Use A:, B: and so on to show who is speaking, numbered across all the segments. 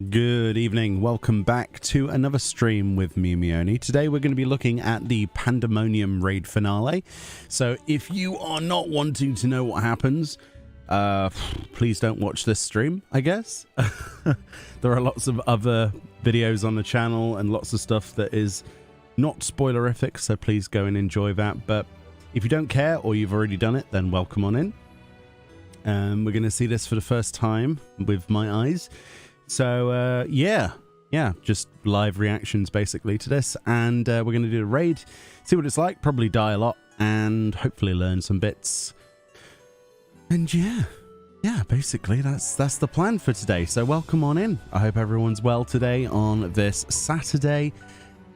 A: Good evening, welcome back to another stream with me, Meoni. Today we're going to be looking at the Pandæmonium raid finale. So if you are not wanting to know what happens, please don't watch this stream, I guess. There are lots of other videos on the channel and lots of stuff that is not spoilerific, so please go and enjoy that. But if you don't care or you've already done it, then welcome on in. We're going to see this for the first time with my eyes. So, yeah, just live reactions basically to this, and we're going to do a raid, see what it's like, probably die a lot, and hopefully learn some bits. And yeah, basically that's the plan for today. So welcome on in. I hope everyone's well today on this Saturday.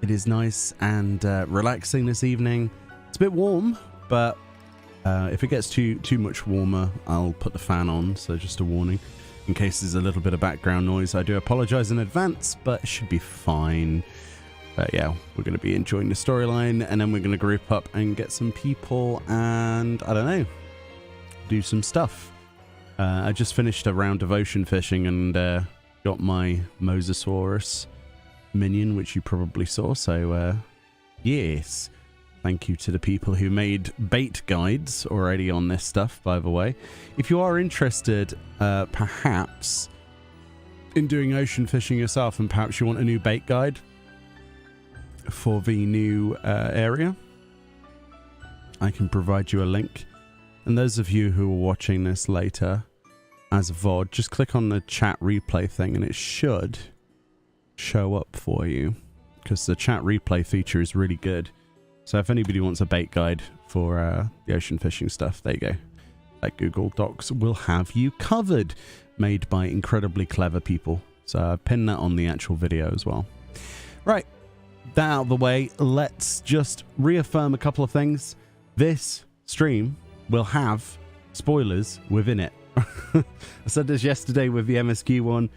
A: It is nice and relaxing this evening. It's a bit warm, but if it gets too much warmer, I'll put the fan on, so just a warning. In case there's a little bit of background noise, I do apologize in advance, but it should be fine. But yeah, we're going to be enjoying the storyline, and then we're going to group up and get some people and, I don't know, do some stuff. I just finished a round of ocean fishing and got my Mosasaurus minion, which you probably saw. So yes, thank you to the people who made bait guides already on this stuff, by the way. If you are interested, perhaps, in doing ocean fishing yourself, and perhaps you want a new bait guide for the new area, I can provide you a link. And those of you who are watching this later as a VOD, just click on the chat replay thing and it should show up for you, because the chat replay feature is really good. So if anybody wants a bait guide for the ocean fishing stuff, there you go. Like Google Docs will have you covered, made by incredibly clever people. So I've pinned that on the actual video as well. Right, that out of the way, let's just reaffirm a couple of things. This stream will have spoilers within it. I said this yesterday with the MSQ one.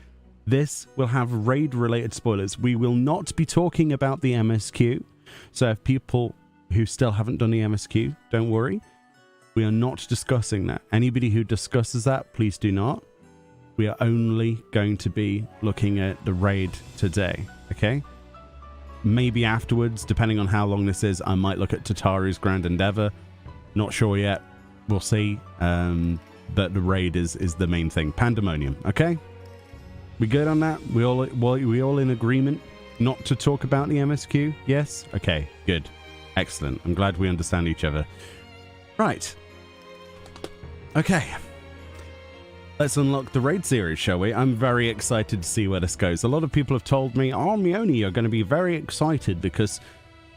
A: This will have raid related spoilers. We will not be talking about the MSQ. So if people who still haven't done the MSQ, don't worry. We are not discussing that. Anybody who discusses that, please do not. We are only going to be looking at the raid today, okay? Maybe afterwards, depending on how long this is, I might look at Tataru's Grand Endeavor. Not sure yet. We'll see. But the raid is the main thing. Pandæmonium, okay? We good on that? We all in agreement not to talk about the MSQ? Yes? Okay, good. Excellent. I'm glad we understand each other. Right. Okay. Let's unlock the raid series, shall we? I'm very excited to see where this goes. A lot of people have told me, oh, Meoni, you're going to be very excited because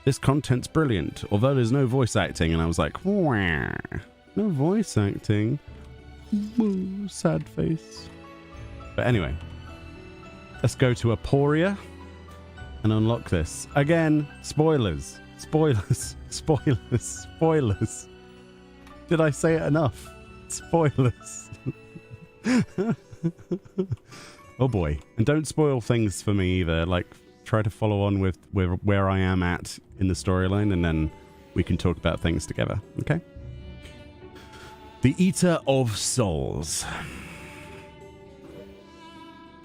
A: this content's brilliant, although there's no voice acting. And I was like, wah, no voice acting. Ooh, sad face. But anyway, let's go to Aporia and unlock this. Again, spoilers. Spoilers. Spoilers. Spoilers. Did I say it enough? Spoilers. Oh boy. And don't spoil things for me either. Like, try to follow on with where I am at in the storyline, and then we can talk about things together. Okay? The Eater of Souls.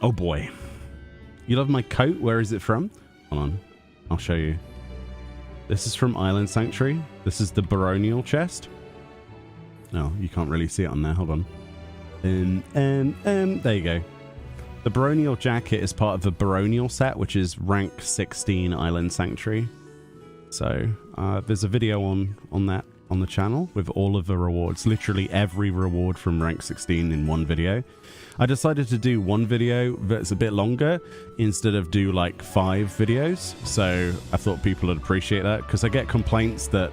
A: Oh boy. You love my coat? Where is it from? Hold on. I'll show you. This is from Island Sanctuary. This is the baronial chest. Oh, you can't really see it on there. Hold on. There you go. The baronial jacket is part of the baronial set, which is rank 16 Island Sanctuary. So there's a video on that on the channel with all of the rewards, literally every reward from rank 16 in one video. I decided to do one video that's a bit longer instead of do like 5 videos. So I thought people would appreciate that, because I get complaints that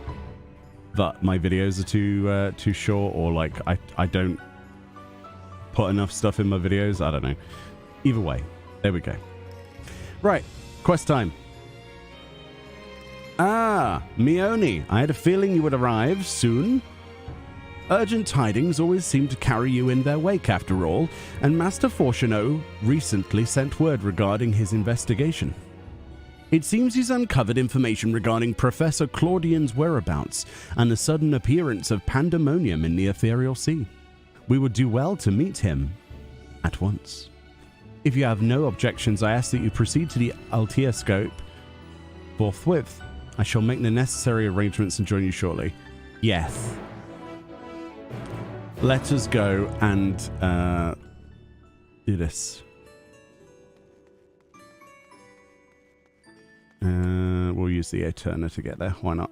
A: my videos are too short, or like I don't put enough stuff in my videos. I don't know. Either way, there we go. Right, quest time. Ah, Meoni, I had a feeling you would arrive soon. Urgent tidings always seem to carry you in their wake after all, and Master Fortuno recently sent word regarding his investigation. It seems he's uncovered information regarding Professor Claudian's whereabouts and the sudden appearance of Pandæmonium in the ethereal sea. We would do well to meet him at once. If you have no objections, I ask that you proceed to the Altea scope forthwith. I shall make the necessary arrangements and join you shortly. Yes. Let us go and do this. We'll use the Athena to get there. Why not?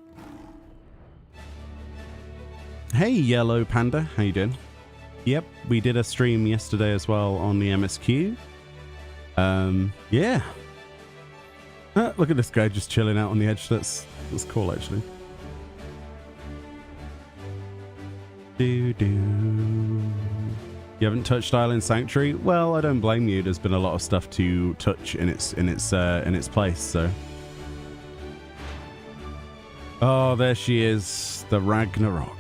A: Hey, Yellow Panda. How you doing? Yep, we did a stream yesterday as well on the MSQ. Yeah. Look at this guy just chilling out on the edge. That's cool, actually. You haven't touched Island Sanctuary? Well, I don't blame you. There's been a lot of stuff to touch in its place. So. Oh, there she is, the Ragnarok.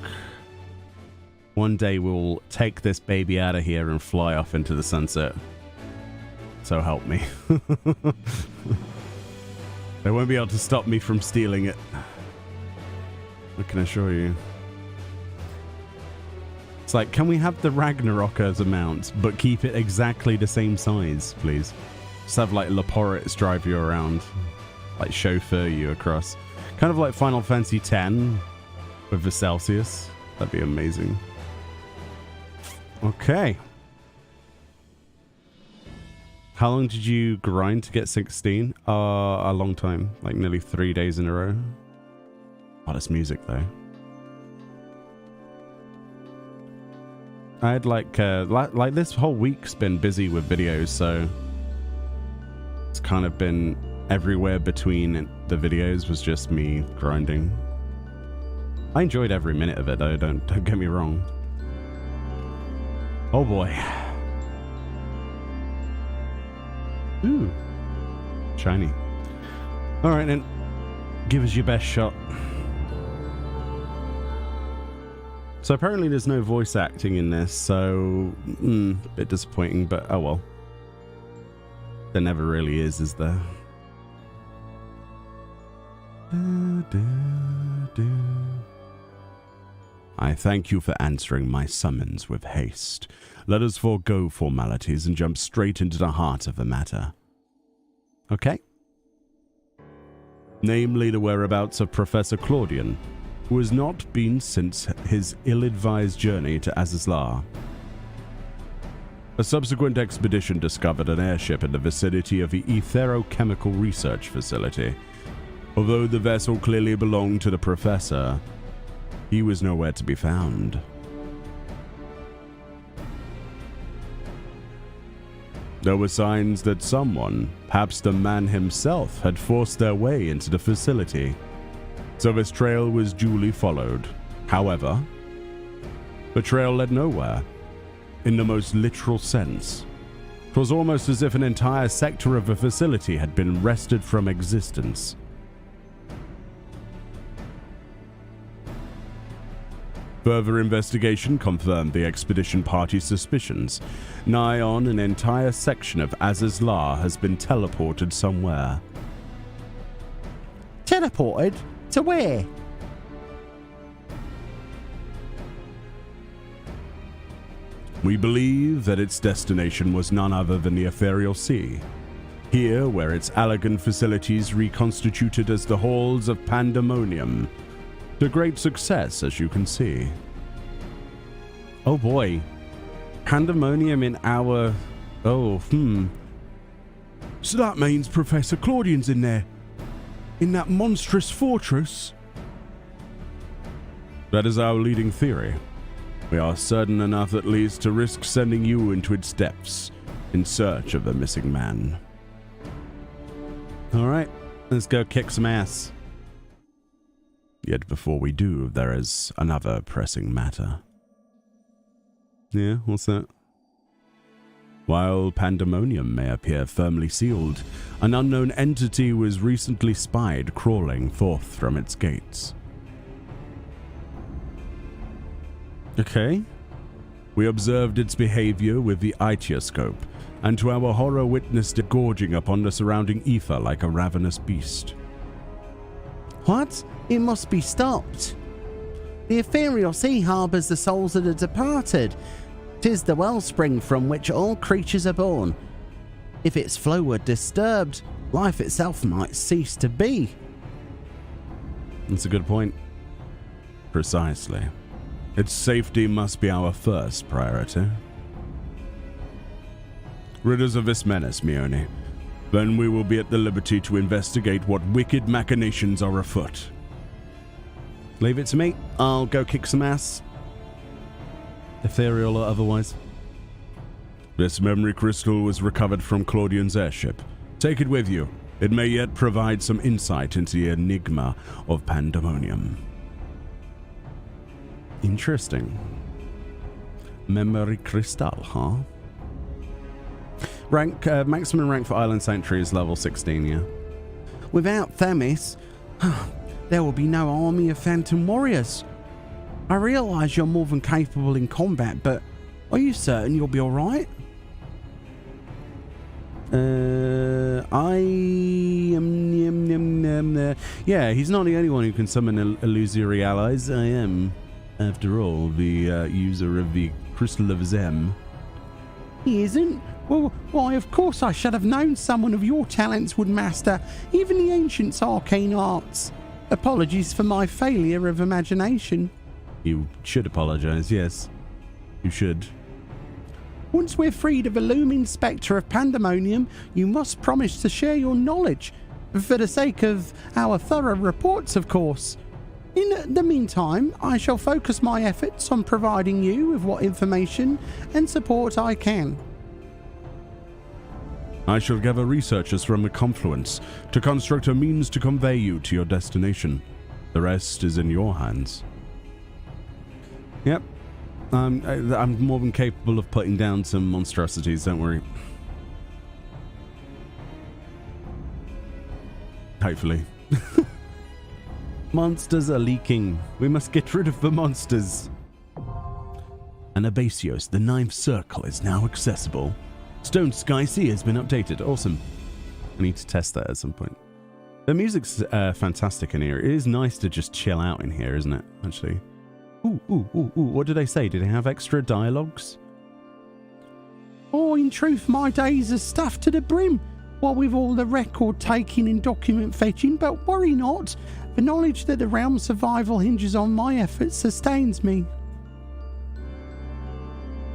A: One day we'll take this baby out of here and fly off into the sunset. So help me. They won't be able to stop me from stealing it. I can assure you. It's like, can we have the Ragnarok as a mount, but keep it exactly the same size, please? Just have like Leporits drive you around, like chauffeur you across. Kind of like Final Fantasy X with the Celsius. That'd be amazing. Okay. How long did you grind to get 16? A long time, like nearly 3 days in a row. Oh, this music though. I had like this whole week's been busy with videos, so it's kind of been everywhere between the videos was just me grinding. I enjoyed every minute of it though, don't get me wrong. Oh boy. Ooh. Shiny. Alright then. Give us your best shot. So apparently there's no voice acting in this, so a bit disappointing, but oh well. There never really is there? I thank you for answering my summons with haste. Let us forego formalities and jump straight into the heart of the matter. Okay. Namely the whereabouts of Professor Claudian, who has not been since his ill-advised journey to Azizlar. A subsequent expedition discovered an airship in the vicinity of the Etherochemical Research Facility. Although the vessel clearly belonged to the professor, he was nowhere to be found. There were signs that someone, perhaps the man himself, had forced their way into the facility, so this trail was duly followed. However, the trail led nowhere, in the most literal sense. 'Twas almost as if an entire sector of the facility had been wrested from existence. Further investigation confirmed the expedition party's suspicions. Nigh on, an entire section of Azizlar has been teleported somewhere.
B: Teleported? To where?
A: We believe that its destination was none other than the Ethereal Sea. Here, where its elegant facilities reconstituted as the halls of Pandæmonium. To great success, as you can see.
B: Oh boy.
A: Pandæmonium in our...
C: So that means Professor Claudian's in there? In that monstrous fortress?
A: That is our leading theory. We are certain enough at least to risk sending you into its depths in search of the missing man.
B: Alright, let's go kick some ass.
A: Yet before we do, there is another pressing matter.
B: Yeah, what's that?
A: While Pandæmonium may appear firmly sealed, an unknown entity was recently spied crawling forth from its gates.
B: Okay.
A: We observed its behavior with the Aetioscope, and to our horror witnessed it gorging upon the surrounding ether like a ravenous beast.
B: What? It must be stopped. The ethereal sea harbours the souls of the departed. 'Tis the wellspring from which all creatures are born. If its flow were disturbed, life itself might cease to be.
A: That's a good point.
C: Precisely. Its safety must be our first priority. Rid us of this menace, Meoni. Then we will be at the liberty to investigate what wicked machinations are afoot.
A: Leave it to me. I'll go kick some ass. Ethereal or otherwise.
C: This memory crystal was recovered from Claudian's airship. Take it with you. It may yet provide some insight into the enigma of Pandæmonium.
A: Interesting. Memory crystal, huh? Rank, maximum rank for Island Sanctuary is level 16, yeah.
B: Without Themis, there will be no army of phantom warriors. I realise you're more than capable in combat, but are you certain you'll be alright?
A: I am... Yeah, he's not the only one who can summon illusory allies. I am, after all, the user of the Crystal of Zem.
B: He isn't? Well, why, of course I should have known someone of your talents would master even the ancients' arcane arts. Apologies for my failure of imagination.
A: You should apologise, yes. You should.
B: Once we're freed of the looming spectre of Pandæmonium, you must promise to share your knowledge, for the sake of our thorough reports, of course. In the meantime, I shall focus my efforts on providing you with what information and support I can.
C: I shall gather researchers from the Confluence to construct a means to convey you to your destination. The rest is in your hands.
A: Yep. I'm more than capable of putting down some monstrosities, don't worry. Hopefully. Monsters are leaking. We must get rid of the monsters. And Abasios, the ninth circle, is now accessible. Stone Sky Sea has been updated. Awesome. I need to test that at some point. The music's fantastic in here. It is nice to just chill out in here, isn't it? Actually. Ooh. What did they say? Did they have extra dialogues?
B: Oh, in truth, my days are stuffed to the brim. What with all the record taking and document fetching, but worry not. The knowledge that the realm's survival hinges on my efforts sustains me.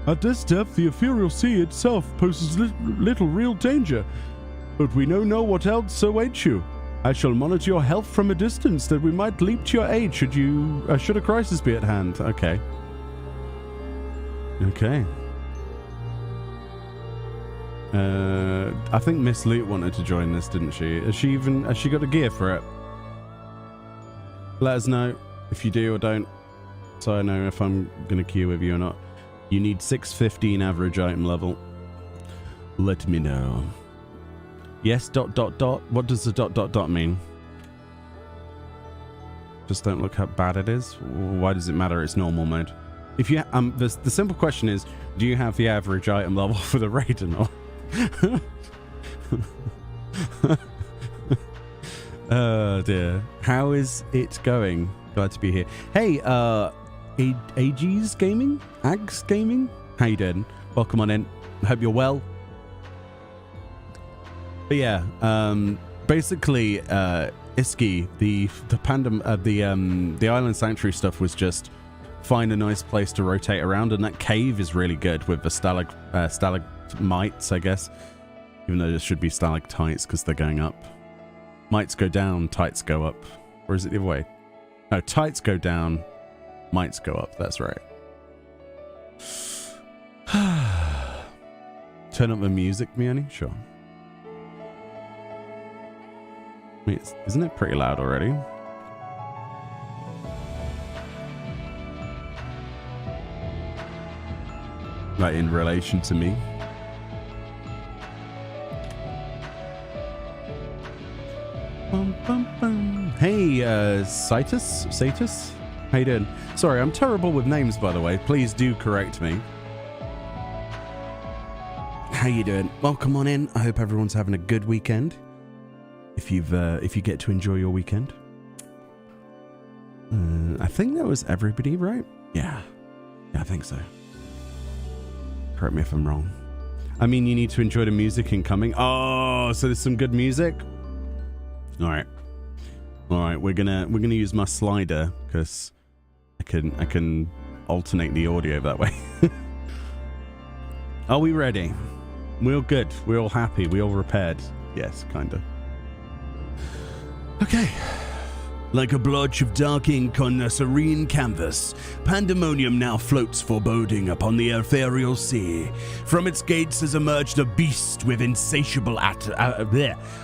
C: At this depth, the ethereal sea itself poses little real danger, but we know what else awaits you. I shall monitor your health from a distance, that we might leap to your aid should a crisis be at hand. Okay. I think Miss Loot wanted to join this, didn't she? Has she got a gear for it? Let us know if you do or don't, so I know if I'm gonna queue with you or not. You need 615 average item level. Let me know. Yes, ... What does the ... mean? Just don't look how bad it is. Why does it matter? It's normal mode. If you the simple question is, do you have the average item level for the raid or not? Oh dear. How is it going? Glad to be here. Hey, AG's Gaming? Ags Gaming? How you doing? Welcome on in. I hope you're well. But yeah, basically, Iski, the Island Sanctuary stuff was just find a nice place to rotate around, and that cave is really good with the stalagmites, I guess. Even though there should be stalactites because they're going up. Mites go down, tights go up. Or is it the other way? No, tights go down, mites go up. That's right. Turn up the music, Meoni? Sure. Wait, isn't it pretty loud already? Like in relation to me? Hey, Satus? How you doing? Sorry, I'm terrible with names, by the way. Please do correct me. How you doing? Welcome on in. I hope everyone's having a good weekend. If you get to enjoy your weekend. I think that was everybody, right? Yeah, I think so. Correct me if I'm wrong.
A: I mean, you need to enjoy the music incoming. Oh, so there's some good music. All right. We're gonna use my slider because I can alternate the audio that way. Are we ready? We're all good. We're all happy. We all repaired. Yes, kinda. Okay. Like a blotch of dark ink on a serene canvas, Pandæmonium now floats foreboding upon the ethereal sea. From its gates has emerged a beast with an insatiable appetite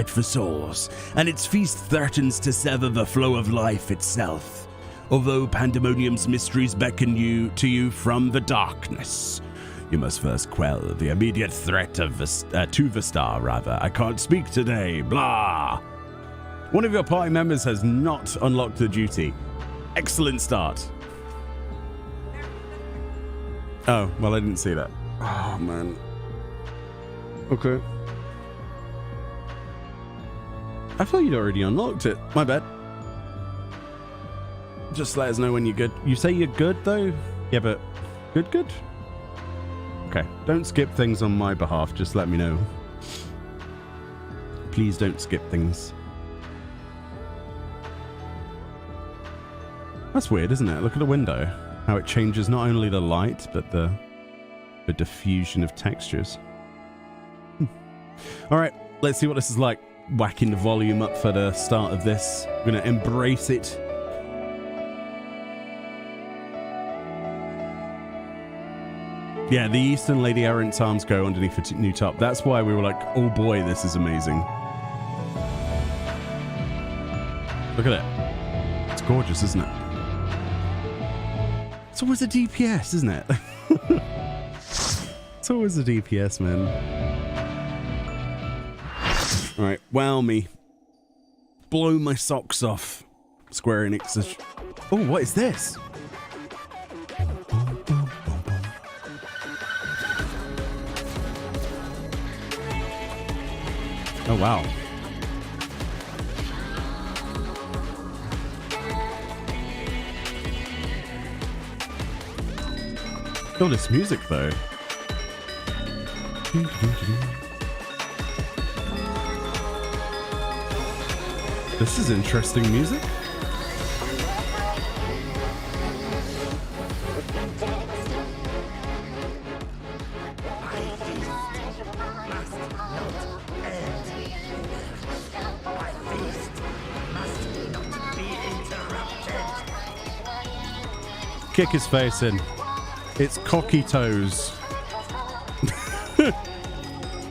A: for souls, and its feast threatens to sever the flow of life itself. Although Pandæmonium's mysteries beckon to you from the darkness, you must first quell the immediate threat to Vestar, rather. I can't speak today, blah. One of your party members has not unlocked the duty. Excellent start. Oh, well, I didn't see that. Oh, man. Okay. I thought you'd already unlocked it. My bad. Just let us know when you're good. You say you're good, though? Yeah, but good? Okay. Don't skip things on my behalf. Just let me know. Please don't skip things. That's weird, isn't it? Look at the window. How it changes not only the light, but the diffusion of textures. All right, let's see what this is like. Whacking the volume up for the start of this. We're going to embrace it. Yeah, the Eastern Lady Errant's arms go underneath a new top. That's why we were like, oh boy, this is amazing. Look at it. It's gorgeous, isn't it? It's always a DPS, isn't it? It's always a DPS, man. All right, wow me. Blow my socks off. Square Enix is... Oh, what is this? Oh, wow. Oh, this music, though. This is interesting music. Kick his face in. It's Coquitos.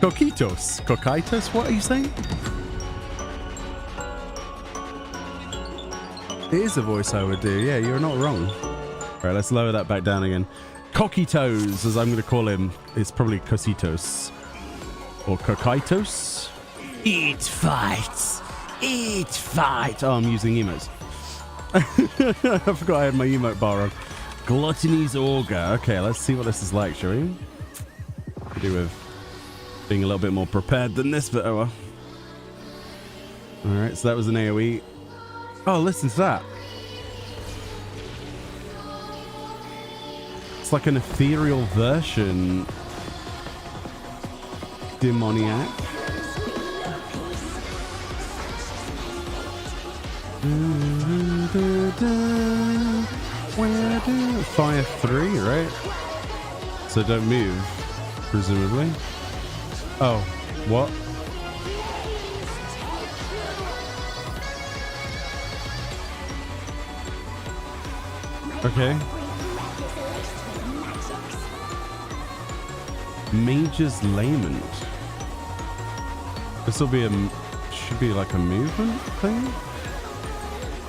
A: Coquitos? Coquitos? What are you saying? It is a voice I would do. Yeah, you're not wrong. All right, let's lower that back down again. Coquitos, as I'm going to call him. It's probably Cositos. Or Coquitos. Eat fight. Eat fight. Oh, I'm using emotes. I forgot I had my emote bar on. Gluttony's Auger. Okay, let's see what this is like, shall we? Could do with being a little bit more prepared than this, but oh well. Alright, so that was an AoE. Oh, listen to that. It's like an ethereal version. Demoniac. Fire 3, right? So don't move, presumably. Oh, what? Okay. Mage's Lament. This will be should be like a movement thing?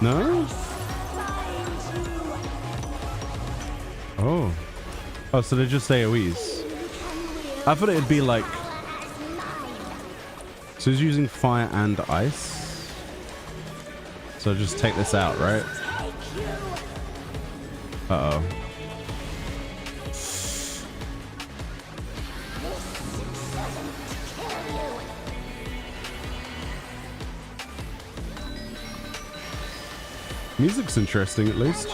A: No? Oh. Oh, so they're just AoEs. I thought it'd be like... So he's using fire and ice. So just take this out, right? Uh-oh. Music's interesting, at least.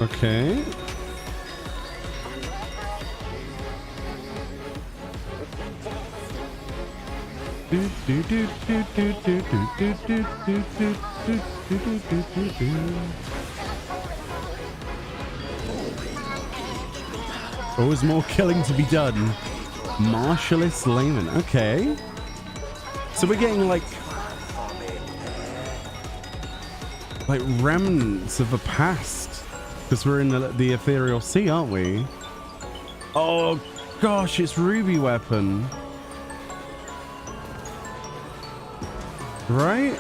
A: Okay. Always more killing to be done. Marshalless layman. Okay. So we're getting like remnants of a past. Because we're in the ethereal sea, aren't we? Oh gosh, it's Ruby Weapon. Right?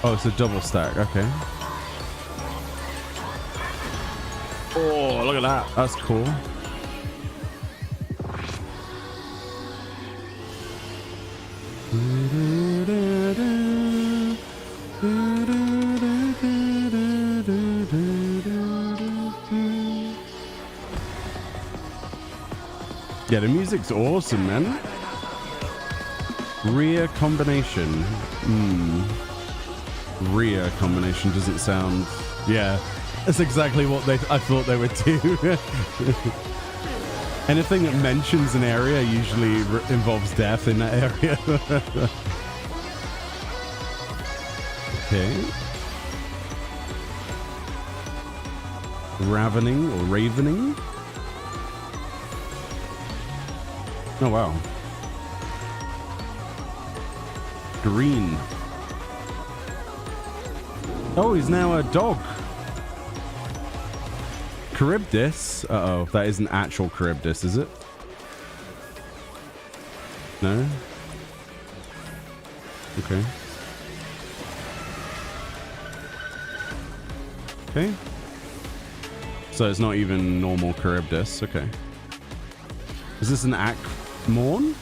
A: Oh, it's a double stack. Okay. Oh, look at that. That's cool. Yeah, the music's awesome, man. Rear combination. Rear combination doesn't sound... Yeah, that's exactly what I thought they would do. Anything that mentions an area usually involves death in that area. Okay. Ravening or ravening. Oh, wow. Green. Oh, he's now a dog. Charybdis. Uh-oh, that isn't actual Charybdis, is it? No? Okay. Okay. So it's not even normal Charybdis. Okay. Is this an Morn?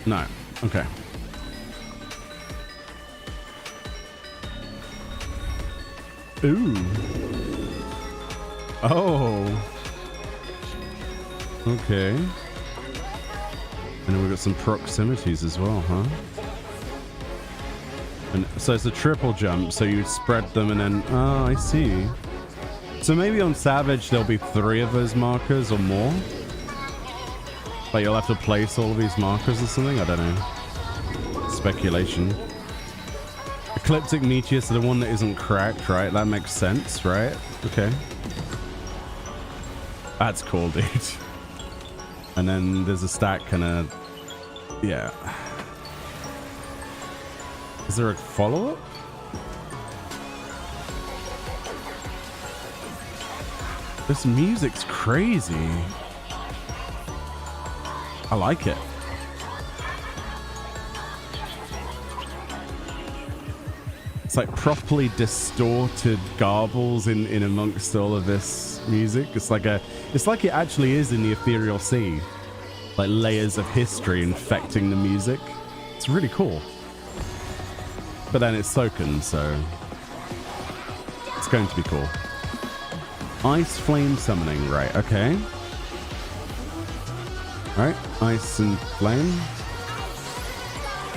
A: No. Okay. Ooh. Oh. Okay. And then we've got some proximities as well, huh? And so it's a triple jump, so you spread them and then... Oh, I see. So maybe on Savage there'll be 3 of those markers or more? Like you'll have to place all of these markers or something? I don't know. Speculation. Ecliptic Meteor, so the one that isn't cracked, right? That makes sense, right? Okay. That's cool, dude. And then there's a stack kind of... Yeah. Is there a follow-up? This music's crazy. I like it. It's like properly distorted garbles in amongst all of this music. It's like it actually is in the ethereal sea. Like layers of history infecting the music. It's really cool. But then it's Soken, so it's going to be cool. Ice flame summoning, right? Okay. Right, ice and flame.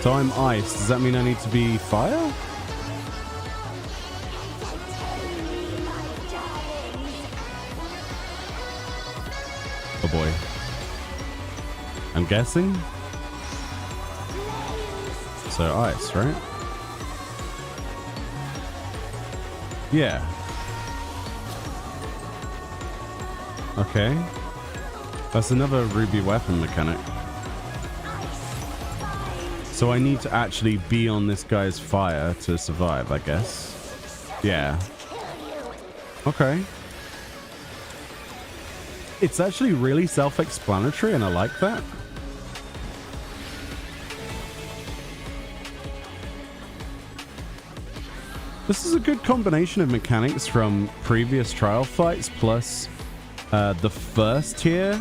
A: So I'm ice. Does that mean I need to be fire? Oh boy. I'm guessing. So ice, right? Yeah. Okay. That's another Ruby weapon mechanic. So I need to actually be on this guy's fire to survive, I guess. Yeah. Okay. It's actually really self-explanatory, and I like that. This is a good combination of mechanics from previous trial fights plus the first tier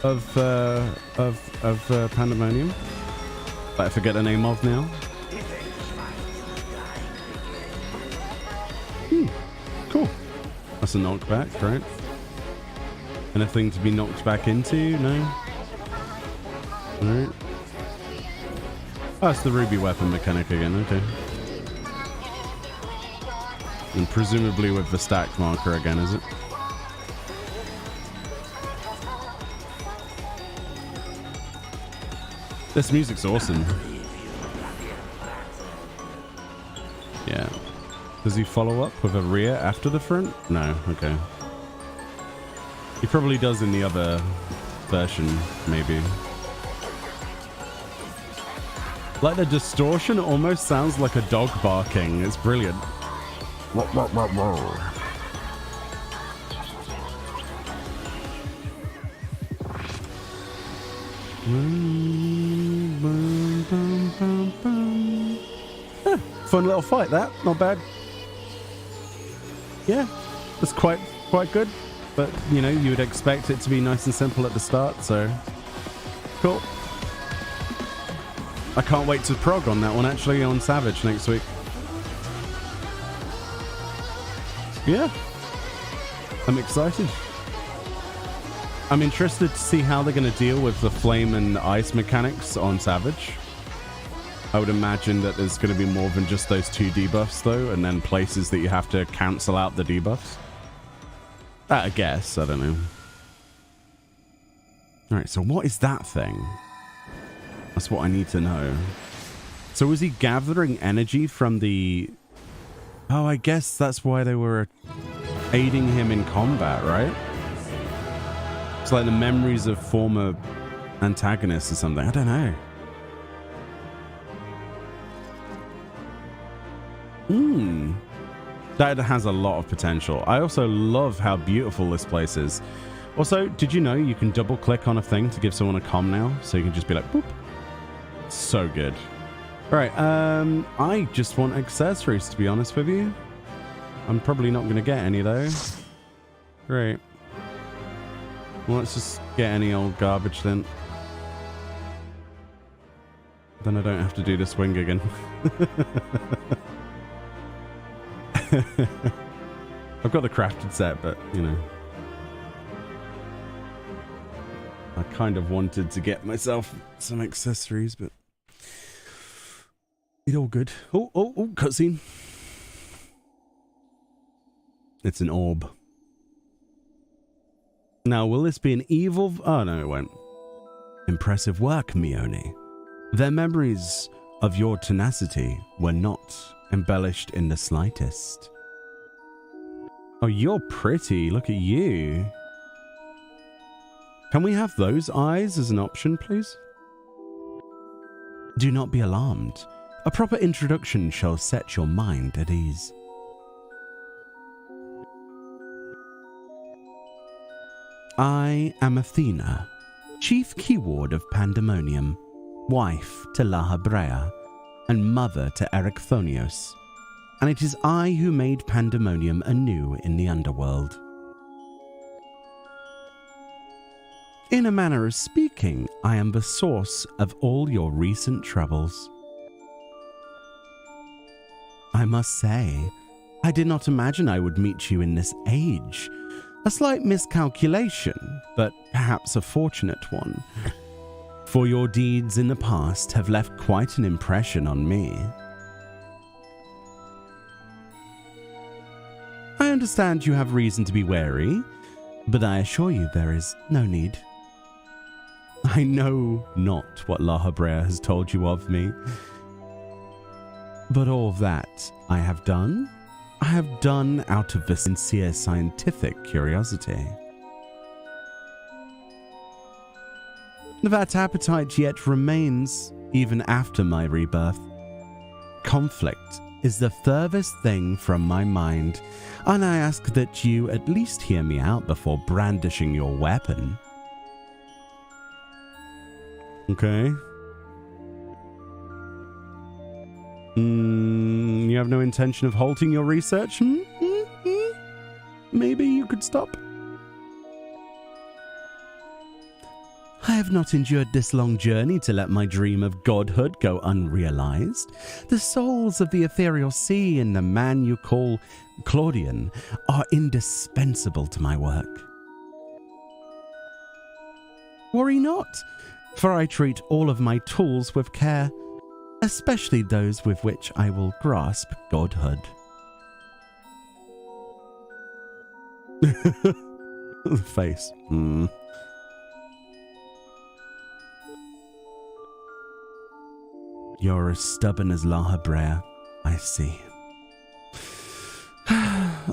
A: of Pandæmonium that I forget the name of now. Cool. That's a knockback, right? Anything to be knocked back into? No? Alright.
C: Oh, it's the ruby weapon mechanic again, okay. And presumably with the stack marker again, is it? This music's awesome. Yeah. Does he follow up with a rear after the front? No, okay. He probably does in the other version, maybe. Like the distortion almost sounds like a dog barking. It's brilliant. Fun little fight, that. Not bad. Yeah, that's quite good. But, you know, you would expect it to be nice and simple at the start, so... Cool. I can't wait to prog on that one, actually, on Savage next week. Yeah. I'm excited. I'm interested to see how they're going to deal with the flame and ice mechanics on Savage. I would imagine that there's going to be more than just those two debuffs, though, and then places that you have to cancel out the debuffs. I guess. I don't know. Alright, so what is that thing? That's what I need to know. So was he gathering energy from the... Oh, I guess that's why they were aiding him in combat, right? It's like the memories of former antagonists or something. I don't know. That has a lot of potential. I also love how beautiful this place is. Also, did you know you can double click on a thing to give someone a comm now? So you can just be like, boop. So good. All right, I just want accessories, to be honest with you. I'm probably not going to get any, though. Great. Well, let's just get any old garbage, then. Then I don't have to do the swing again. I've got the crafted set, but, you know. I kind of wanted to get myself some accessories, but... It's all good. Oh, cutscene. It's an orb. Now, will this be an evil... Oh, no, it won't. Impressive work, Meoni. Their memories of your tenacity were not embellished in the slightest. Oh, you're pretty. Look at you. Can we have those eyes as an option, please? Do not be alarmed. A proper introduction shall set your mind at ease. I am Athena, chief keyword of Pandæmonium, wife to Lahabrea, and mother to Erechthonios, and it is I who made Pandæmonium anew in the underworld. In a manner of speaking, I am the source of all your recent troubles. I must say, I did not imagine I would meet you in this age. A slight miscalculation, but perhaps a fortunate one. For your deeds in the past have left quite an impression on me. I understand you have reason to be wary, but I assure you there is no need. I know not what Lahabrea has told you of me, but all that I have done out of the sincere scientific curiosity. That appetite yet remains even after my rebirth. Conflict is the furthest thing from my mind, and I ask that you at least hear me out before brandishing your weapon. Okay. You have no intention of halting your research? Maybe you could stop? I have not endured this long journey to let my dream of godhood go unrealized. The souls of the ethereal sea and the man you call Claudian are indispensable to my work. Worry not, for I treat all of my tools with care.
B: especially those with which I will grasp godhood.
A: The face.
B: You're as stubborn as Lahabrea, I see.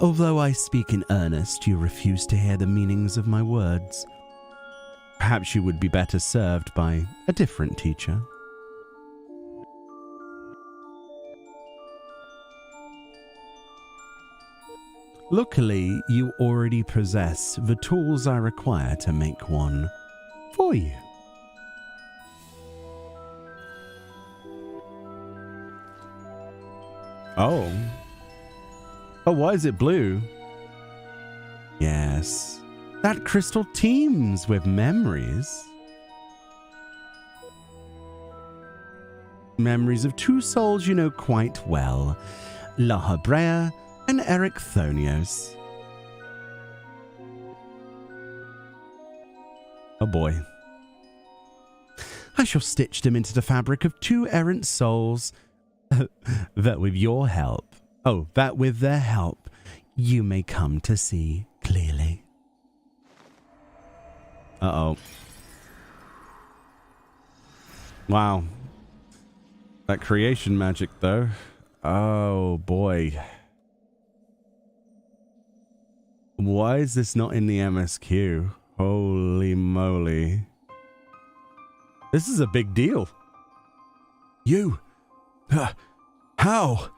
B: Although I speak in earnest, you refuse to hear the meanings of my words. Perhaps you would be better served by a different teacher. Luckily, you already possess the tools I require to make one for you.
A: Oh. Oh, why is it blue?
B: Yes, that crystal teems with memories. Memories of two souls you know quite well, Lahabrea and Ericthonios.
A: Oh boy.
B: I shall stitch them into the fabric of two errant souls, that with your help, that with their help, you may come to see clearly.
A: Uh-oh. Wow. That creation magic, though. Oh, boy. Why is this not in the MSQ? Holy moly. This is a big deal.
B: You? How?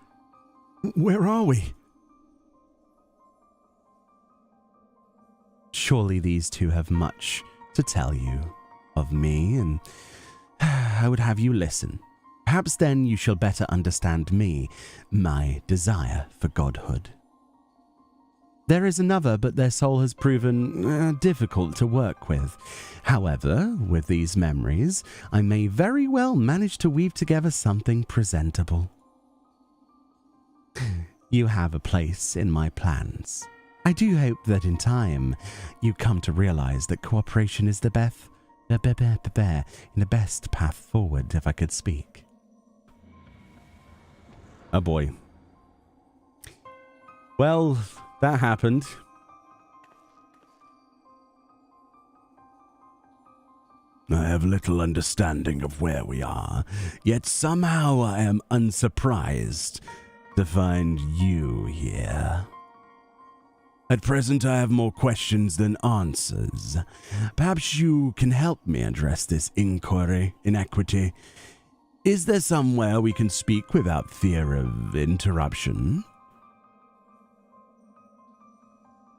B: Where are we? Surely these two have much to tell you of me, and I would have you listen. Perhaps then you shall better understand me, my desire for godhood. There is another, but their soul has proven difficult to work with. However, with these memories, I may very well manage to weave together something presentable. You have a place in my plans. I do hope that in time, you come to realize that cooperation is the best path forward, if I could speak.
A: Oh boy. Well, that happened.
B: I have little understanding of where we are, yet somehow I am unsurprised to find you here. At present, I have more questions than answers. Perhaps you can help me address this inequity. Is there somewhere we can speak without fear of interruption?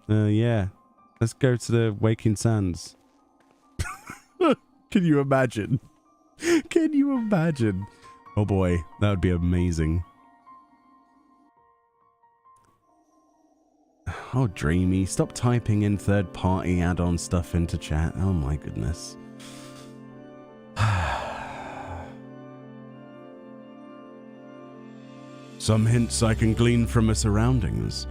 A: Yeah. Let's go to the Waking Sands. Can you imagine? Can you imagine? Oh boy, that would be amazing. Oh, Dreamy, stop typing in third-party add-on stuff into chat. Oh my goodness.
B: Some hints I can glean from my surroundings,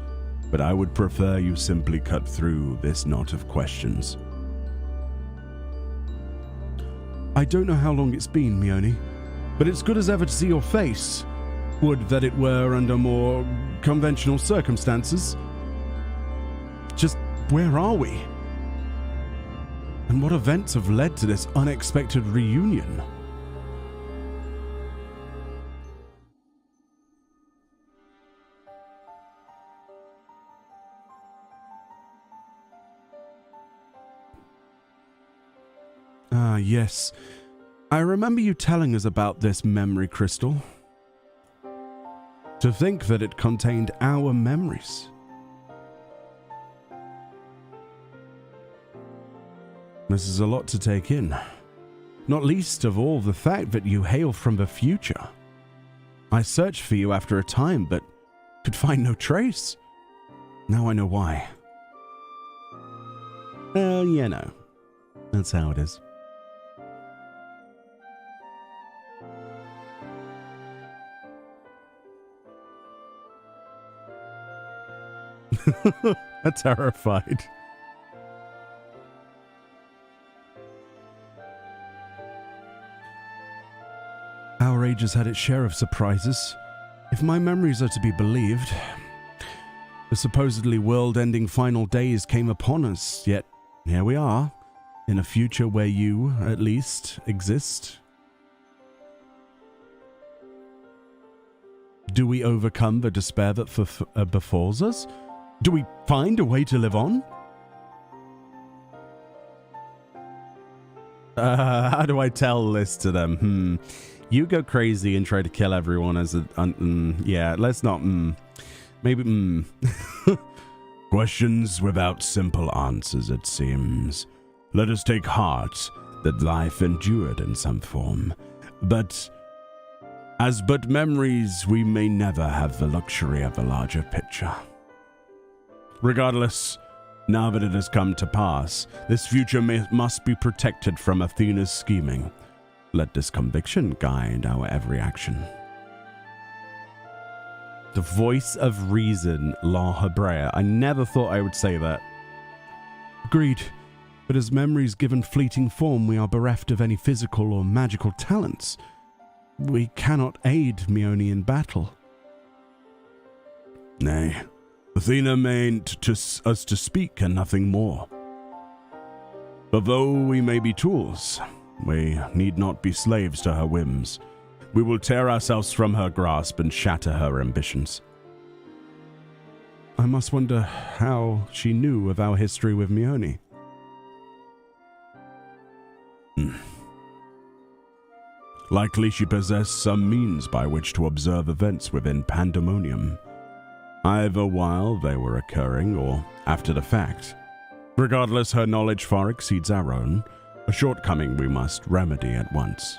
B: but I would prefer you simply cut through this knot of questions.
A: I don't know how long it's been, Meoni, but it's good as ever to see your face. Would that it were under more conventional circumstances. Just where are we? And what events have led to this unexpected reunion? Ah, yes. I remember you telling us about this memory crystal. To think that it contained our memories. This is a lot to take in. Not least of all the fact that you hail from the future. I searched for you after a time, but could find no trace. Now I know why. Well, you know. That's how it is. I'm terrified. Our age has had its share of surprises. If my memories are to be believed, the supposedly world-ending final days came upon us, yet here we are, in a future where you, at least, exist. Do we overcome the despair that befalls us? Do we find a way to live on? How do I tell this to them? You go crazy and try to kill everyone as a... yeah, let's not... Maybe... Questions without simple answers, it seems. Let us take heart that life endured in some form. But... as but memories, we may never have the luxury of a larger picture. Regardless... now that it has come to pass, this future must be protected from Athena's scheming. Let this conviction guide our every action. The voice of reason, La Hebrea. I never thought I would say that. Agreed. But as memories given fleeting form, we are bereft of any physical or magical talents. We cannot aid Meoni in battle. Nay. Athena meant us to speak and nothing more. But though we may be tools, we need not be slaves to her whims. We will tear ourselves from her grasp and shatter her ambitions. I must wonder how she knew of our history with Meoni. Likely she possessed some means by which to observe events within Pandæmonium, either while they were occurring or after the fact. Regardless, her knowledge far exceeds our own, a shortcoming we must remedy at once.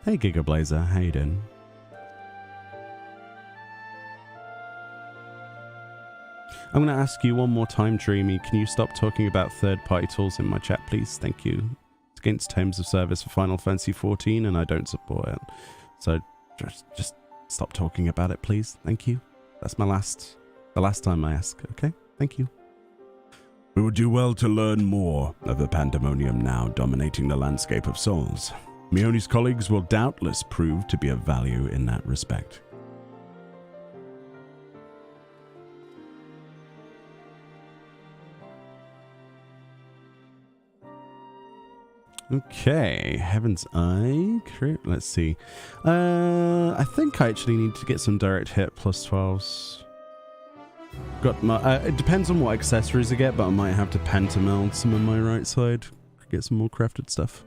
A: Hey Gigablazer, how you doing? I'm going to ask you one more time, Dreamy, can you stop talking about third-party tools in my chat, please? Thank you. It's against terms of service for Final Fantasy XIV, and I don't support it. So, just stop talking about it, please. Thank you. That's the last time I ask, okay? Thank you. We would do well to learn more of the Pandæmonium now dominating the landscape of souls. Meoni's colleagues will doubtless prove to be of value in that respect. Okay, Heaven's Eye. Let's see. I think I actually need to get some direct hit plus 12s. Got my. It depends on what accessories I get, but I might have to pentameld some on my right side. Get some more crafted stuff.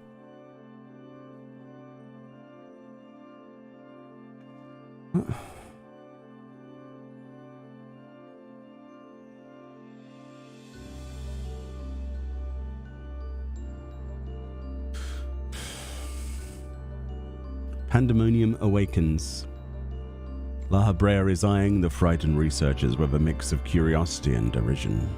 A: Pandæmonium awakens. La Hebrea is eyeing the frightened researchers with a mix of curiosity and derision.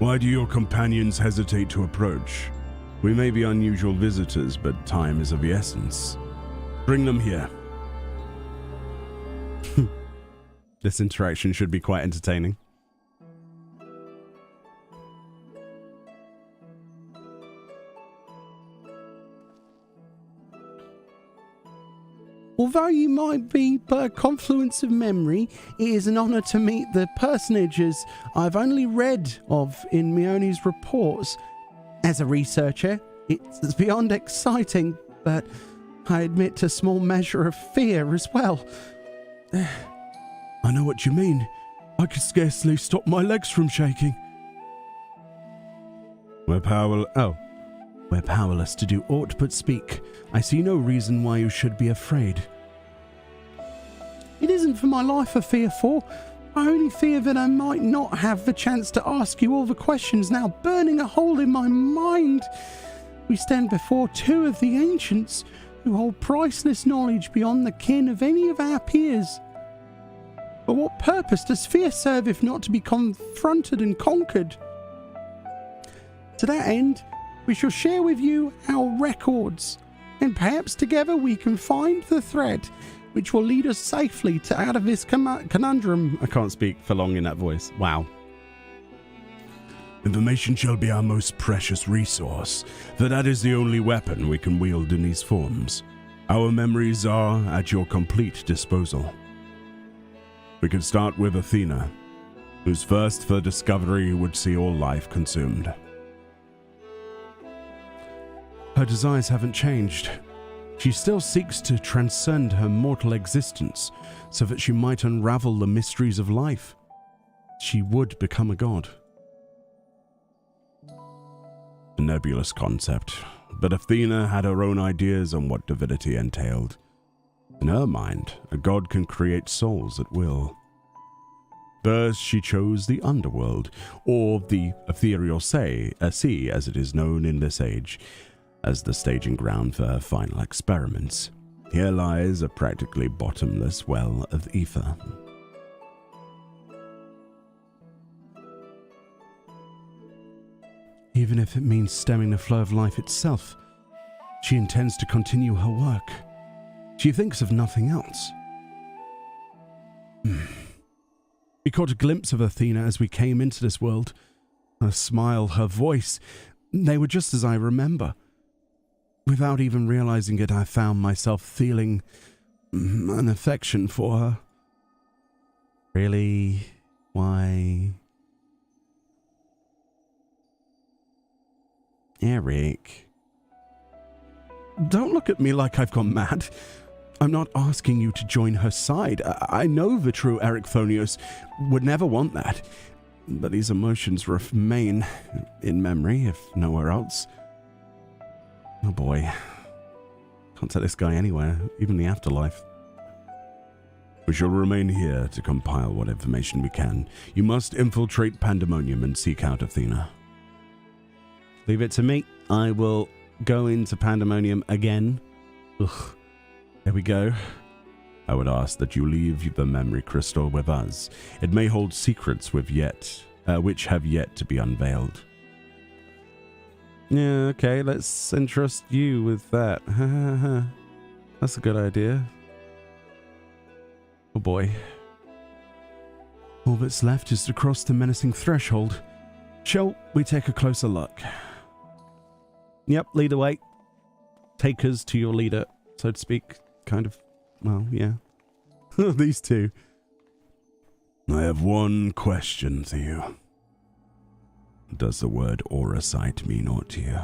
A: Why do your companions hesitate to approach? We may be unusual visitors, but time is of the essence. Bring them here. This interaction should be quite entertaining.
B: Although you might be but a confluence of memory, it is an honour to meet the personages I've only read of in Meoni's reports. As a researcher, it's beyond exciting, but I admit a small measure of fear as well.
A: I know what you mean. I could scarcely stop my legs from shaking. We're powerless to do aught but speak. I see no reason why you should be afraid.
B: It isn't for my life I fear for. I only fear that I might not have the chance to ask you all the questions now burning a hole in my mind. We stand before two of the ancients who hold priceless knowledge beyond the kin of any of our peers. But what purpose does fear serve if not to be confronted and conquered? To that end, we shall share with you our records, and perhaps together we can find the thread which will lead us safely out of this conundrum.
A: I can't speak for long in that voice. Wow.
C: Information shall be our most precious resource, for that is the only weapon we can wield in these forms. Our memories are at your complete disposal. We can start with Athena, whose thirst for discovery would see all life consumed.
A: Her desires haven't changed. She still seeks to transcend her mortal existence so that she might unravel the mysteries of life. She would become a god.
C: A nebulous concept, but Athena had her own ideas on what divinity entailed. In her mind, a god can create souls at will. First, she chose the underworld, or the ethereal sea, as it is known in this age, as the staging ground for her final experiments. Here lies a practically bottomless well of ether.
A: Even if it means stemming the flow of life itself, she intends to continue her work. She thinks of nothing else. We caught a glimpse of Athena as we came into this world. Her smile, her voice, they were just as I remember. Without even realizing it, I found myself feeling an affection for her.
C: Really? Why? Eric.
A: Don't look at me like I've gone mad. I'm not asking you to join her side. I know the true Eric Thonios would never want that. But these emotions remain in memory, if nowhere else. Oh boy. Can't take this guy anywhere, even the afterlife.
C: We shall remain here to compile what information we can. You must infiltrate Pandæmonium and seek out Athena.
A: Leave it to me. I will go into Pandæmonium again. Ugh. There we go.
C: I would ask that you leave the memory crystal with us. It may hold secrets which have yet to be unveiled.
A: Yeah, okay, let's entrust you with that. That's a good idea. Oh boy. All that's left is to cross the menacing threshold. Shall we take a closer look? Yep, lead the way. Take us to your leader, so to speak. Kind of, well, yeah. These two.
C: I have one question to you. Does the word Auracite mean aught to you?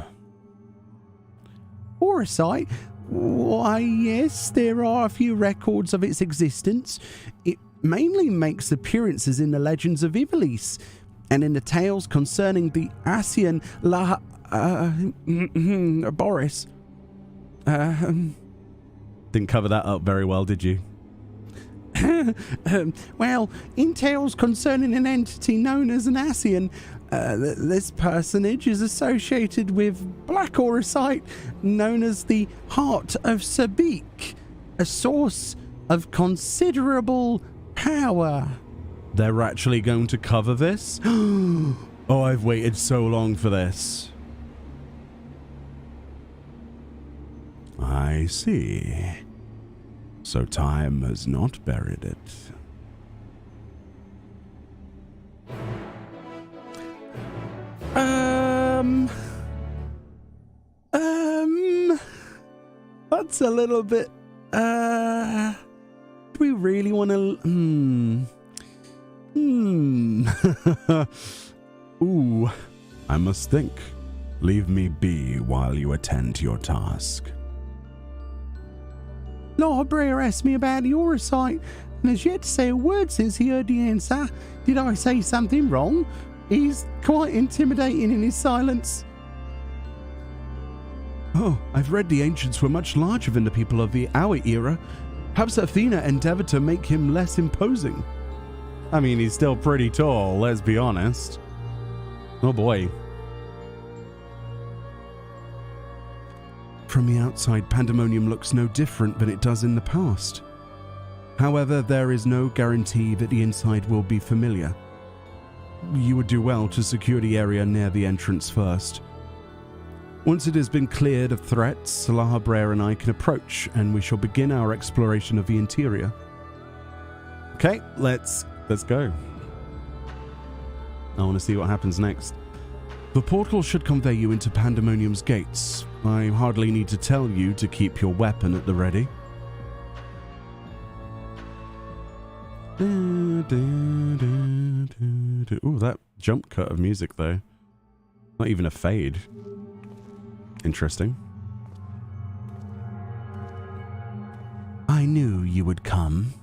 B: Auracite? Why, yes, there are a few records of its existence. It mainly makes appearances in the legends of Ivalice and in the tales concerning the Asian Boris.
A: Didn't cover that up very well, did you?
B: Well, in tales concerning an entity known as an Asian, this personage is associated with black auracite known as the Heart of Sabik, a source of considerable power.
A: They're actually going to cover this? Oh, I've waited so long for this.
C: I see. So time has not buried it.
A: That's a little bit, do we really want to,
C: Ooh, I must think. Leave me be while you attend to your task.
B: Lord Brer asked me about the Auracite and has yet to say a word since he heard the answer. Did I say something wrong? He's quite intimidating in his silence.
A: Oh, I've read the ancients were much larger than the people of our era. Perhaps Athena endeavored to make him less imposing. I mean, he's still pretty tall, let's be honest. Oh boy. From the outside, Pandæmonium looks no different than it does in the past. However, there is no guarantee that the inside will be familiar. You would do well to secure the area near the entrance first. Once it has been cleared of threats, Brer and I can approach, and we shall begin our exploration of the interior. Okay, let's go. I want to see what happens next. The portal should convey you into Pandæmonium's gates. I hardly need to tell you to keep your weapon at the ready. Ooh, that jump cut of music though. Not even a fade. Interesting. I knew you would come.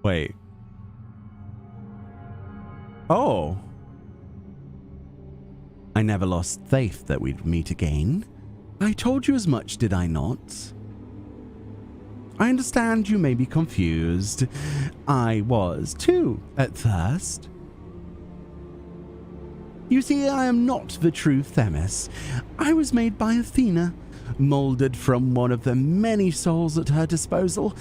A: Wait. Oh. I never lost faith that we'd meet again. I told you as much, did I not? I understand you may be confused. I was too, at first. You see, I am not the true Themis. I was made by Athena, molded from one of the many souls at her disposal.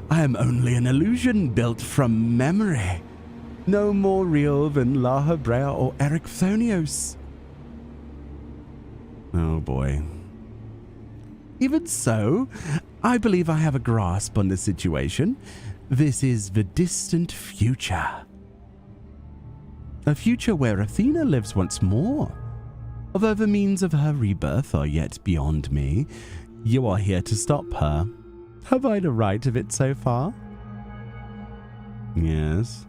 A: I am only an illusion built from memory. No more real than La Hebrea or Ericthonios. Oh boy. Even so, I believe I have a grasp on the situation. This is the distant future. A future where Athena lives once more. Although the means of her rebirth are yet beyond me, you are here to stop her. Have I the right of it so far? Yes.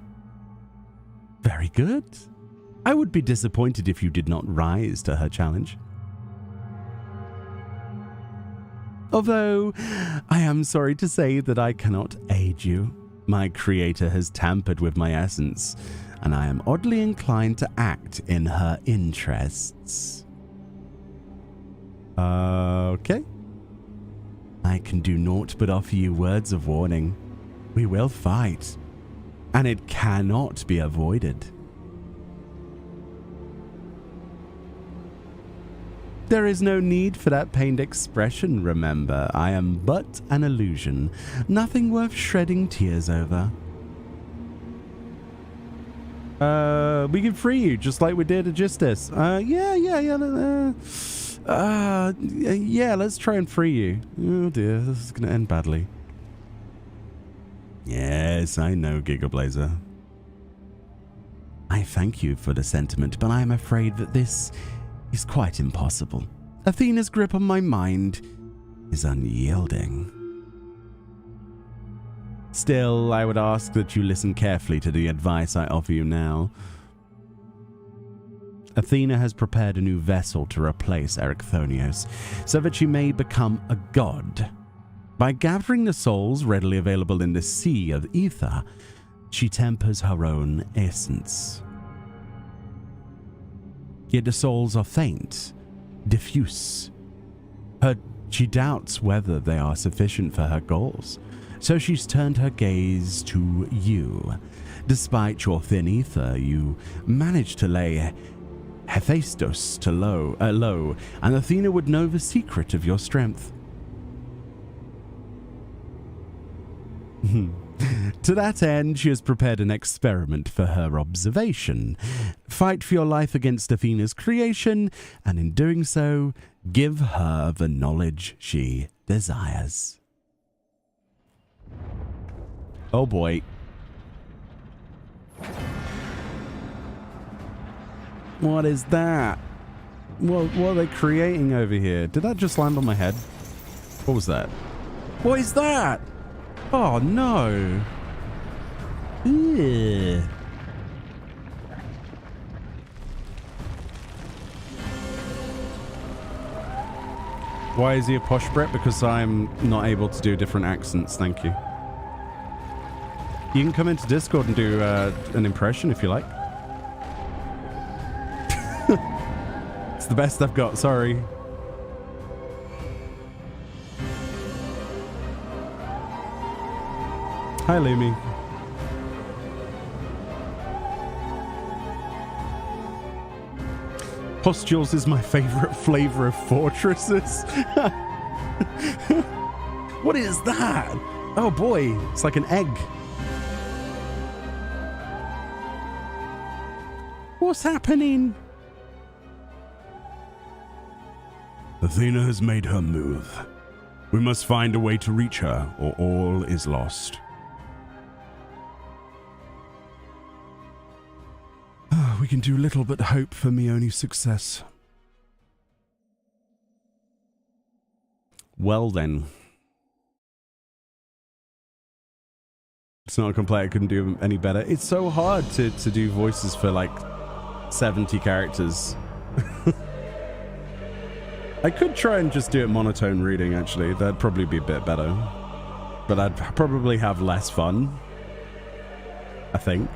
A: Very good. I would be disappointed if you did not rise to her challenge. Although, I am sorry to say that I cannot aid you. My creator has tampered with my essence, and I am oddly inclined to act in her interests. Okay. I can do naught but offer you words of warning. We will fight, and it cannot be avoided. There is no need for that pained expression, remember. I am but an illusion, nothing worth shedding tears over. We can free you, just like we did at Justice. Yeah, let's try and free you. Oh dear, this is going to end badly. Yes, I know, Gigablazer. I thank you for the sentiment, but I am afraid that this is quite impossible. Athena's grip on my mind is unyielding. Still, I would ask that you listen carefully to the advice I offer you now. Athena has prepared a new vessel to replace Ericthonios, so that she may become a god. By gathering the souls readily available in the sea of ether, she tempers her own essence. Yet the souls are faint, diffuse. She doubts whether they are sufficient for her goals, so she's turned her gaze to you. Despite your thin ether, you managed to lay Hephaestus to low, and Athena would know the secret of your strength. To that end, she has prepared an experiment for her observation. Fight for your life against Athena's creation, and in doing so, give her the knowledge she desires. Oh boy. What is that? What are they creating over here? Did that just land on my head? What was that? What is that? Oh no. Ew. Why is he a posh Brit? Because I'm not able to do different accents, thank you. You can come into Discord and do an impression if you like. It's the best I've got, sorry. Hi, Lumi. Pustules is my favorite flavor of fortresses. What is that? Oh boy, it's like an egg. What's happening? Athena has made her move. We must find a way to reach her, or all is lost. We can do little but hope for Meoni's success. Well then. It's not a complaint, I couldn't do any better. It's so hard to do voices for like 70 characters. I could try and just do it monotone reading, actually. That'd probably be a bit better. But I'd probably have less fun, I think.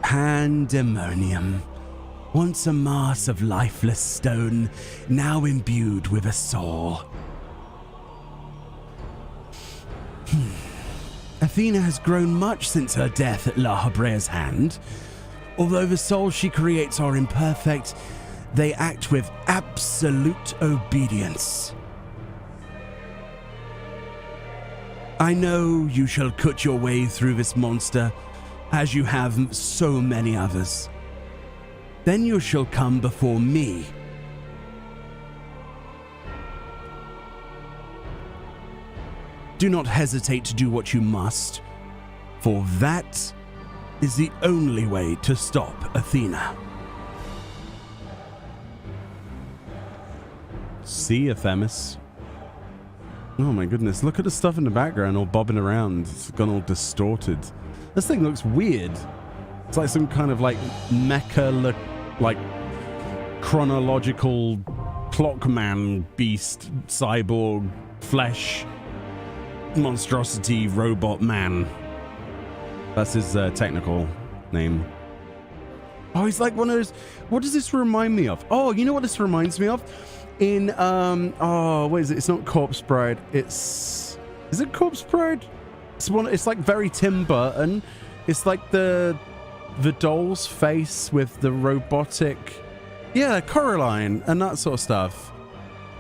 A: Pandæmonium. Once a mass of lifeless stone, now imbued with a soul. Athena has grown much since her death at La Habrea's hand. Although the souls she creates are imperfect, they act with absolute obedience. I know you shall cut your way through this monster, as you have so many others. Then you shall come before me. Do not hesitate to do what you must, for that is the only way to stop Athena. See you, Themis. Oh my goodness, look at the stuff in the background all bobbing around. It's gone all distorted. This thing looks weird. It's like some kind of like mecha, like chronological clockman beast, cyborg, flesh, monstrosity, robot man. That's his technical name. Oh, he's like one of those. What does this remind me of? Oh, you know what this reminds me of? In oh, what is it? It's not Corpse Bride. Is it Corpse Bride? It's like very Tim Burton. It's like the doll's face with the robotic, yeah, Coraline and that sort of stuff.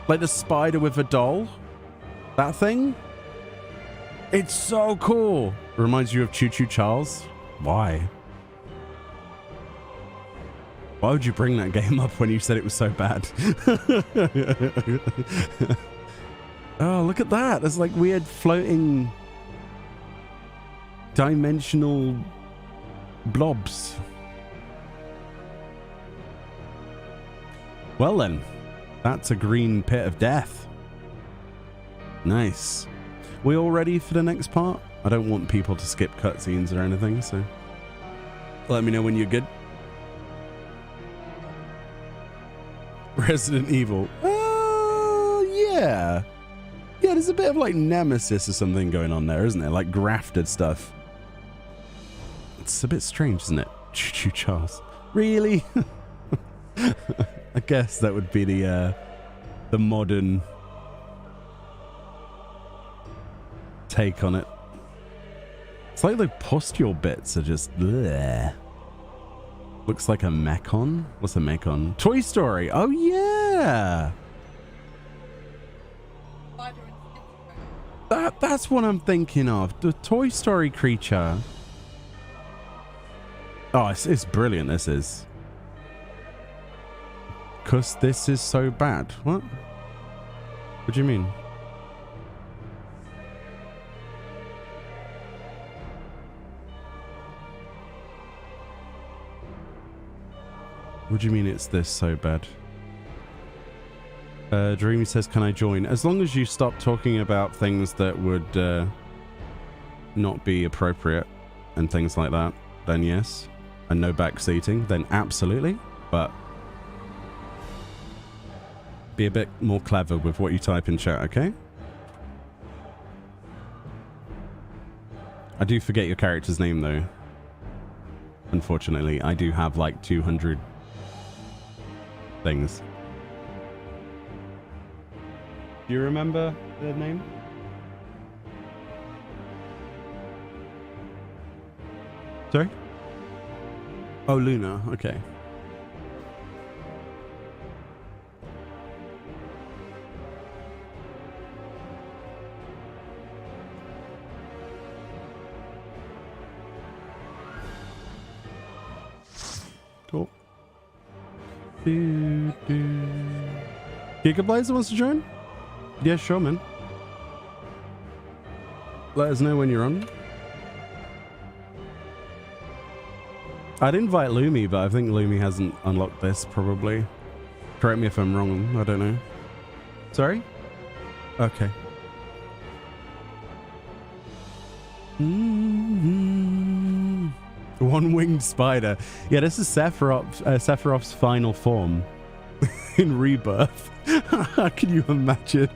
A: Like the spider with a doll. That thing. It's so cool. Reminds you of Choo Choo Charles. Why? Why would you bring that game up when you said it was so bad? Oh, look at that. There's like weird floating dimensional blobs. Well then, that's a green pit of death. Nice. We all ready for the next part? I don't want people to skip cutscenes or anything, so let me know when you're good. Resident Evil. Yeah. Yeah, there's a bit of like Nemesis or something going on there, isn't there? Like grafted stuff. It's a bit strange, isn't it? Choo-choo Charles. Really? I guess that would be the modern take on it. It's like the pustule bits are just bleh. Looks like a Mechon. What's a Mechon? Toy Story. Oh yeah. That's what I'm thinking of. The Toy Story creature. Oh, it's brilliant. This is. 'Cause this is so bad. What? What do you mean? What do you mean it's this so bad? Dreamy says, can I join? As long as you stop talking about things that would not be appropriate and things like that, then yes. And no backseating, then absolutely. But be a bit more clever with what you type in chat, okay? I do forget your character's name though. Unfortunately, I do have like 200 things. Do you remember the name? Sorry? Oh, Luna. Okay. Cool. Gigablazer wants to join? Yeah, sure, man. Let us know when you're on.
C: I'd invite Lumi, but I think Lumi hasn't unlocked this, probably. Correct me if I'm wrong. I don't know. Sorry? Okay. One-winged spider. Yeah, this is Sephiroth's final form in Rebirth. How can you imagine?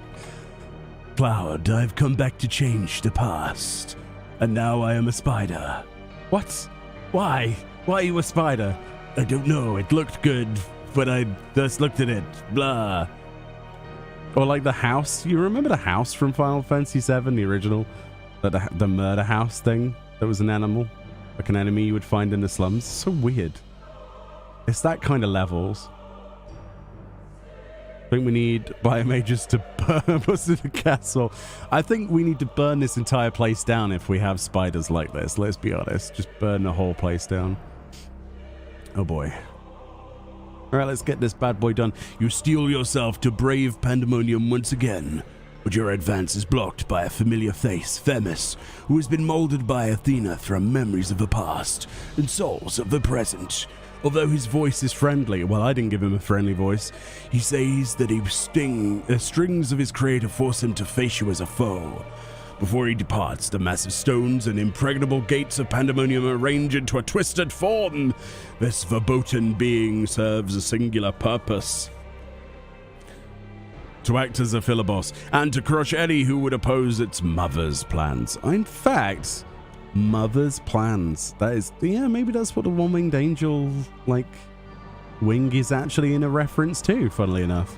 C: Cloud, I've come back to change the past. And now I am a spider. What? Why? Why are you a spider? I don't know. It looked good when I first looked at it. Blah. Or like the house. You remember the house from Final Fantasy VII, the original? The murder house thing that was an animal? Like an enemy you would find in the slums? So weird. It's that kind of levels. I think we need biomages to burn us in the castle. I think we need to burn this entire place down if we have spiders like this. Let's be honest. Just burn the whole place down. Oh boy. Alright, let's get this bad boy done. You steel yourself to brave Pandæmonium once again, but your advance is blocked by a familiar face, Themis, who has been molded by Athena from memories of the past and souls of the present. Although his voice is friendly, well, I didn't give him a friendly voice, he says that the strings of his creator force him to face you as a foe. Before he departs, the massive stones and impregnable gates of Pandæmonium arrange into a twisted form. This verboten being serves a singular purpose: to act as a filiboss and to crush any who would oppose its mother's plans. In fact, mother's plans. That is, yeah, maybe that's what the one-winged angel, like, wing is actually in a reference to, funnily enough.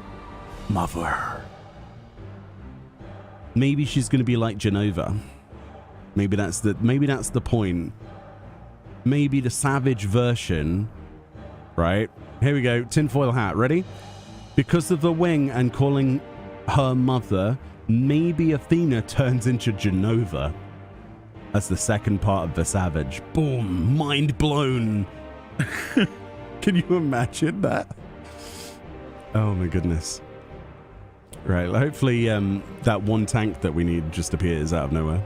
C: Mother. Maybe she's going to be like Genova. Maybe that's the point. Maybe the savage version, right? Here we go. Tinfoil hat. Ready? Because of the wing and calling her mother, maybe Athena turns into Genova as the second part of the savage. Boom. Mind blown. Can you imagine that? Oh my goodness. Right, hopefully that one tank that we need just appears out of nowhere.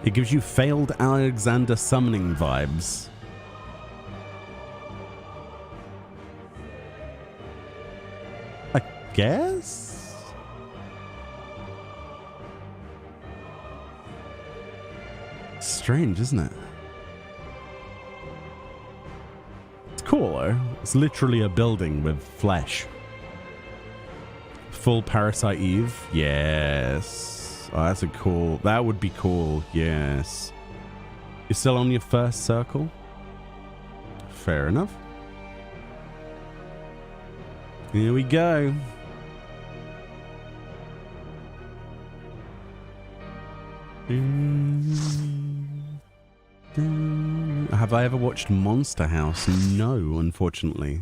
C: It gives you failed Alexander summoning vibes. I guess? Strange, isn't it? It's cool though. It's literally a building with flesh. Full Parasite Eve. Yes. Oh, that's a cool. That would be cool. Yes. You're still on your first circle? Fair enough. Here we go. Have I ever watched Monster House? No, unfortunately.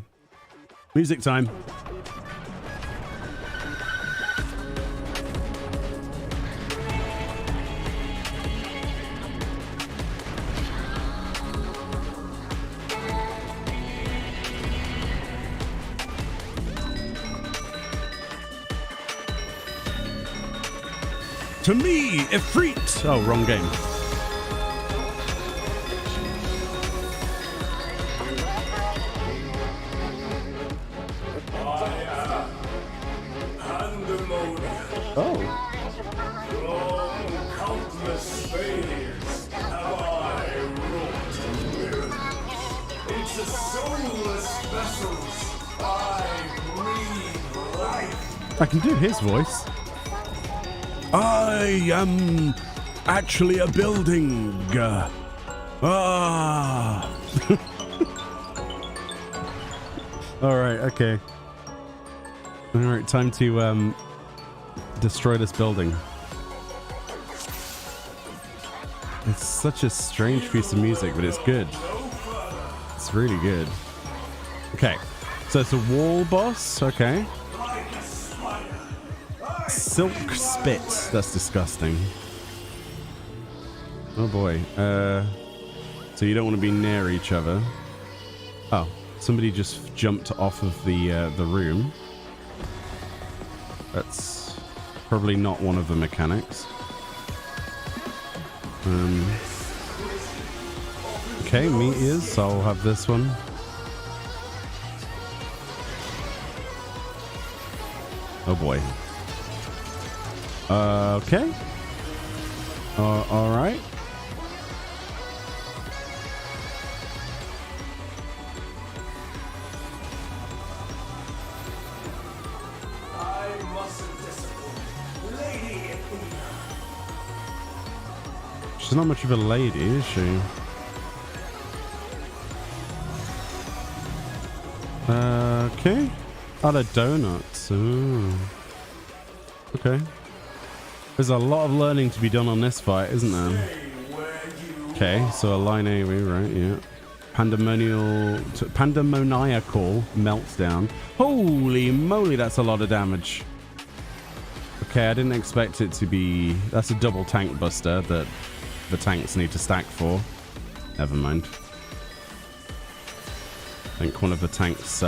C: Music time. To me, Ifrit. Oh, wrong game. Oh.
D: Long countless failures have I wrought miracles. Into soulless vessels I breathe life.
C: I can do his voice. I am actually a building. Ah. All right. Okay. All right. Time to destroy this building. It's such a strange piece of music, but it's good. It's really good. Okay. So it's a wall boss. Okay. Silk spit. That's disgusting. Oh boy. So you don't want to be near each other. Oh, somebody just jumped off of the room. That's probably not one of the
A: Okay, meteors, so I'll have this one. Oh boy. Okay. All right.
D: I mustn't disappoint. Lady Athena.
A: She's not much of a lady, is she? Okay. Oh, they're donuts. Ooh. Okay. There's a lot of learning to be done on this fight, isn't there? Okay, so a line AoE, right? Yeah. Pandemoniacal meltdown. Holy moly, that's a lot of damage. Okay, I didn't expect it to be... That's a double tank buster that the tanks need to stack for. Never mind. I think one of the tanks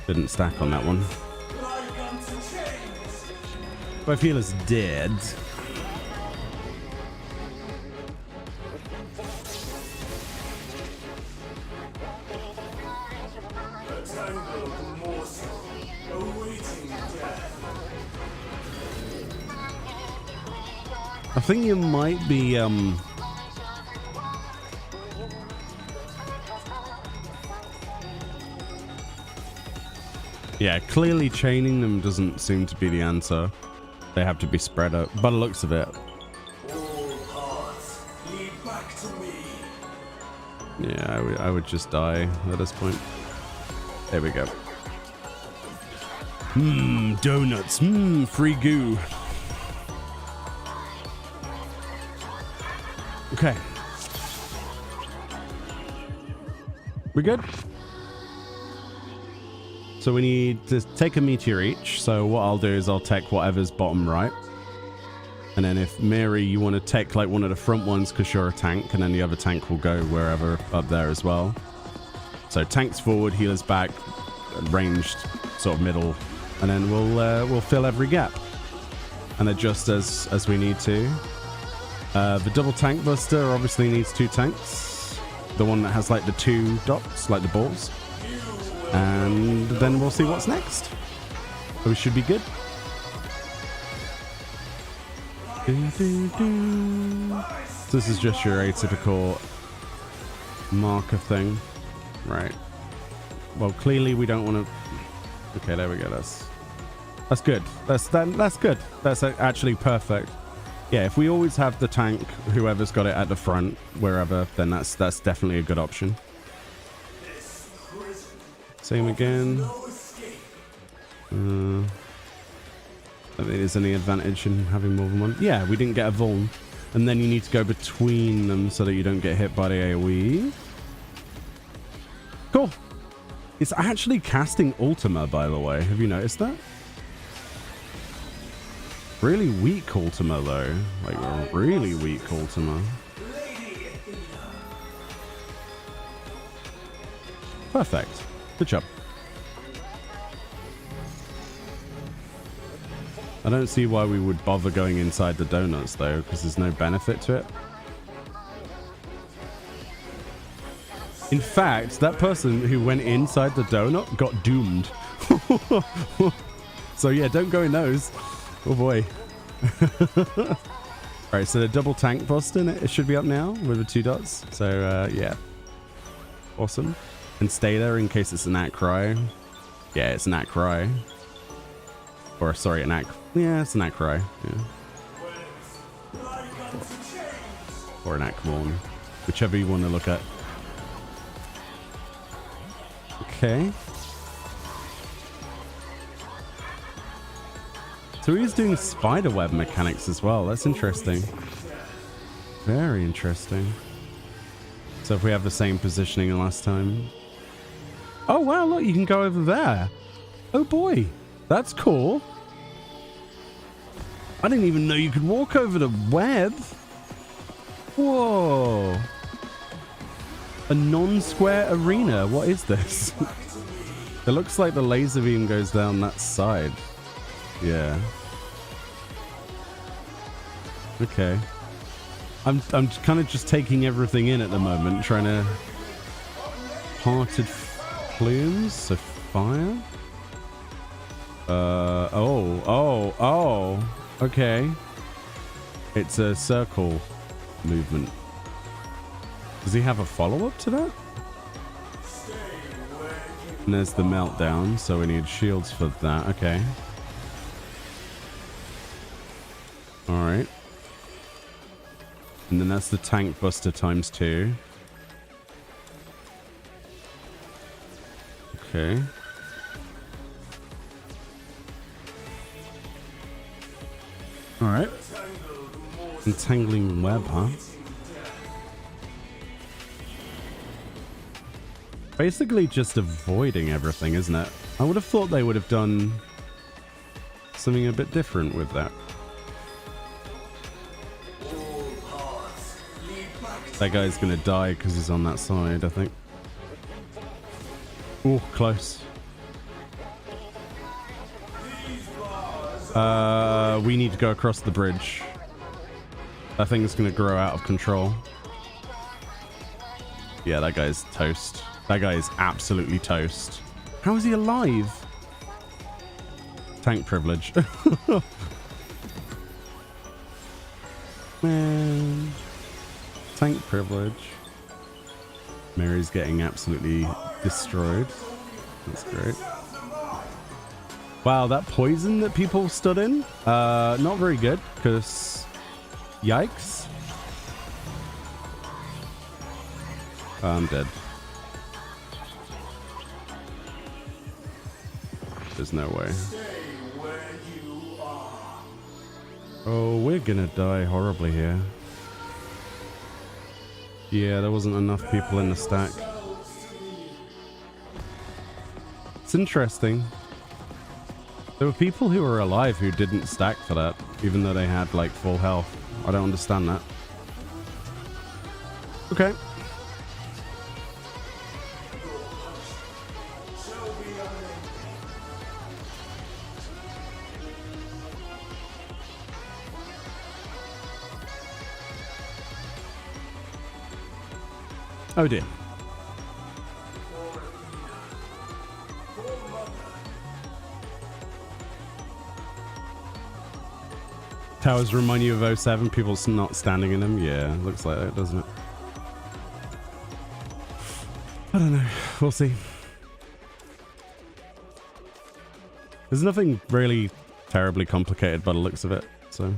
A: didn't stack on that one. But I feel it's dead. I think you might be yeah, clearly chaining them doesn't seem to be the answer. They have to be spread out, by the looks of it. Yeah, I would just die at this point. There we go. Donuts. Free goo. Okay. We good? So we need to take a meteor each. So what I'll do is I'll take whatever's bottom right. And then if Mary, you want to take like one of the front ones because you're a tank, and then the other tank will go wherever up there as well. So tanks forward, healers back, ranged sort of middle, and then we'll fill every gap and adjust as we need to. The double tank buster obviously needs 2 tanks. The one that has like the 2 dots, like the balls. And then we'll see what's next. So we should be good. So this is just your atypical marker thing. Right. Well, clearly we don't want to... Okay, there we go. That's good. That's good. That's actually perfect. Yeah, if we always have the tank, whoever's got it at the front, wherever, then that's definitely a good option. Same again. I don't think there's any advantage in having more than one. Yeah, we didn't get a vuln. And then you need to go between them so that you don't get hit by the AoE. Cool. It's actually casting Ultima, by the way. Have you noticed that? Really weak Ultima, though. Like, really weak Ultima. Perfect. Good job. I don't see why we would bother going inside the donuts, though, because there's no benefit to it. In fact, that person who went inside the donut got doomed. So yeah, don't go in those. Oh boy. Alright, so the double tank Boston, it should be up now with the 2 dots. So yeah. Awesome. And stay there in case it's an Act-Cry. Yeah, it's an Act-Cry. Or sorry, an Act... Yeah, it's an Act-Cry. Yeah. Or an Act-Morn. Whichever you want to look at. Okay. So he's doing spiderweb mechanics as well. That's interesting. Very interesting. So if we have the same positioning last time. Oh wow, look, you can go over there. Oh boy, that's cool. I didn't even know you could walk over the web. Whoa. A non-square arena. What is this? It looks like the laser beam goes down that side. Yeah. Okay. I'm kind of just taking everything in at the moment, trying to... Parted plumes, so fire. Oh, okay. It's a circle movement. Does he have a follow-up to that? And there's the meltdown, so we need shields for that. Okay. Alright. And then that's the tank buster times 2. Okay. Alright. Entangling web, huh? Basically just avoiding everything, isn't it? I would have thought they would have done something a bit different with that. That guy's gonna die because he's on that side, I think. Oh, close. We need to go across the bridge. That thing's gonna grow out of control. Yeah, that guy's toast. That guy is absolutely toast. How is he alive? Tank privilege. Man. Tank privilege. Mary's getting absolutely destroyed. That's great. Wow, that poison that people stood in, not very good, because yikes. I'm dead. There's no way. Oh, we're gonna die horribly here. Yeah, there wasn't enough people in the stack. It's interesting. There were people who were alive who didn't stack for that, even though they had like full health. I don't understand that. Okay. Oh dear. Towers remind you of 07, people not standing in them? Yeah, looks like that, doesn't it? I don't know. We'll see. There's nothing really terribly complicated by the looks of it, so...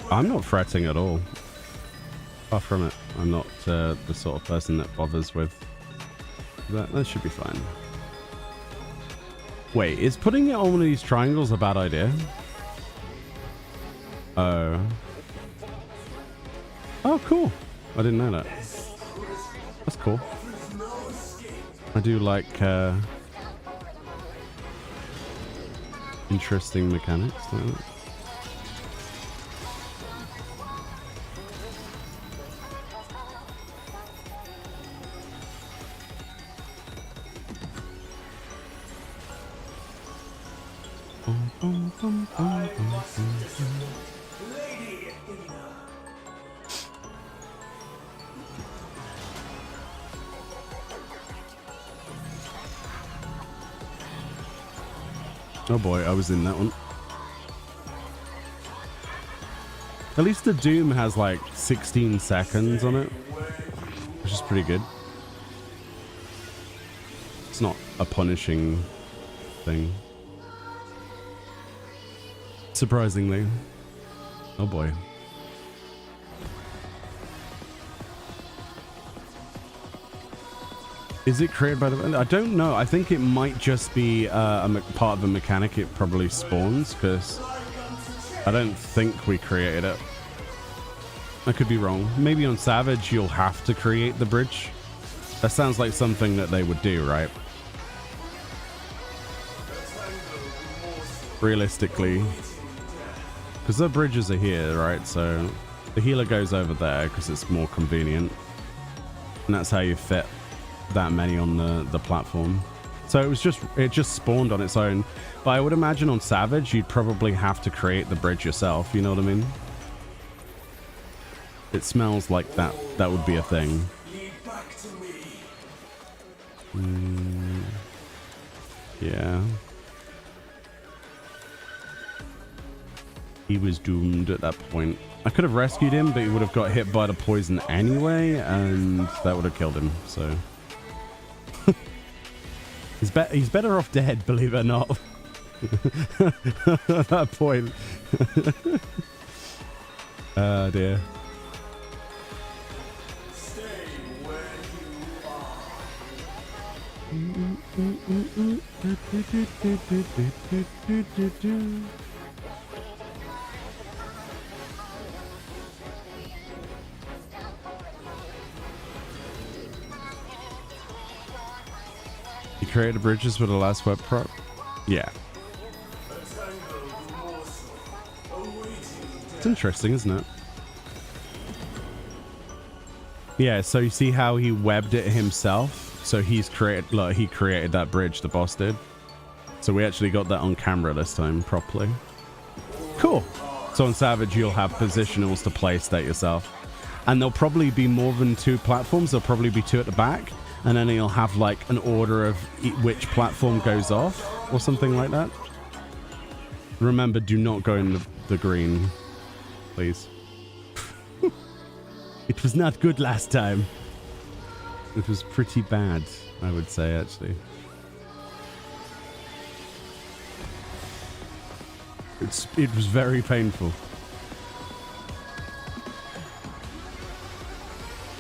A: I'm not fretting at all. Far from it. I'm not the sort of person that bothers with that. That should be fine. Wait, is putting it on one of these triangles a bad idea? Oh. Oh, cool. I didn't know that. That's cool. I do like interesting mechanics.
D: Lady Athena.
A: Oh boy, I was in that one. At least the Doom has like 16 seconds on it, which is pretty good. It's not a punishing thing. Surprisingly. Oh boy. Is it created by the... I don't know. I think it might just be part of a mechanic it probably spawns, because I don't think we created it. I could be wrong. Maybe on Savage you'll have to create the bridge. That sounds like something that they would do, right? Realistically. Because the bridges are here, right? So
C: The healer goes over there because it's more convenient. And that's how you fit that many on the platform. So it just spawned on its own. But I would imagine on Savage, you'd probably have to create the bridge yourself. You know what I mean? It smells like that would be a thing. Yeah. He was doomed at that point. I could have rescued him, but he would have got hit by the poison anyway, and that would have killed him, so... he's better off dead, believe it or not. At that point. Oh dear. You created bridges for the last web prop? Yeah. It's interesting, isn't it? Yeah, so you see how he webbed it himself? So he created that bridge, the boss did. So we actually got that on camera this time properly. Cool. So on Savage, you'll have positionals to place that yourself. And there'll probably be more than 2 platforms. There'll probably be 2 at the back. And then you'll have like an order of which platform goes off or something like that. Remember, do not go in the green, please. It was not good last time. It was pretty bad, I would say, actually. It was very painful.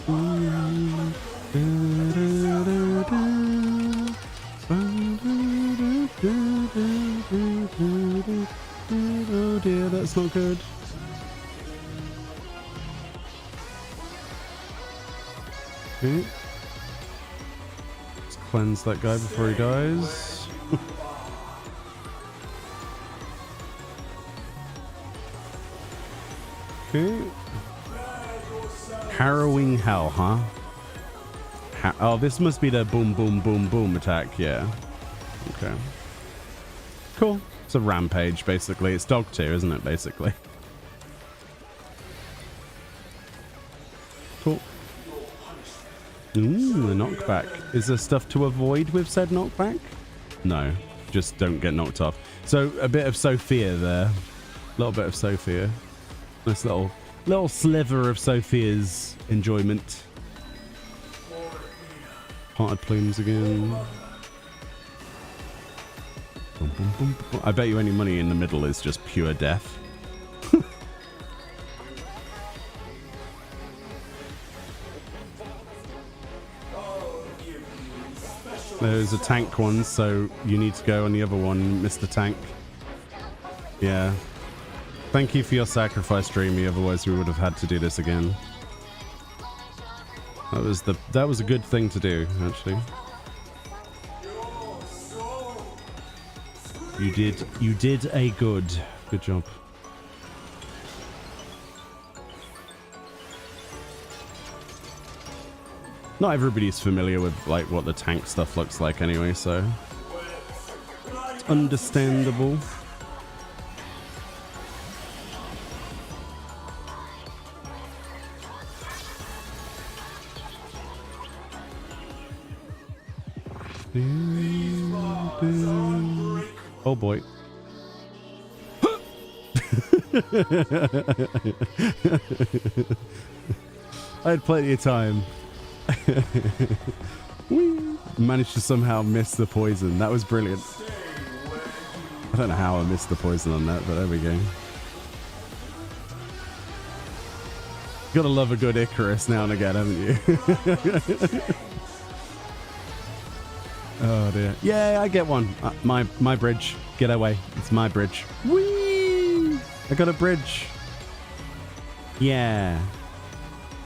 C: Oh dear, that's not good. Okay. Let's cleanse that guy before he dies. Okay. Harrowing hell, huh? Oh, this must be the boom, boom, boom, boom attack. Yeah. Okay. Cool. It's a rampage, basically. It's dog tier, isn't it, basically? Cool. Ooh, a knockback. Is there stuff to avoid with said knockback? No. Just don't get knocked off. So, a bit of Sophia there. A little bit of Sophia. Nice little sliver of Sophia's enjoyment. Parted plumes again. Boom, boom, boom, boom. I bet you any money in the middle is just pure death. There's a tank one, so you need to go on the other one, Mr. Tank. Yeah. Thank you for your sacrifice, Dreamy, otherwise we would have had to do this again. That was a good thing to do, actually. You did a good job. Not everybody's familiar with like what the tank stuff looks like anyway, so it's understandable. Oh boy. I had plenty of time. Managed to somehow miss the poison. That was brilliant. I don't know how I missed the poison on that, but there we go. Gotta love a good Icarus now and again, haven't you? Oh dear. Yeah, I get one. My bridge. Get away. It's my bridge. Whee! I got a bridge. Yeah.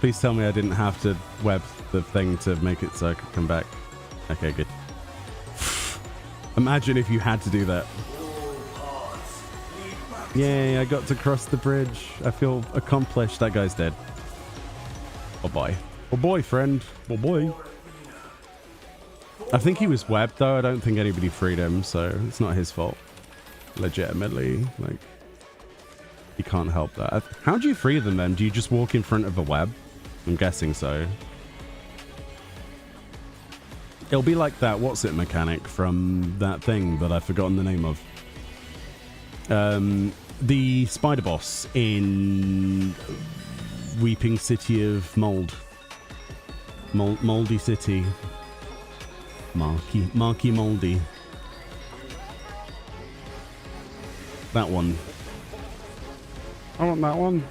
C: Please tell me I didn't have to web the thing to make it so I could come back. Okay, good. Imagine if you had to do that.
A: Yay, I got to cross the bridge. I feel accomplished. That guy's dead. Oh boy. Oh boy, friend. Oh boy. I think he was webbed though. I don't think anybody freed him, so it's not his fault. Legitimately, like, you can't help that. How do you free them then? Do you just walk in front of a web? I'm guessing so. It'll be like that what's it mechanic from that thing that I've forgotten the name of. The spider boss in Weeping City of Mold. Moldy City. Marky Moldy. That one. I want that one.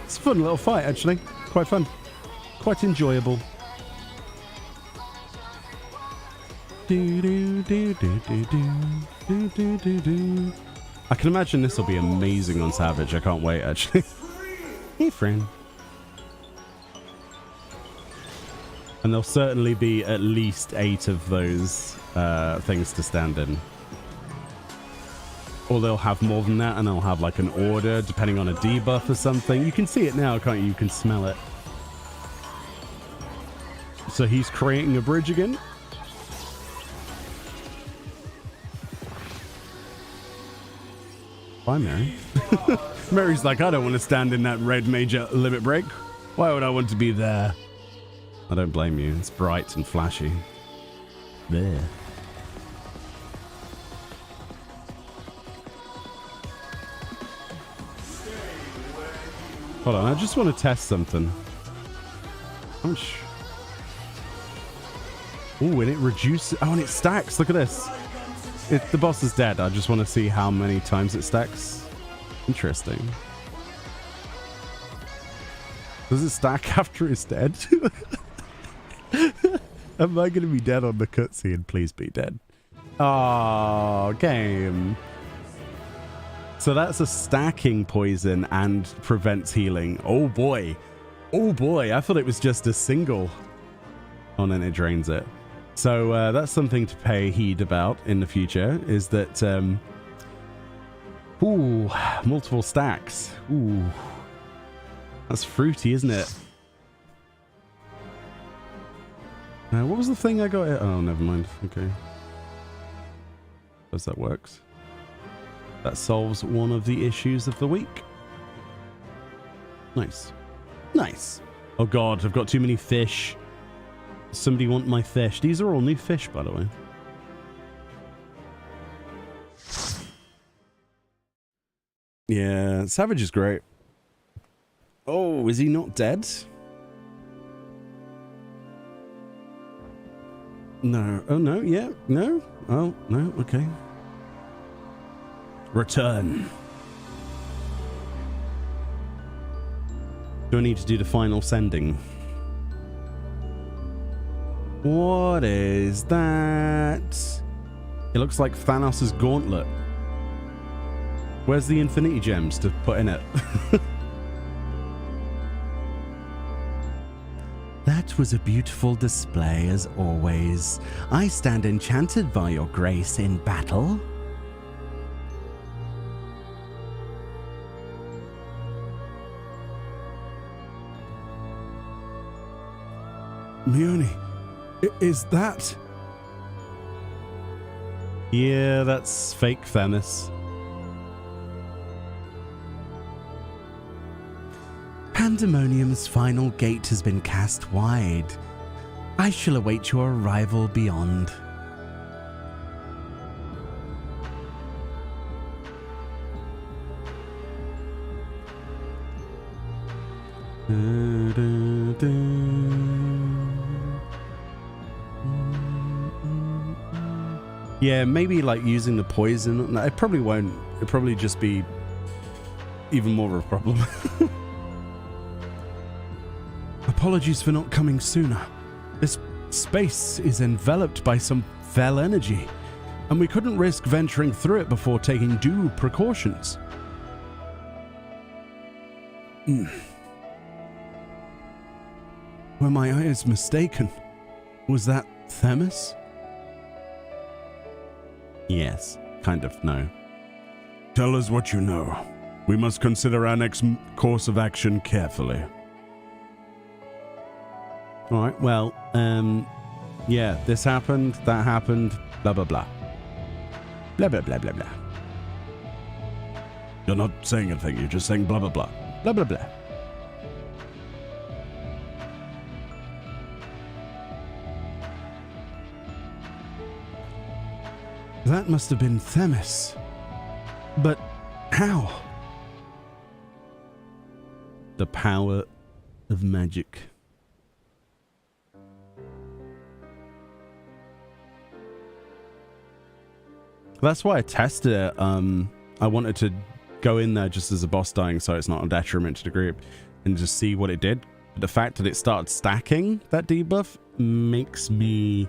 A: It's a fun little fight, actually. Quite fun. Quite enjoyable. I can imagine this will be amazing on Savage. I can't wait, actually. Hey, friend. And there'll certainly be at least 8 of those things to stand in. Or they'll have more than that, and they'll have like an order depending on a debuff or something. You can see it now, can't you? You can smell it. So he's creating a bridge again. Bye, Mary. Mary's like, I don't want to stand in that red major limit break. Why would I want to be there? I don't blame you. It's bright and flashy. There. Hold on, I just want to test something. How much? Oh, and it reduces. Oh, and it stacks. Look at this. The boss is dead. I just want to see how many times it stacks. Interesting. Does it stack after it's dead? Am I going to be dead on the cutscene? Please be dead. Oh, game. So that's a stacking poison and prevents healing. Oh boy. Oh boy. I thought it was just a single. Oh, and then it drains it. So that's something to pay heed about in the future, is that ooh, multiple stacks. Ooh. That's fruity, isn't it? What was the thing I got? Oh, never mind. Okay. Suppose that works. That solves one of the issues of the week. Nice. Nice. Oh god, I've got too many fish. Somebody want my fish. These are all new fish, by the way. Yeah, Savage is great. Oh, is he not dead? No. Oh, no. Yeah. No. Oh, no. Okay. Return. Do I need to do the final sending? What is that? It looks like Thanos' gauntlet. Where's the Infinity Gems to put in it?
B: That was a beautiful display as always. I stand enchanted by your grace in battle.
A: Meoni, is that? Yeah, that's fake Thanos.
B: Pandemonium's final gate has been cast wide. I shall await your arrival beyond.
A: Yeah, maybe like using the poison. No, it probably won't. It'll probably just be even more of a problem. Apologies for not coming sooner. This space is enveloped by some fell energy, and we couldn't risk venturing through it before taking due precautions. Were my eyes mistaken? Was that Themis? Yes, kind of, no.
C: Tell us what you know. We must consider our next course of action carefully.
A: Alright, well, yeah, this happened, that happened, blah, blah, blah. Blah, blah, blah, blah, blah.
C: You're not saying anything, you're just saying blah, blah, blah.
A: Blah, blah, blah. That must have been Themis. But how? The power of magic. That's why I tested it. I wanted to go in there just as a boss dying so it's not a detriment to the group and just see what it did. But the fact that it started stacking that debuff makes me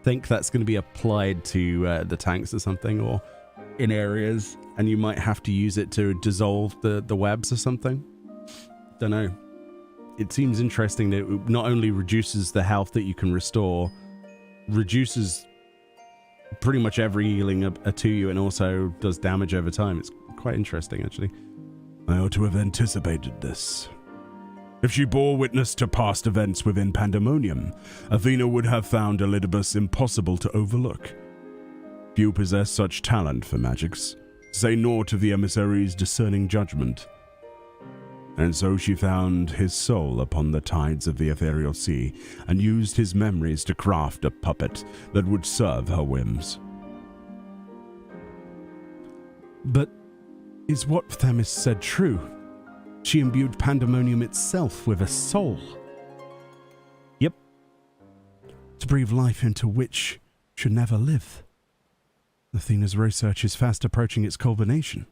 A: think that's going to be applied to the tanks or something, or in areas, and you might have to use it to dissolve the webs or something. Don't know. It seems interesting that it not only reduces the health that you can restore, reduces pretty much every healing to you, and also does damage over time. It's quite interesting, actually.
C: I ought to have anticipated this. If she bore witness to past events within Pandæmonium, Athena would have found Elidibus impossible to overlook. Few possess such talent for magics, to say naught of the emissary's discerning judgment. And so she found his soul upon the tides of the ethereal sea, and used his memories to craft a puppet that would serve her whims.
A: But is what Themis said true? She imbued Pandæmonium itself with a soul. Yep. To breathe life into which should never live. Athena's research is fast approaching its culmination.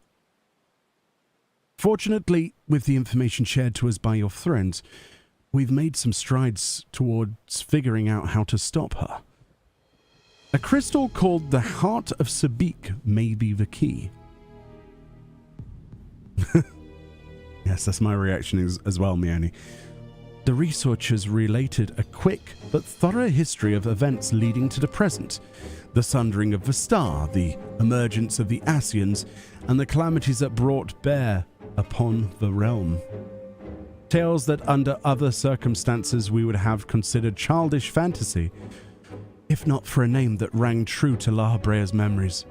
A: Fortunately, with the information shared to us by your friends, we've made some strides towards figuring out how to stop her. A crystal called the Heart of Sabik may be the key. Yes, that's my reaction as well, Meoni. The researchers related a quick but thorough history of events leading to the present, the sundering of the star, the emergence of the Asians, and the calamities that brought bear upon the realm. Tales that under other circumstances we would have considered childish fantasy, if not for a name that rang true to La Habrea's memories.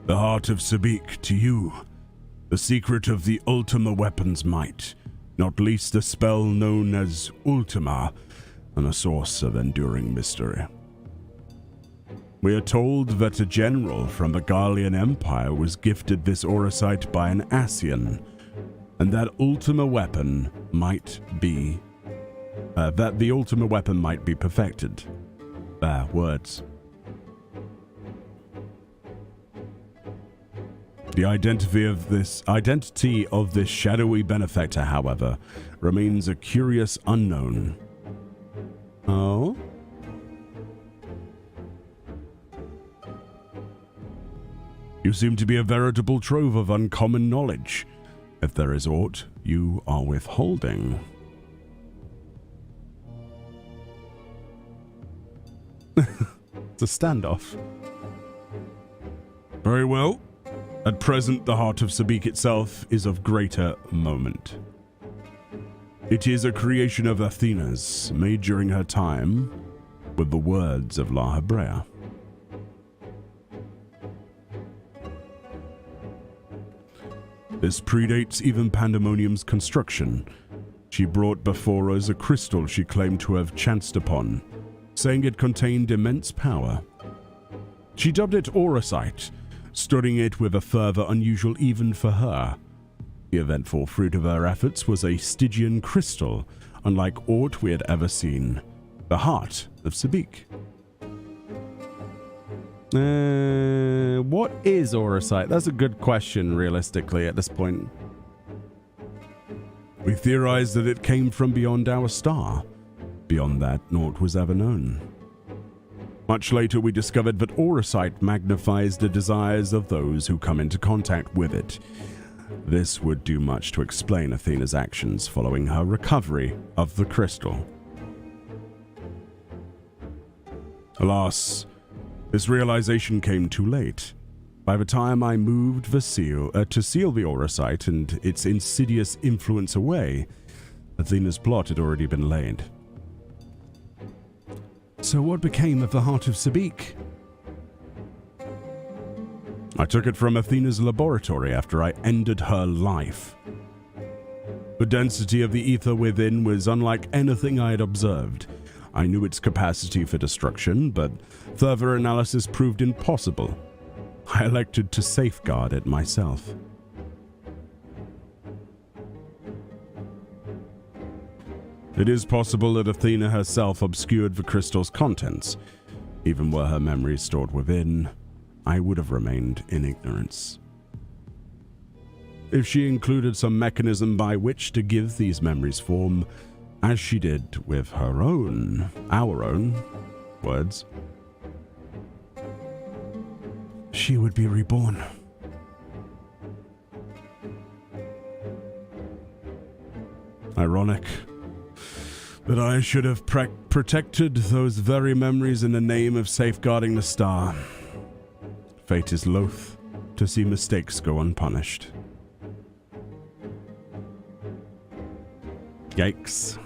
C: The Heart of Sabik to you, the secret of the Ultima weapon's might, not least the spell known as Ultima, and a source of enduring mystery. We are told that a general from the Garlean Empire was gifted this auracite by an Asian, and that Ultima weapon might be the Ultima weapon might be perfected. Words. The identity of this shadowy benefactor, however, remains a curious unknown.
A: Oh?
C: You seem to be a veritable trove of uncommon knowledge. If there is aught you are withholding.
A: It's a standoff.
C: Very well. At present, the Heart of Sabik itself is of greater moment. It is a creation of Athena's, made during her time with the words of La Habrea. This predates even Pandæmonium's construction. She brought before us a crystal she claimed to have chanced upon, saying it contained immense power. She dubbed it auracite, studying it with a fervor unusual even for her. The eventful fruit of her efforts was a Stygian crystal, unlike aught we had ever seen. The Heart of Sabik.
A: What is auracite? That's a good question, realistically, at this point.
C: We theorize that it came from beyond our star. Beyond that, naught was ever known. Much later, we discovered that auracite magnifies the desires of those who come into contact with it. This would do much to explain Athena's actions following her recovery of the crystal. Alas, this realization came too late. By the time I moved the seal to seal the auracite and its insidious influence away, Athena's plot had already been laid.
A: So what became of the Heart of Sabik?
C: I took it from Athena's laboratory after I ended her life. The density of the ether within was unlike anything I had observed. I knew its capacity for destruction, but further analysis proved impossible. I elected to safeguard it myself. It is possible that Athena herself obscured the crystal's contents. Even were her memories stored within, I would have remained in ignorance. If she included some mechanism by which to give these memories form, as she did with our own words,
A: She would be reborn.
C: Ironic that I should have protected those very memories in the name of safeguarding the star. Fate is loath to see mistakes go unpunished. Yikes.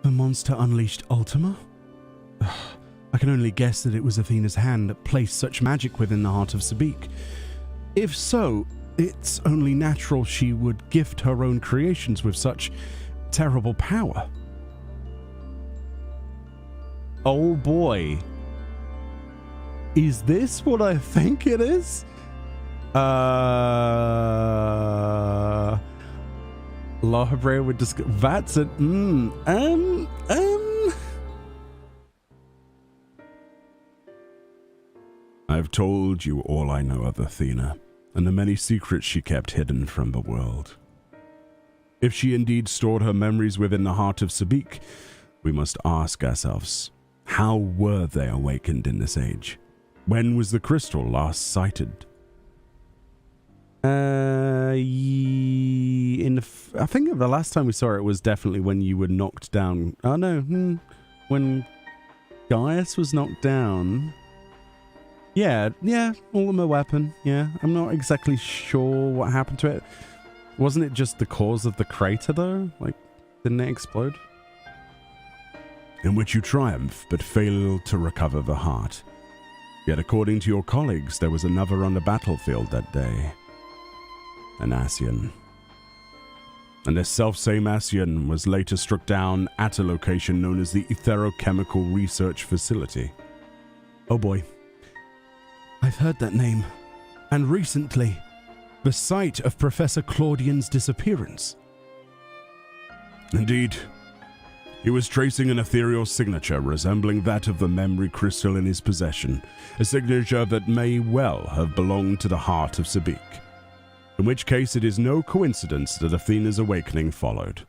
A: The monster unleashed Ultima? I can only guess that it was Athena's hand that placed such magic within the Heart of Sabik. If so, it's only natural she would gift her own creations with such terrible power. Oh boy. Is this what I think it is? La Hebrea would just that's it.
C: I've told you all I know of Athena, and the many secrets she kept hidden from the world. If she indeed stored her memories within the Heart of Sabik, we must ask ourselves, how were they awakened in this age? When was the crystal last sighted?
A: I think the last time we saw it was definitely when you were knocked down. Oh no, when Gaius was knocked down. Yeah, Ultima weapon. Yeah, I'm not exactly sure what happened to it. Wasn't it just the cause of the crater though? Like, didn't it explode?
C: In which you triumph, but fail to recover the heart. Yet according to your colleagues, there was another on the battlefield that day. An Ascian. And this self-same Ascian was later struck down at a location known as the Etherochemical Research Facility.
A: Oh boy. I've heard that name. And recently, the site of Professor Claudian's disappearance.
C: Indeed. He was tracing an ethereal signature resembling that of the memory crystal in his possession, a signature that may well have belonged to the Heart of Sabik. In which case it is no coincidence that Athena's awakening followed.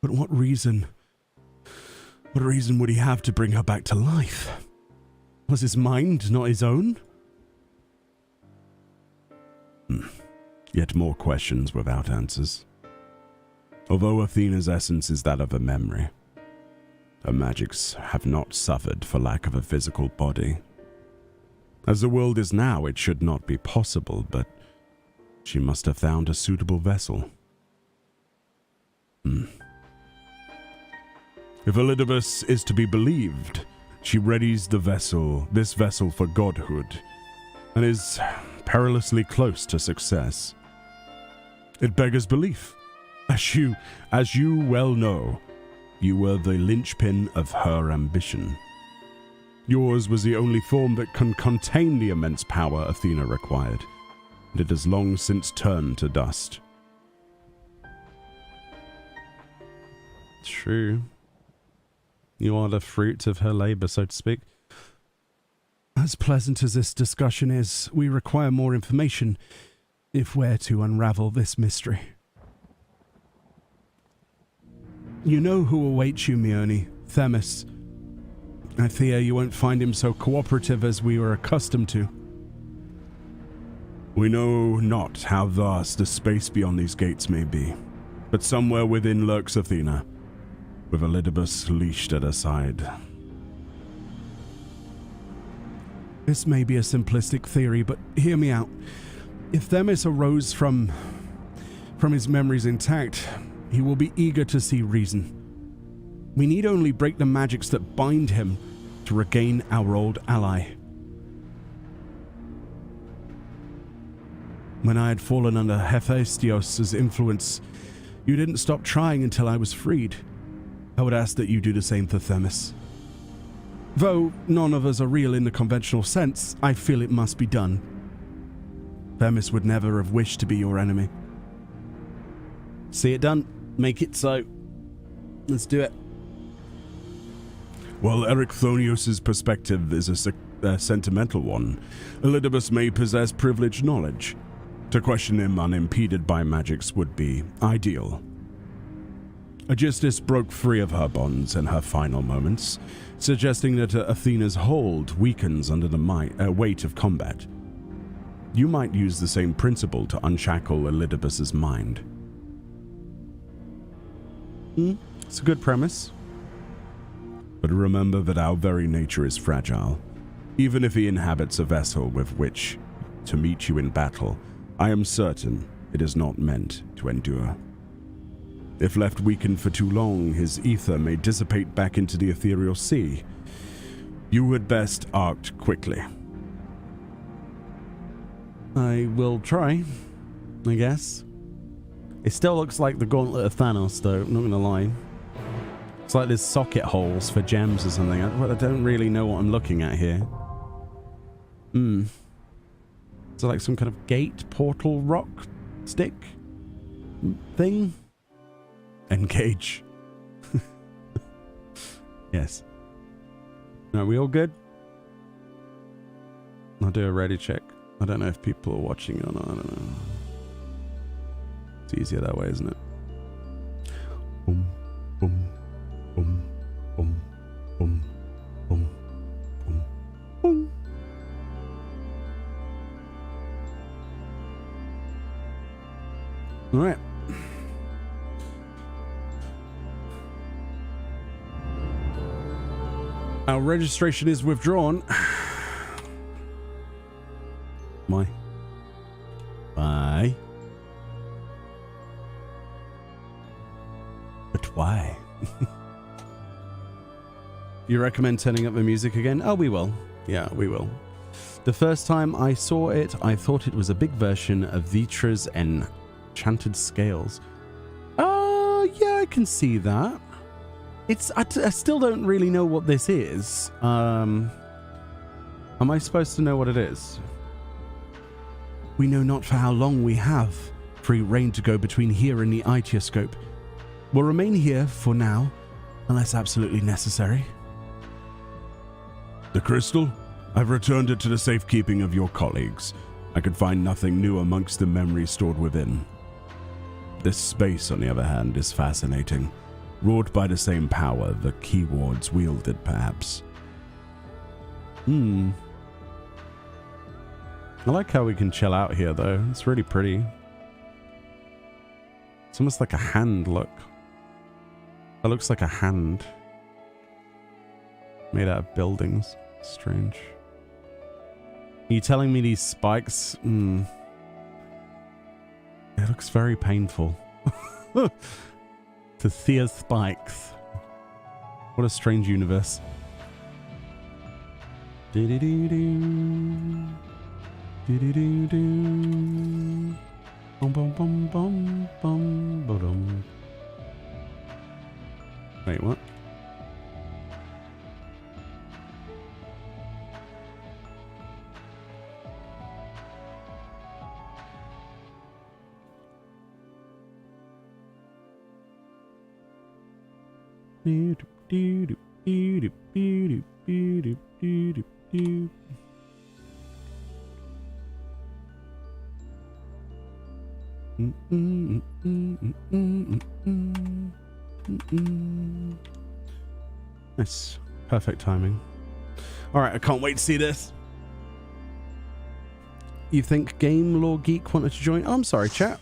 A: But what reason would he have to bring her back to life? Was his mind not his own?
C: Yet more questions without answers. Although Athena's essence is that of a memory, her magics have not suffered for lack of a physical body. As the world is now, it should not be possible, but she must have found a suitable vessel. If Elidibus is to be believed, she readies this vessel for godhood, and is perilously close to success. It beggars belief. As you well know, you were the linchpin of her ambition. Yours was the only form that can contain the immense power Athena required. And it has long since turned to dust.
A: True. You are the fruit of her labor, so to speak.
B: As pleasant as this discussion is, we require more information if we're to unravel this mystery. You know who awaits you, Meoni. Themis. I fear you won't find him so cooperative as we were accustomed to.
C: We know not how vast the space beyond these gates may be, but somewhere within lurks Athena, with Elidibus leashed at her side.
B: This may be a simplistic theory, but hear me out. If Themis arose from his memories intact, he will be eager to see reason. We need only break the magics that bind him to regain our old ally. When I had fallen under Hephaestus's influence, you didn't stop trying until I was freed. I would ask that you do the same for Themis. Though none of us are real in the conventional sense, I feel it must be done. Themis would never have wished to be your enemy.
A: See it done. Make it so. Let's do it.
C: While Ericthonius's perspective is a sentimental one, Elidibus may possess privileged knowledge. To question him unimpeded by magics would be ideal. Aegisthus broke free of her bonds in her final moments, suggesting that Athena's hold weakens under the weight of combat. You might use the same principle to unshackle Elidibus's mind.
A: It's a good premise.
C: But remember that our very nature is fragile. Even if he inhabits a vessel with which to meet you in battle, I am certain it is not meant to endure. If left weakened for too long, his ether may dissipate back into the ethereal sea. You would best act quickly.
A: I will try, I guess. It still looks like the Gauntlet of Thanos, though, I'm not going to lie. It's like there's socket holes for gems or something. I don't really know what I'm looking at here. Is it like some kind of gate, portal, rock, stick thing?
C: Engage.
A: Yes. Are we all good? I'll do a ready check. I don't know if people are watching or not. I don't know. It's easier that way, isn't it?
C: Boom, boom, boom, boom, boom, boom, boom, boom.
A: All right. Our registration is withdrawn. Why? Why? But why? You recommend turning up the music again? Oh, we will. Yeah, we will. The first time I saw it, I thought it was a big version of Vitra's Enchanted Scales. Yeah, I can see that. I still don't really know what this is. Am I supposed to know what it is? We know not for how long we have free reign to go between here and the Itioscope. We'll remain here for now, unless absolutely necessary.
C: The crystal? I've returned it to the safekeeping of your colleagues. I could find nothing new amongst the memories stored within. This space, on the other hand, is fascinating. Wrought by the same power the key wards wielded, perhaps.
A: I like how we can chill out here, though. It's really pretty. It's almost like a hand, look. It looks like a hand. Made out of buildings. Strange. Are you telling me these spikes? It looks very painful. To Thea's spikes. What a strange universe. Bum bum bum bum bum bum. Wait, what? Nice. Perfect timing. All right, I can't wait to see this. You think Game Law Geek wanted to join? Oh, I'm sorry, chat.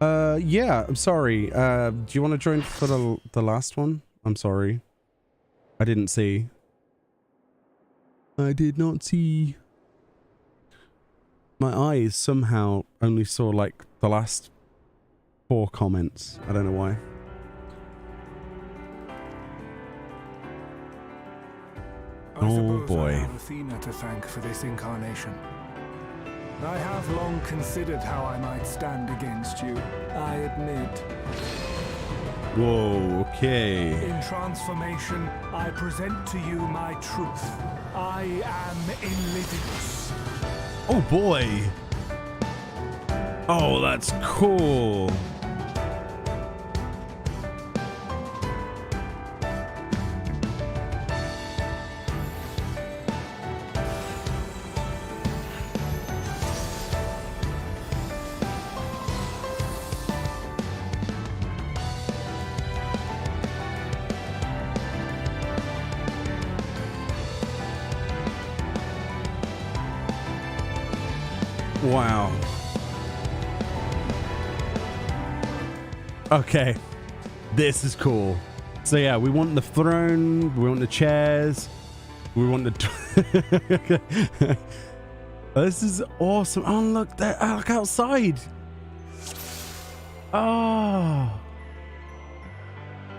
A: Yeah, I'm sorry. Do you want to join for the last one? I'm sorry. I didn't see. I did not see. My eyes somehow only saw like the last 4 comments. I don't know why. Oh boy.
E: I have Athena to thank for this incarnation. I have long considered how I might stand against you, I admit.
A: Whoa, okay.
E: In transformation, I present to you my truth. I am Illidius.
A: Oh boy. Oh, that's cool. Wow. Okay. This is cool. So yeah, we want the throne, we want the chairs, we want the... This is awesome. Oh, look there. Oh, look outside. Oh.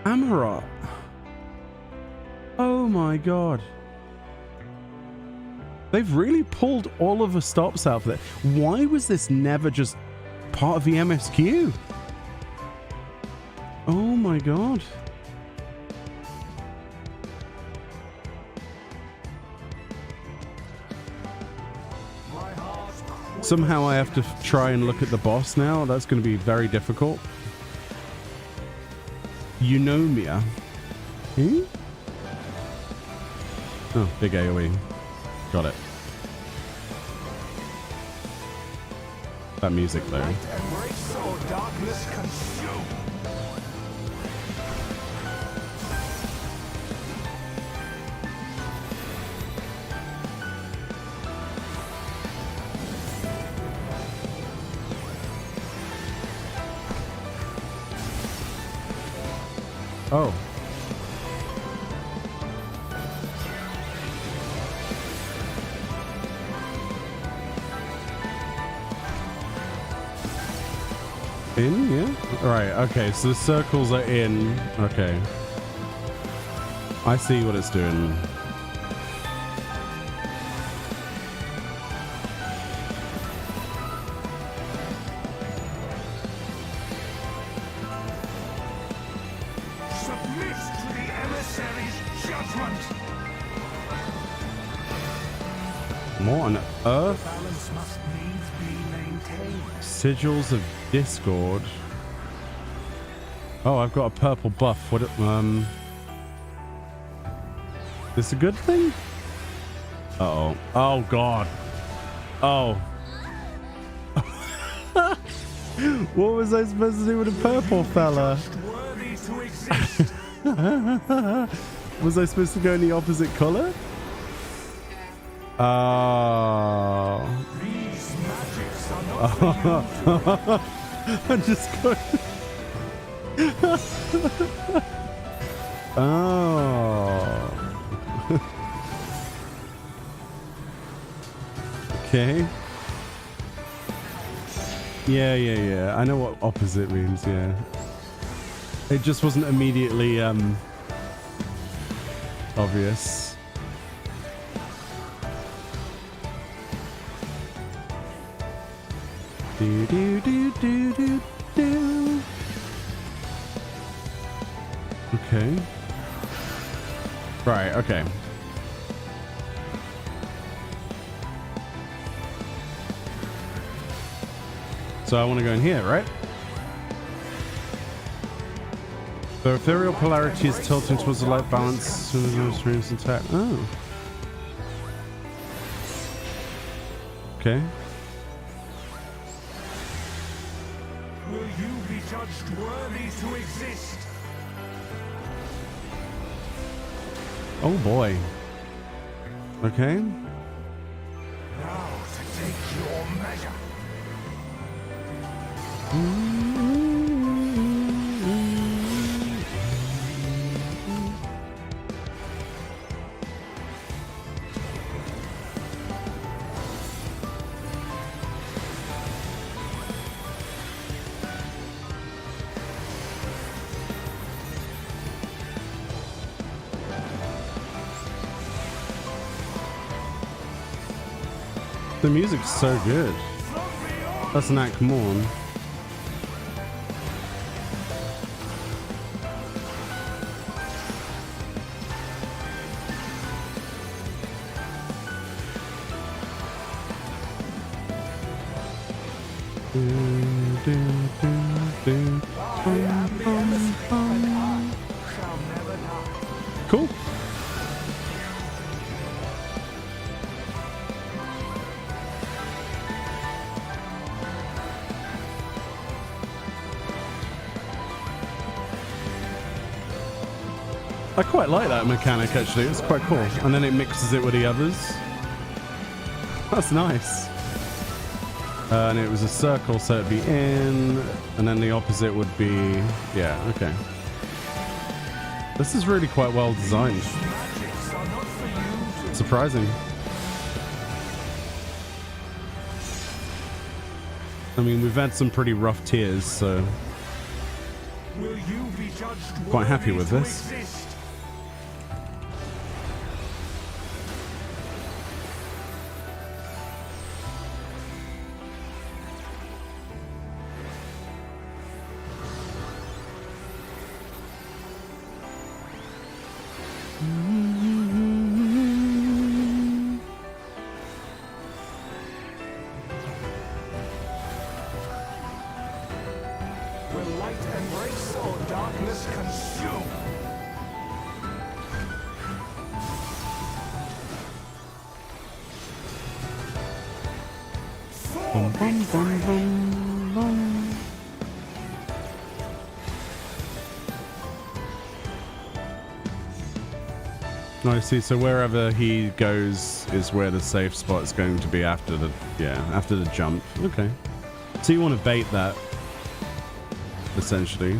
A: Amarat. Oh my god. They've really pulled all of the stops out of it. Why was this never just part of the MSQ? Oh my god. Somehow I have to try and look at the boss now. That's going to be very difficult. Eunomia. Hmm? Oh, big AoE. Got it. That music though.
E: Embrace or darkness consume.
A: Oh. In, yeah? Right, okay, so the circles are in. Okay. I see what it's doing.
E: Submit to the emissary's judgment.
A: What on earth?
E: Balance must needs be maintained.
A: Sigils of Discord. Oh, I've got a purple buff. What? This a good thing? Uh-oh. Oh, God. Oh. What was I supposed to do with a purple fella?
E: Worthy to exist.
A: Was I supposed to go in the opposite color? Oh.
E: These magics are not for you.
A: I'm just going. Oh. Okay. Yeah. I know what opposite means, yeah. It just wasn't immediately obvious. Do. Okay. Right, okay. So I want to go in here, right? The ethereal polarity is tilting towards the light balance. Streams intact. Oh.
E: you be judged worthy to exist?
A: Oh boy. Okay.
E: Now to take your measure.
A: The music's so good. That's an Akmorn. Cool. I quite like that mechanic actually, it's quite cool. And then it mixes it with the others. That's nice. And it was a circle, so it'd be in, and then the opposite would be, yeah, okay. This is really quite well designed. Surprising. I mean, we've had some pretty rough tiers, so quite happy with this. I see, so wherever he goes is where the safe spot is going to be after the, yeah, after the jump. Okay. So you want to bait that, essentially.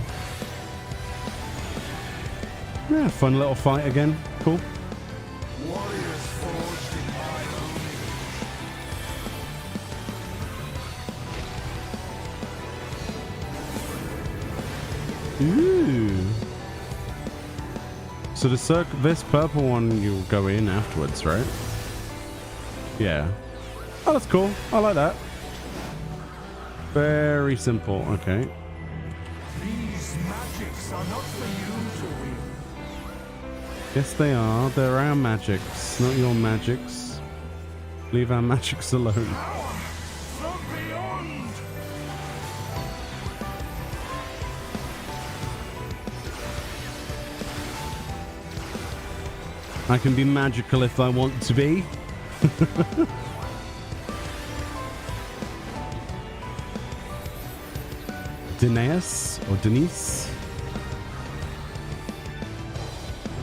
A: Yeah, fun little fight again. Cool. Ooh. So this purple one, you'll go in afterwards, right? Yeah. Oh, that's cool. I like that. Very simple. Okay.
E: These magics are not for you to win.
A: Yes, they are. They're our magics, not your magics. Leave our magics alone.
E: From beyond.
A: I can be magical if I want to be. Denise or Denise?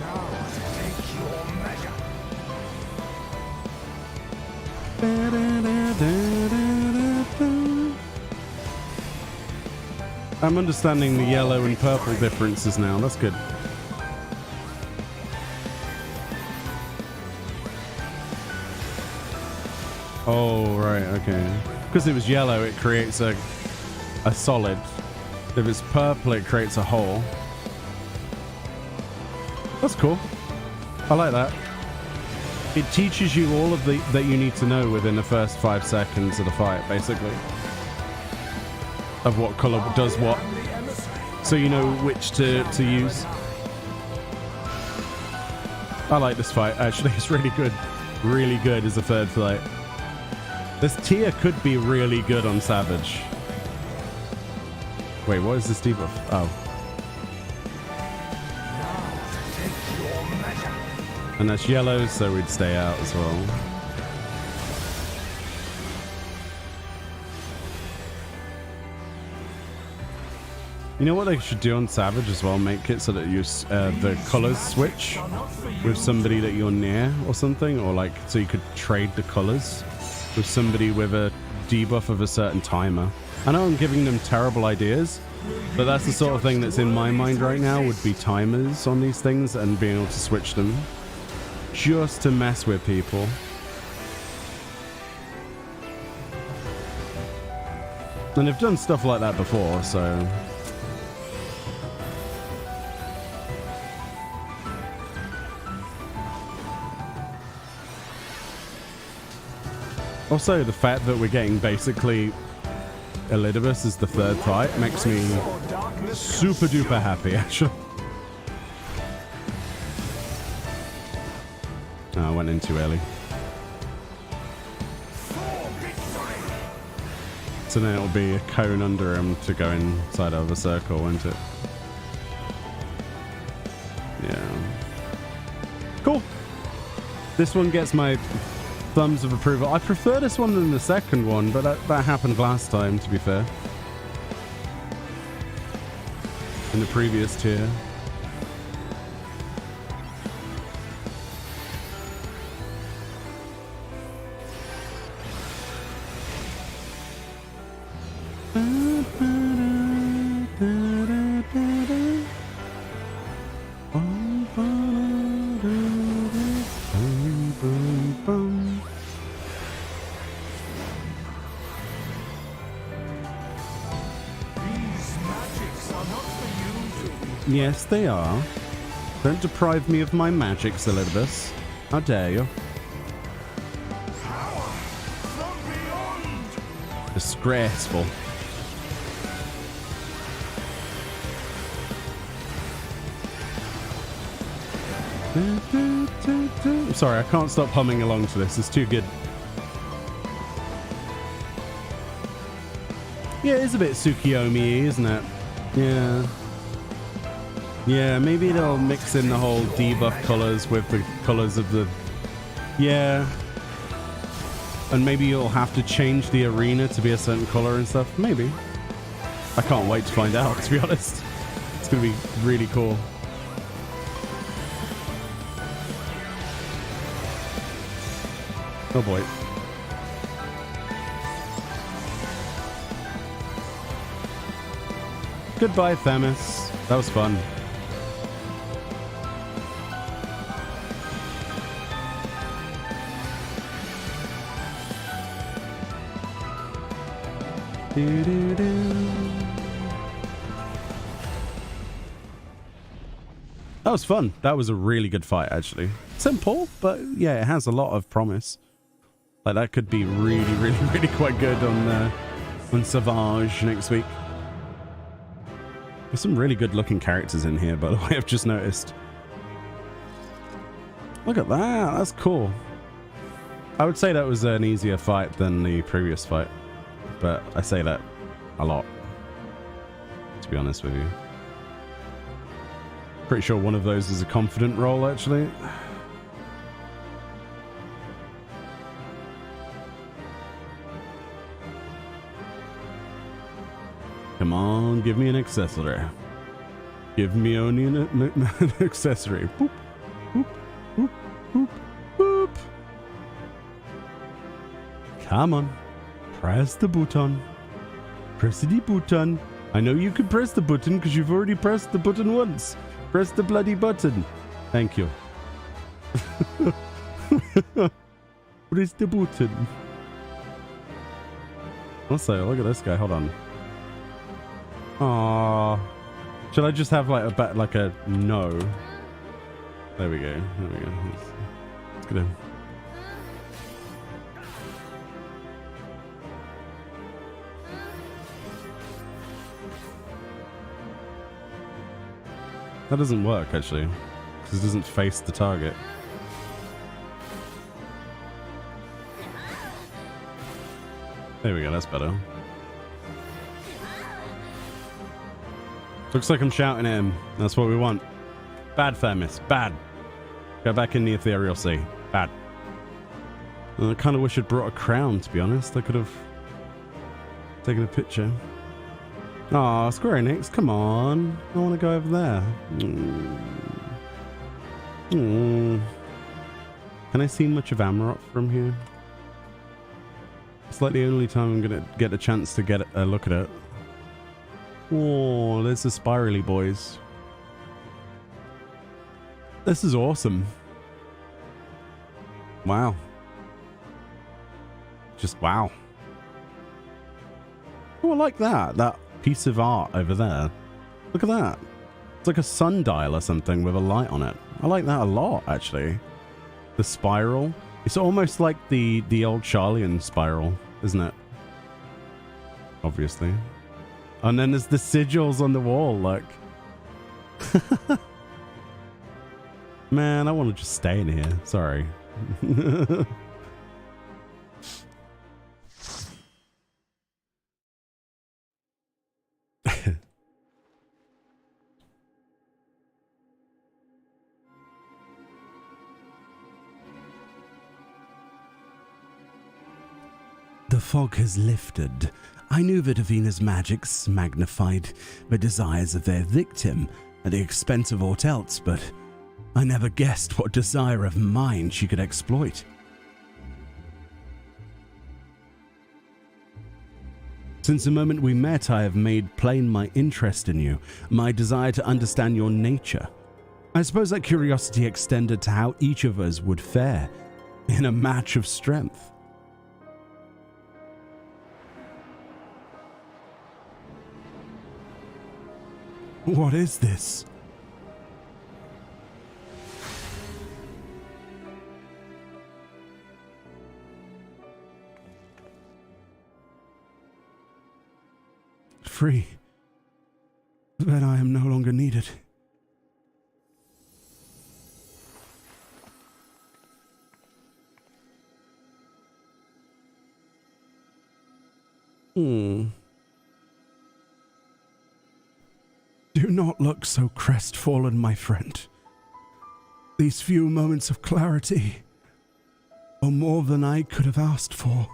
E: Now to take your measure.
A: I'm understanding the yellow and purple differences now. That's good. Oh, right, okay. Because it was yellow, it creates a solid. If it's purple, it creates a hole. That's cool. I like that. It teaches you all of that you need to know within the first 5 seconds of the fight, basically. Of what color does what. So you know which to use. I like this fight, actually. It's really good. Really good as a third fight. This tier could be really good on Savage. Wait, what is this debuff? Oh. And that's yellow, so we'd stay out as well.
C: You know what they should do on Savage as well? Make it so that you the colors switch with somebody that you're near or something, or like so you could trade the colors with somebody with a debuff of a certain timer. I know I'm giving them terrible ideas, but that's the sort of thing that's in my mind right now, would be timers on these things and being able to switch them just to mess with people. And they've done stuff like that before, so... Also, the fact that we're getting basically Elidibus as the third fight makes me super duper happy, actually. Oh, I went in too early. So then it'll be a cone under him to go inside of a circle, won't it? Yeah. Cool. This one gets my thumbs of approval. I prefer this one than the second one, but that happened last time, to be fair. In the previous tier. Yes, they are. Don't deprive me of my magics, Elidibus. How dare you? Disgraceful. I'm sorry, I can't stop humming along to this. It's too good. Yeah, it is a bit Tsukiyomi-y, isn't it? Yeah. Yeah, maybe they'll mix in the whole debuff colors with the colors of the... Yeah. And maybe you'll have to change the arena to be a certain color and stuff. Maybe. I can't wait to find out, to be honest. It's going to be really cool. Oh boy. Goodbye, Themis. That was fun. That was fun. That was a really good fight, actually. Simple, but yeah, it has a lot of promise. Like, that could be really, really, really quite good on Savage next week. There's some really good looking characters in here, by the way, I've just noticed. Look at that. That's cool. I would say that was an easier fight than the previous fight, but I say that a lot, to be honest with you. Pretty sure one of those is a confident roll, actually. Come on, give me an accessory. Give me only an accessory. Boop, boop, boop, boop, boop. Come on, press the button. Press the button. I know you can press the button because you've already pressed the button once. Press the bloody button. Thank you. Press the button. Also, look at this guy. Hold on. Aww. Should I just have like a no? There we go. There we go. Let's get him. That doesn't work, actually, because it doesn't face the target. There we go, that's better. Looks like I'm shouting at him. That's what we want. Bad, Themis. Bad. Go back in the ethereal sea. Bad. I kind of wish I'd brought a crown, to be honest. I could have taken a picture.
A: Oh, Square Enix, come on. I want to go over there. Can I see much of Amarok from here? It's like the only time I'm going to get a chance to get a look at it. Oh, there's the spirally boys. This is awesome. Wow. Just wow. Oh, I like that. That piece of art over there. Look at that. It's like a sundial or something with a light on it. I like that a lot, actually. The spiral. It's almost like the old Charlian spiral, isn't it? Obviously. And then there's the sigils on the wall, look. Man, I want to just stay in here. Sorry.
B: The fog has lifted. I knew that Athena's magics magnified the desires of their victim at the expense of aught else, but I never guessed what desire of mine she could exploit. Since the moment we met, I have made plain my interest in you, my desire to understand your nature. I suppose that curiosity extended to how each of us would fare in a match of strength. What is this? Free. Then I am no longer needed. Do not look so crestfallen, my friend. These few moments of clarity are more than I could have asked for.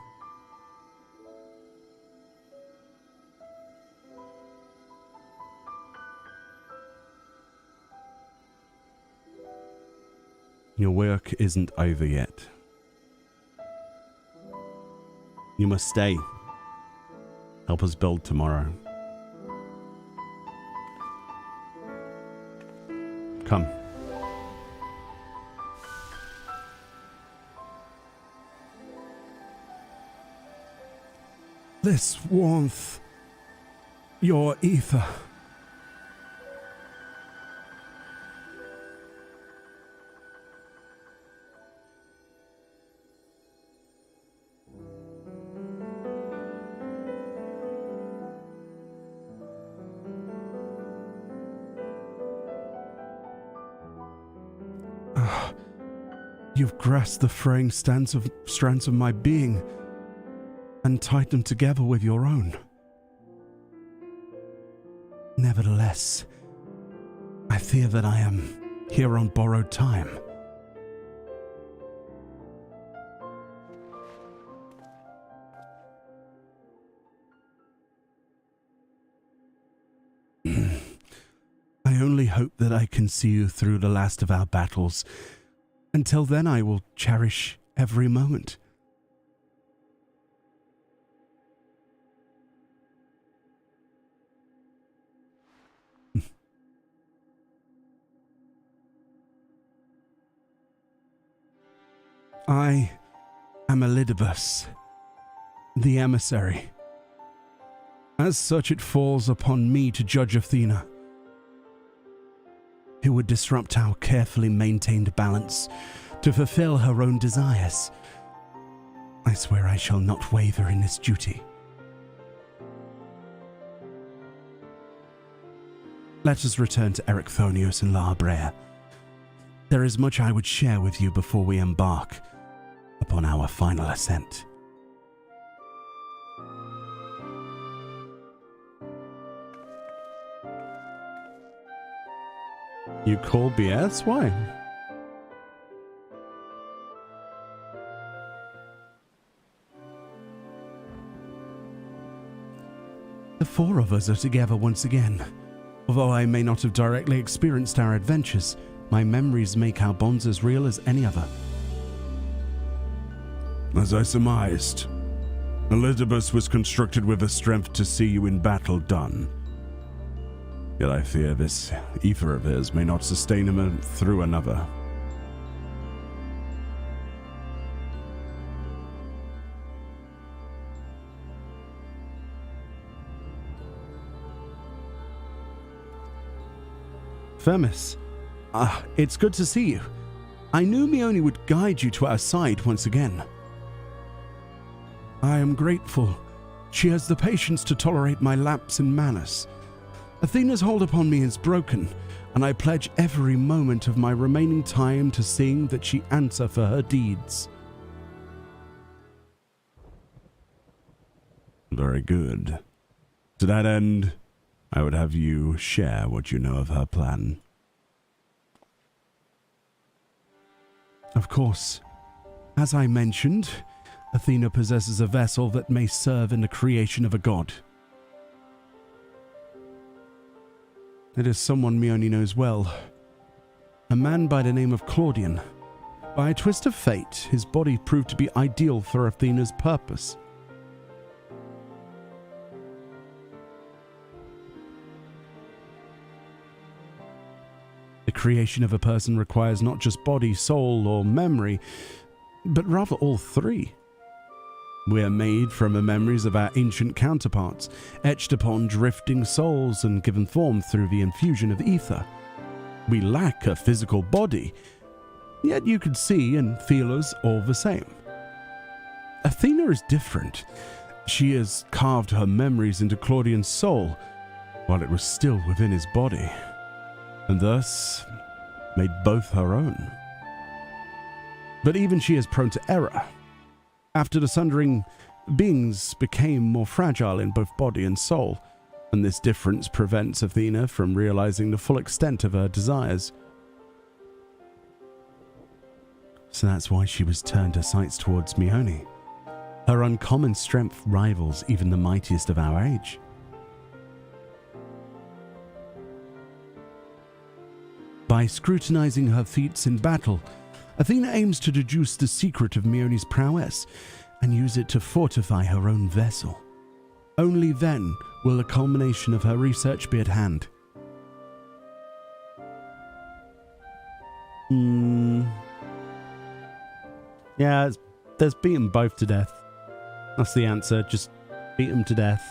A: Your work isn't over yet. You must stay. Help us build tomorrow. Come.
B: This warmth, your ether. You've grasped the fraying strands of my being and tied them together with your own. Nevertheless, I fear that I am here on borrowed time. I only hope that I can see you through the last of our battles. Until then, I will cherish every moment. I am Elidibus, the emissary. As such, it falls upon me to judge Athena, who would disrupt our carefully maintained balance to fulfill her own desires. I swear I shall not waver in this duty. Let us return to Ericthonius and La Brea. There is much I would share with you before we embark upon our final ascent.
A: You call BS? Why?
B: The four of us are together once again. Although I may not have directly experienced our adventures, my memories make our bonds as real as any other.
C: As I surmised, Elizabeth was constructed with the strength to see you in battle done. Yet I fear this ether of hers may not sustain him through another.
B: Firmus, it's good to see you. I knew Meoni would guide you to our side once again. I am grateful. She has the patience to tolerate my lapse in manners. Athena's hold upon me is broken, and I pledge every moment of my remaining time to seeing that she answer for her deeds.
C: Very good. To that end, I would have you share what you know of her plan.
B: Of course. As I mentioned, Athena possesses a vessel that may serve in the creation of a god. It is someone Meoni knows well. A man by the name of Claudian. By a twist of fate, his body proved to be ideal for Athena's purpose. The creation of a person requires not just body, soul, or memory, but rather all three. We are made from the memories of our ancient counterparts, etched upon drifting souls and given form through the infusion of ether. We lack a physical body, yet you could see and feel us all the same. Athena is different. She has carved her memories into Claudian's soul, while it was still within his body, and thus made both her own. But even she is prone to error. After the sundering, beings became more fragile in both body and soul, and this difference prevents Athena from realizing the full extent of her desires. So that's why she was turned her sights towards Meoni. Her uncommon strength rivals even the mightiest of our age. By scrutinizing her feats in battle, Athena aims to deduce the secret of Meoni's prowess and use it to fortify her own vessel. Only then will the culmination of her research be at hand. Yeah, there's beat them both to death. That's the answer. Just beat them to death.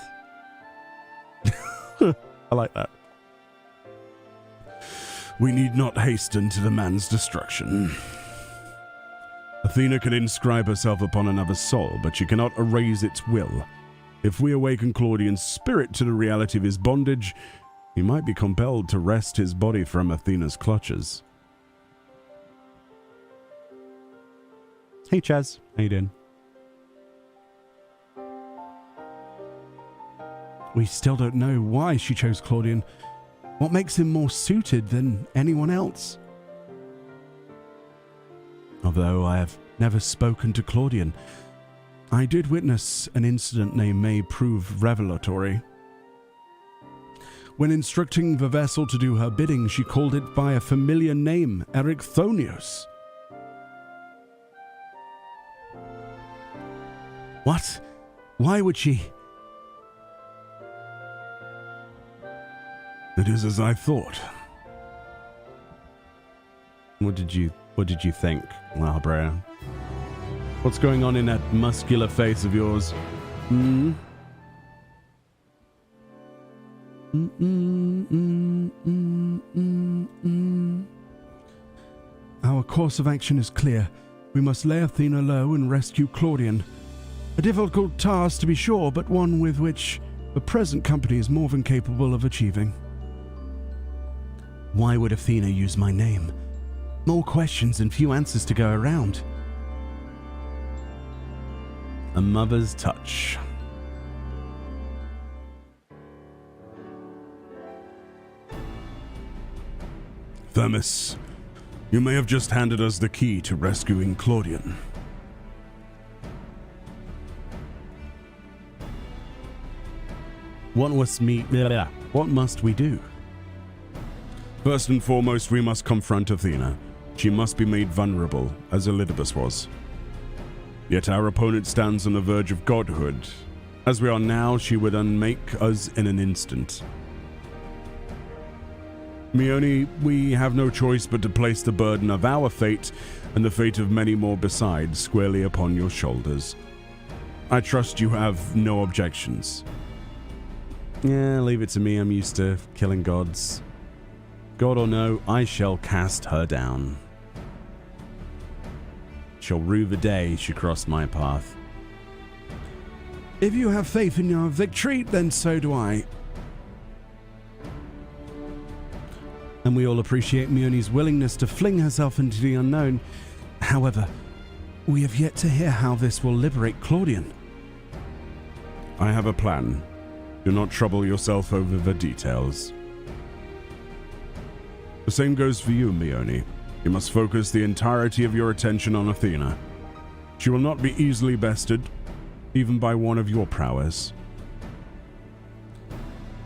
B: I like that.
C: We need not hasten to the man's destruction. Athena can inscribe herself upon another's soul, but she cannot erase its will. If we awaken Claudian's spirit to the reality of his bondage, he might be compelled to wrest his body from Athena's clutches.
B: Hey Chaz, how you doing? We still don't know why she chose Claudian. What makes him more suited than anyone else? Although I have never spoken to Claudian, I did witness an incident they may prove revelatory. When instructing the vessel to do her bidding, she called it by a familiar name, Ericthonios. What? Why would she?
C: It is as I thought.
A: What did you think, Labrea? What's going on in that muscular face of yours?
B: Our course of action is clear. We must lay Athena low and rescue Claudian. A difficult task to be sure, but one with which the present company is more than capable of achieving. Why would Athena use my name? More questions and few answers to go around.
A: A mother's touch.
C: Firmus, you may have just handed us the key to rescuing Claudian.
A: What must we do?
C: First and foremost, we must confront Athena. She must be made vulnerable, as Elidibus was. Yet our opponent stands on the verge of godhood. As we are now, she would unmake us in an instant. Meoni, we have no choice but to place the burden of our fate and the fate of many more besides squarely upon your shoulders. I trust you have no objections.
A: Yeah, leave it to me. I'm used to killing gods. God or no, I shall cast her down. Shall rue the day she crossed my path.
C: If you have faith in your victory, then so do I.
A: And we all appreciate Meoni's willingness to fling herself into the unknown. However, we have yet to hear how this will liberate Claudian.
C: I have a plan. Do not trouble yourself over the details. The same goes for you, Meoni. You must focus the entirety of your attention on Athena. She will not be easily bested, even by one of your prowess.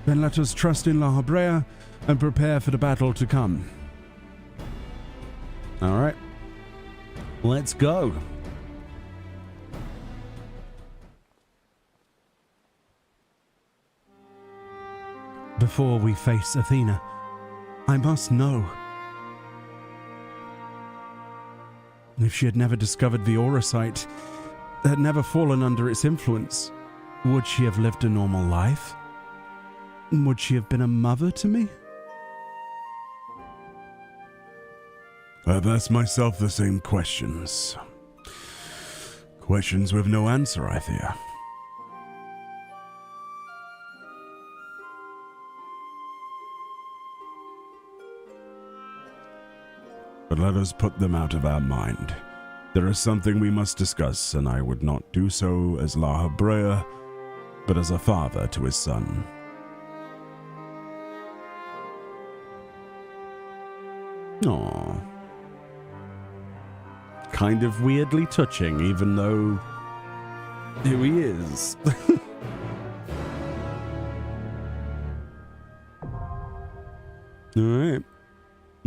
B: Then let us trust in La Habrea and prepare for the battle to come.
A: All right. Let's go.
B: Before we face Athena, I must know. If she had never discovered the aura site, had never fallen under its influence, would she have lived a normal life? Would she have been a mother to me?
C: I've asked myself the same questions. Questions with no answer, I fear. But let us put them out of our mind. There is something we must discuss, and I would not do so as La Habrea, but as a father to his son.
A: Aww. Kind of weirdly touching, even though who he is. Alright.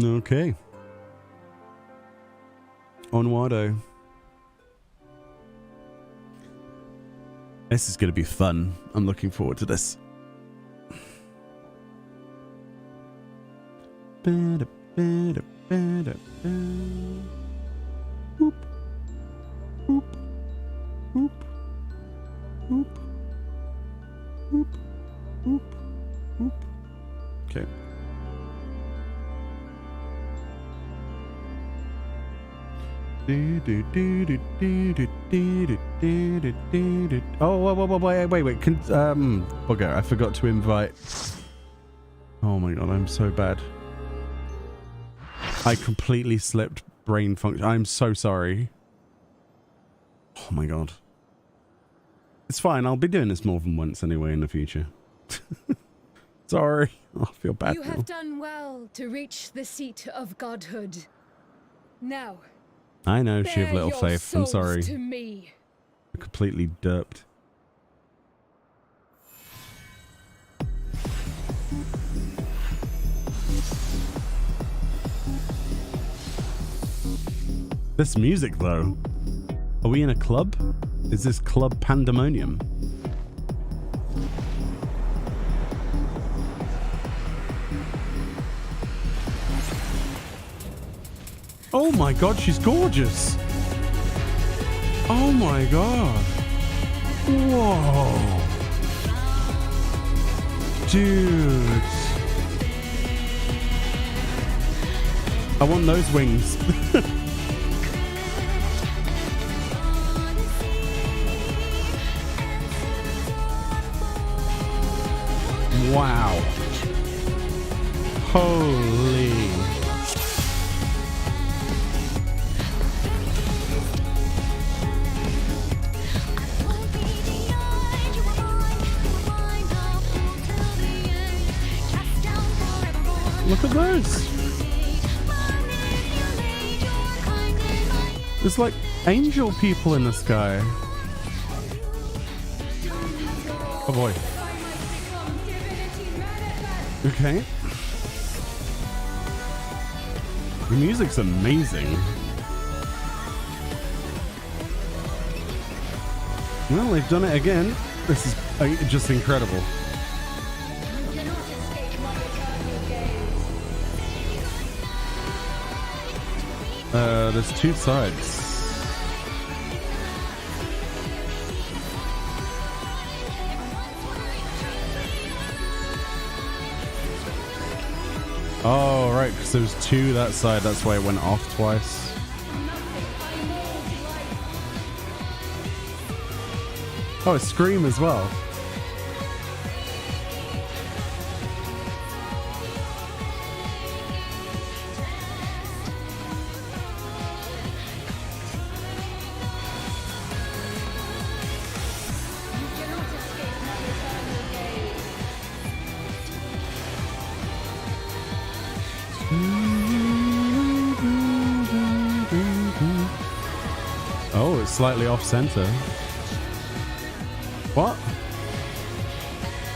A: Okay. Onwardo. This is going to be fun. I'm looking forward to this. Boop. Boop. Boop. Boop. Boop. Boop. Boop. Boop. Okay. Oh, wait. Bugger, I forgot to invite. Oh my god, I'm so bad. I completely slipped brain function. I'm so sorry. Oh my god. It's fine, I'll be doing this more than once anyway in the future. Sorry, I feel bad
F: You
A: now.
F: have done well to reach the seat of godhood. Now,
A: I know, she have
F: bear
A: little
F: your
A: faith. I'm
F: souls
A: sorry.
F: to me.
A: I'm completely derped. This music, though. Are we in a club? Is this Club Pandæmonium? Oh my god, she's gorgeous! Oh my god! Whoa! Dude! I want those wings. Wow. Holy. Look at those. There's like angel people in the sky. Oh boy. Okay. The music's amazing. Well, they've done it again. This is just incredible. There's two sides. Oh, right, because there was two that side. That's why it went off twice. Oh, a scream as well. Oh, it's slightly off center. What?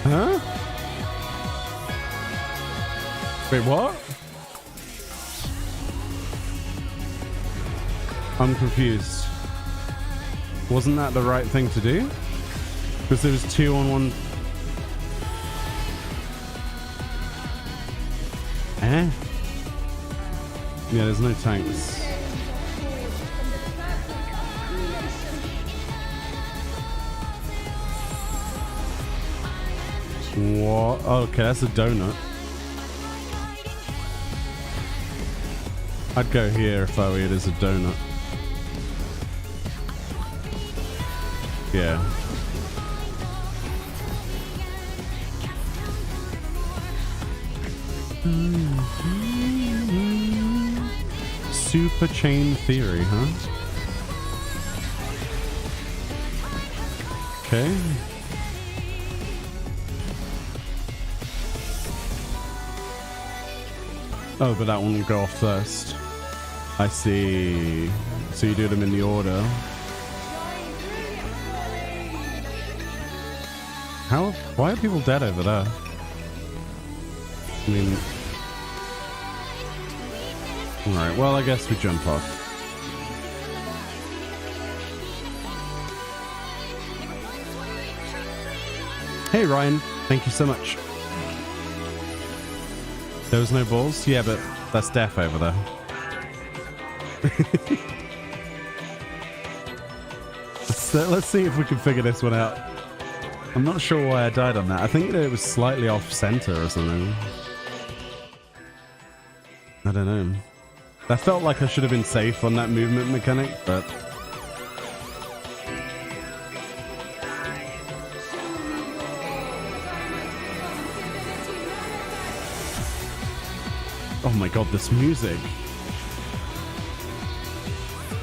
A: Huh? Wait, what? I'm confused. Wasn't that the right thing to do? Because there was two on one. Eh? Yeah, there's no tanks. What? Oh, okay, that's a donut. I'd go here if I were it as a donut. Yeah. Super chain theory, huh? Okay. Oh, but that one will go off first. I see. So you do them in the order. How? Why are people dead over there? I mean... Alright, well, I guess we jump off. Hey, Ryan. Thank you so much. There was no balls? Yeah, but that's death over there. Let's see if we can figure this one out. I'm not sure why I died on that. I think that it was slightly off center or something. I don't know. That felt like I should have been safe on that movement mechanic, but... Oh my god, this music.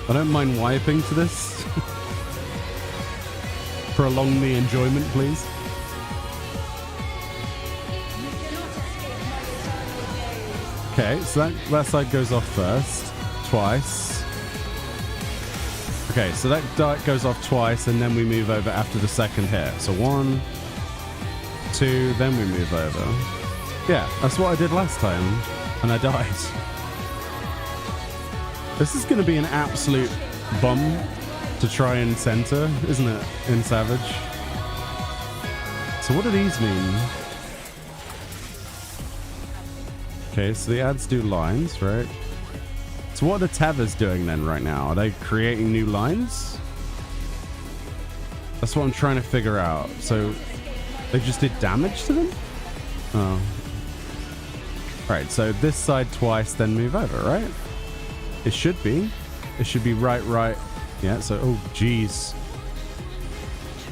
A: I don't mind wiping to this. Prolong the enjoyment, please. Okay, so that side goes off first. Twice. Okay, so that dart goes off twice, and then we move over after the second hit. So 1, 2, then we move over. Yeah, that's what I did last time. And I died. This is going to be an absolute bum to try and center, isn't it, in Savage? So what do these mean? Okay, so the ads do lines, right? So what are the tethers doing then right now? Are they creating new lines? That's what I'm trying to figure out. So they just did damage to them? Oh. Right, so this side twice, then move over, right? It should be. It should be right. Yeah, so, oh, geez.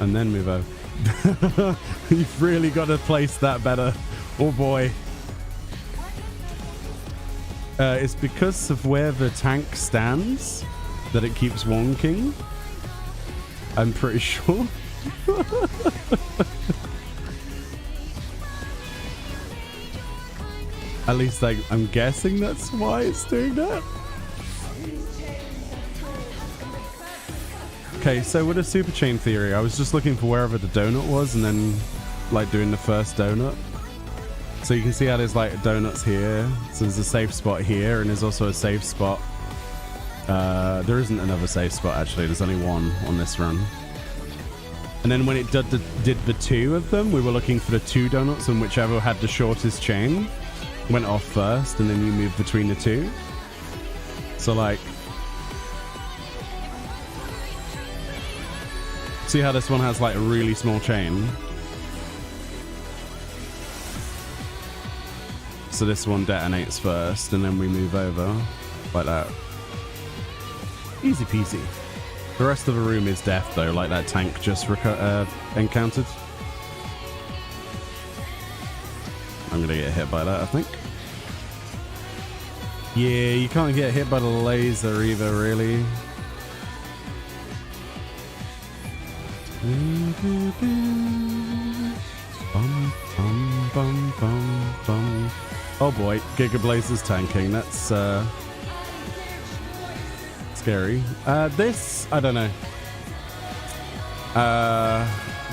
A: And then move over. You've really got to place that better. Oh, boy. It's because of where the tank stands that it keeps wonking. I'm pretty sure. At least I'm guessing that's why it's doing that. Okay, so with a super chain theory, I was just looking for wherever the donut was and then like doing the first donut.
C: So you can see how there's like donuts here. So there's a safe spot here, and there's also a safe spot. There isn't another safe spot actually. There's only one on this run. And then when it did the two of them, we were looking for the 2 donuts, and whichever had the shortest chain went off first, and then you move between the 2. So like, see how this one has like a really small chain? So this one detonates first, and then we move over like that. Easy peasy. The rest of the room is death though, like that tank just encountered. I'm gonna get hit by that, I think. Yeah, you can't get hit by the laser either, really. Bum, bum, bum, bum, bum. Oh boy, Giga Blaze is tanking. That's scary. This, I don't know.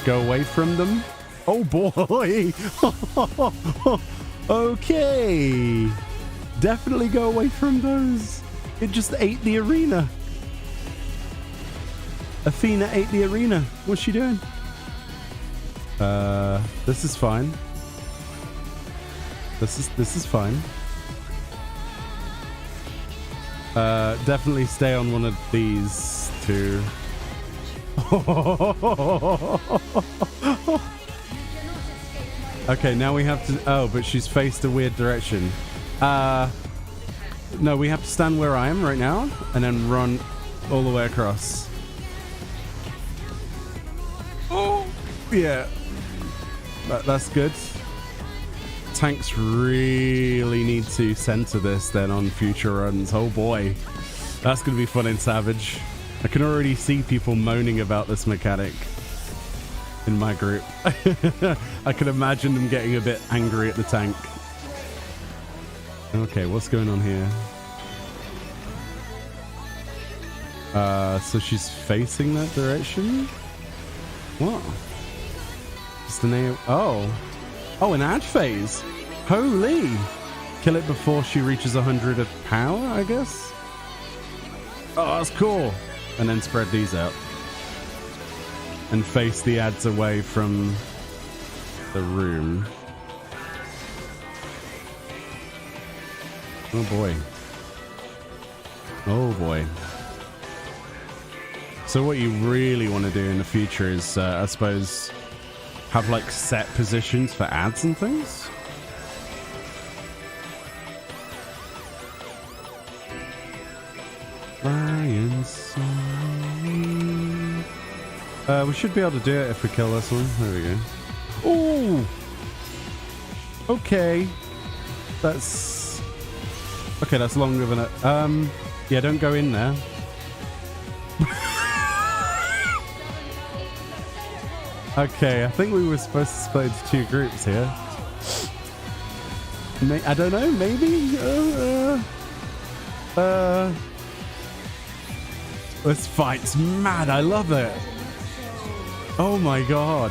C: Go away from them. Oh boy. Okay. Definitely go away from those. It just ate the arena. Athena ate the arena. What's she doing? This is fine. This is fine. Definitely stay on one of these two. Okay, now we have to... Oh, but she's faced a weird direction. No, we have to stand where I am right now and then run all the way across. Oh, yeah. That's good. Tanks really need to center this then on future runs. Oh boy. That's going to be fun in Savage. I can already see people moaning about this mechanic in my group. I can imagine them getting a bit angry at the tank. Okay, what's going on here? So she's facing that direction? What? Just an A... Oh. Oh, an ad phase. Holy. Kill it before she reaches 100 of power, I guess? Oh, that's cool. And then spread these out. And face the ads away from the room. Oh boy. Oh boy. So what you really want to do in the future is, I suppose, have like set positions for ads and things. We should be able to do it if we kill this one. There we go. Oh! Okay. That's... Okay, that's longer than it. Yeah, don't go in there. Okay, I think we were supposed to split into 2 groups here. I don't know, maybe? This fight's mad, I love it. Oh my god.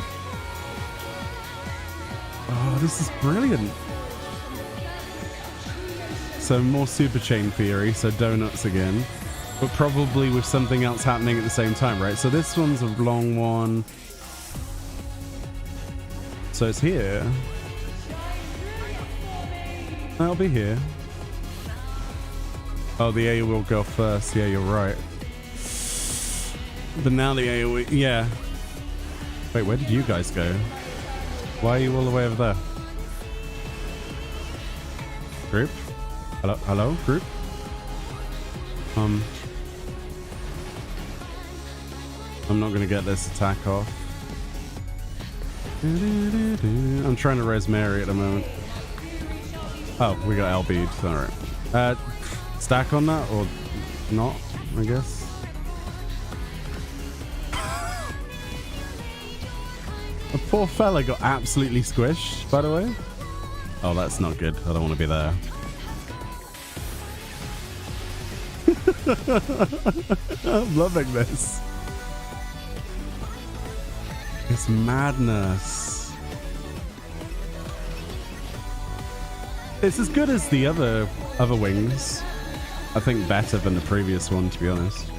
C: Oh, this is brilliant. So more super chain theory, so donuts again. But probably with something else happening at the same time, right? So this one's a long one. So it's here. I'll be here. Oh, the A will go first. Yeah, you're right. But now the AoE... Yeah. Wait, where did you guys go? Why are you all the way over there? Group? Hello? Hello? Group? I'm not going to get this attack off. I'm trying to res Mary at the moment. Oh, we got LB'd. Alright. Stack on that or not, I guess. The poor fella got absolutely squished, by the way. Oh, that's not good. I don't want to be there. I'm loving this. It's madness. It's as good as the other wings. I think better than the previous one, to be honest.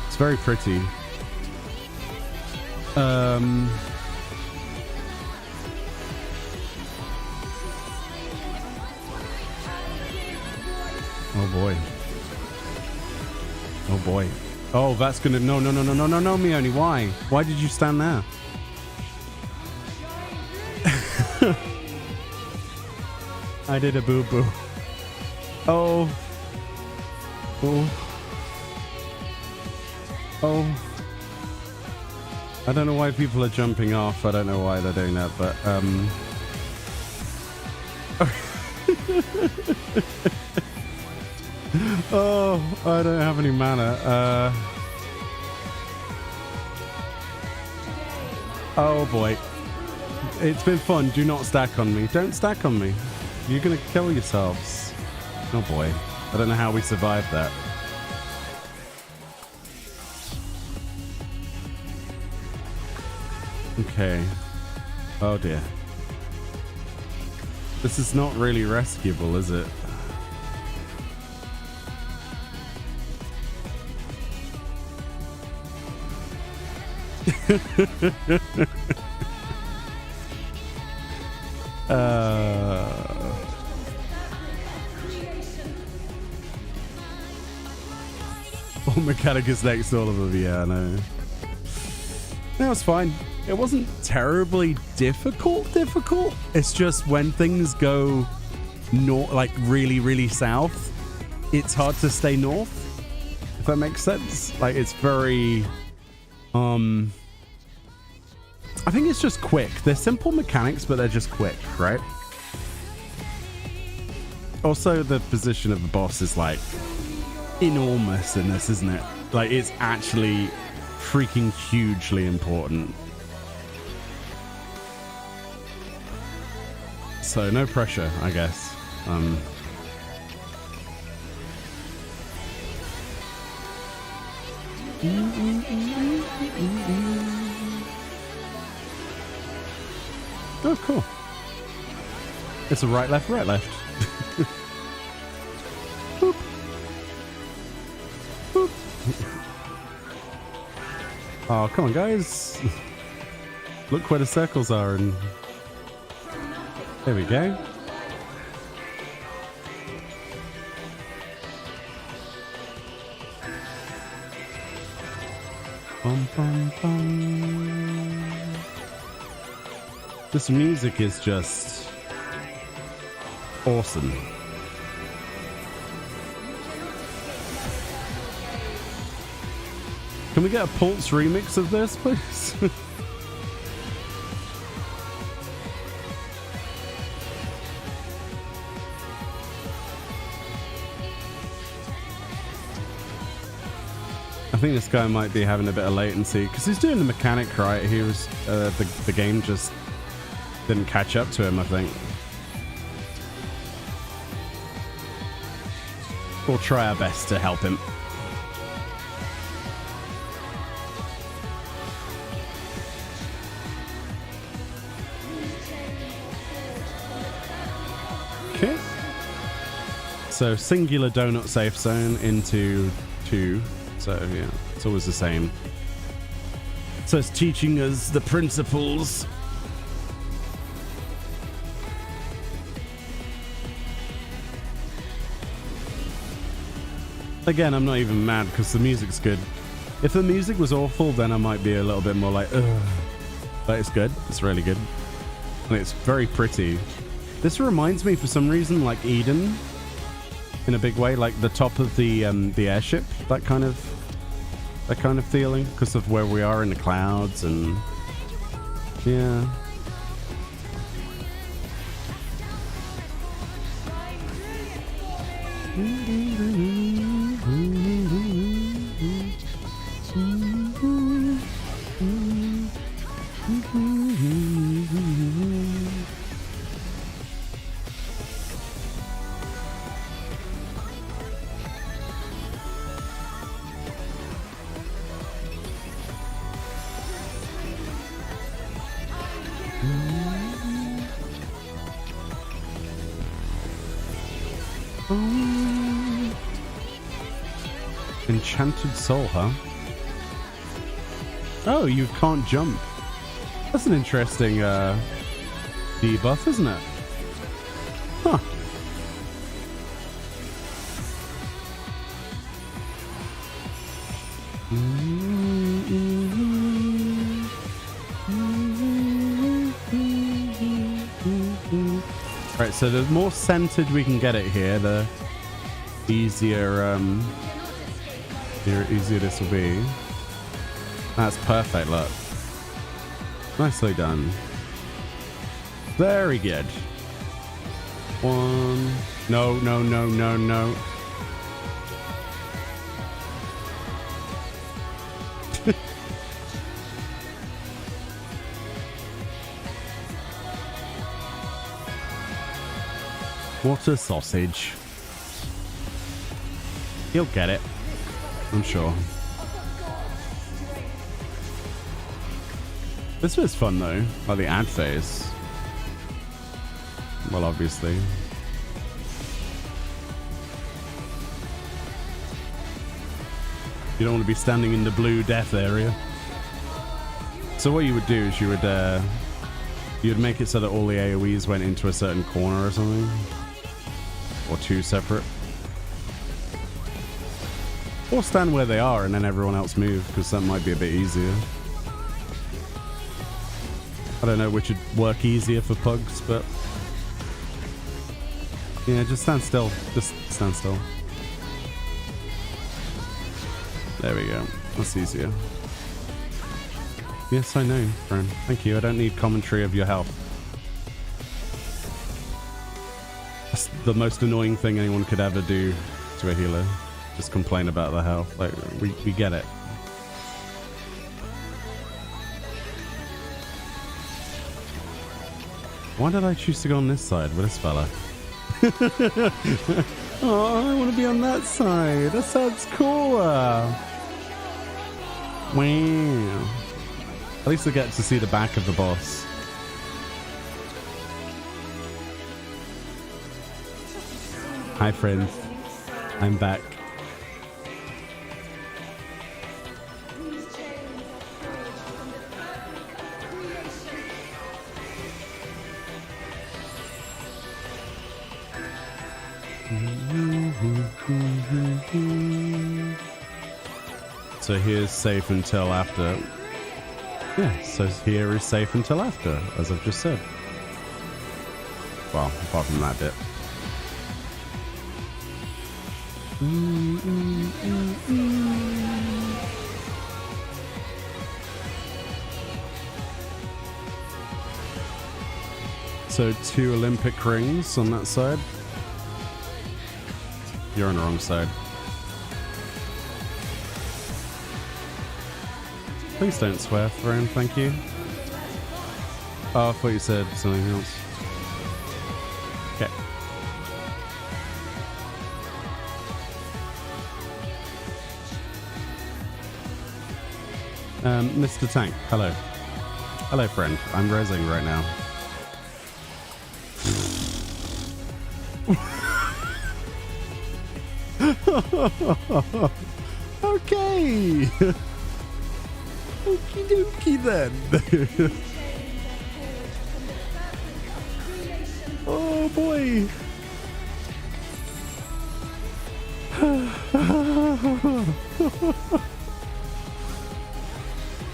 C: It's very pretty. Oh boy. Oh boy. Oh, that's gonna... No, Meoni, why? Why did you stand there? I did a boo-boo. Oh. Oh. Oh. I don't know why people are jumping off. I don't know why they're doing that, but, oh, I don't have any mana. Oh boy. It's been fun. Do not stack on me. Don't stack on me. You're gonna kill yourselves. Oh boy. I don't know how we survived that. Okay. Oh dear. This is not really rescuable, is it? Oh, mechanic is next to all of them. Yeah, I know. That was fine. It wasn't terribly difficult. It's just when things go north, like really south, it's hard to stay north. If that makes sense. Like it's very, I think it's just quick. They're simple mechanics, but they're just quick, right? Also, the position of the boss is like enormous in this, isn't it? Like it's actually freaking hugely important. So no pressure, I guess. Oh, cool. It's a right, left, right, left. Boop. Boop. Oh, come on, guys. Look where the circles are, and there we go. Bum, bum, bum. This music is just awesome. Can we get a Pulse remix of this, please? I think this guy might be having a bit of latency because he's doing the mechanic right. He was the game just didn't catch up to him, I think. We'll try our best to help him. Okay. So singular donut safe zone into 2. So yeah, it's always the same. So it's teaching us the principles. Again, I'm not even mad because the music's good. If the music was awful, then I might be a little bit more like, ugh. But it's good. It's really good. And it's very pretty. This reminds me, for some reason, like Eden. In a big way, like the top of the airship. That kind of feeling. Because of where we are in the clouds and... Yeah.
A: Enchanted soul, huh? Oh, you can't jump. That's an interesting debuff, isn't it? Huh. Right, so the more centered we can get it here, the easier easier this will be. That's perfect, look. Nicely done. Very good. One. No, no, no, no, no. What a sausage. He'll get it, I'm sure. This was fun though, like the ad phase. Well, obviously. You don't want to be standing in the blue death area. So what you would do is you would make it so that all the AoEs went into a certain corner or something. Or two separate. Or stand where they are and then everyone else move, because that might be a bit easier. I don't know which would work easier for pugs, but yeah, just stand still. Just stand still. There we go. That's easier. Yes, I know, friend. Thank you. I don't need commentary of your health. That's the most annoying thing anyone could ever do to a healer. Just complain about the health. Like, we get it. Why did I choose to go on this side with this fella? Oh, I want to be on that side. That sounds cooler. Wow. At least I get to see the back of the boss. Hi, friends. I'm back. So here's safe until after. Yeah, so here is safe until after, as I've just said. Well, apart from that bit. So 2 Olympic rings on that side. You're on the wrong side. Please don't swear, Throne, thank you. Oh, I thought you said something else. Okay. Mr. Tank, hello. Hello, friend. I'm rezzing right now. Okay. Okie dokie then. Oh boy.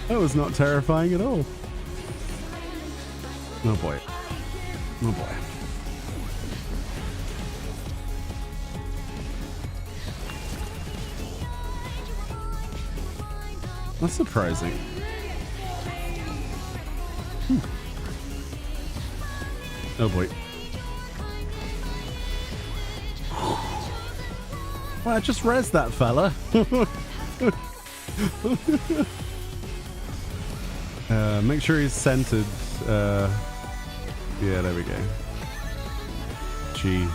A: That was not terrifying at all. Oh boy. Oh boy. That's surprising. Oh boy. Well, I just rezzed that fella. Make sure he's centered. Yeah, there we go. G.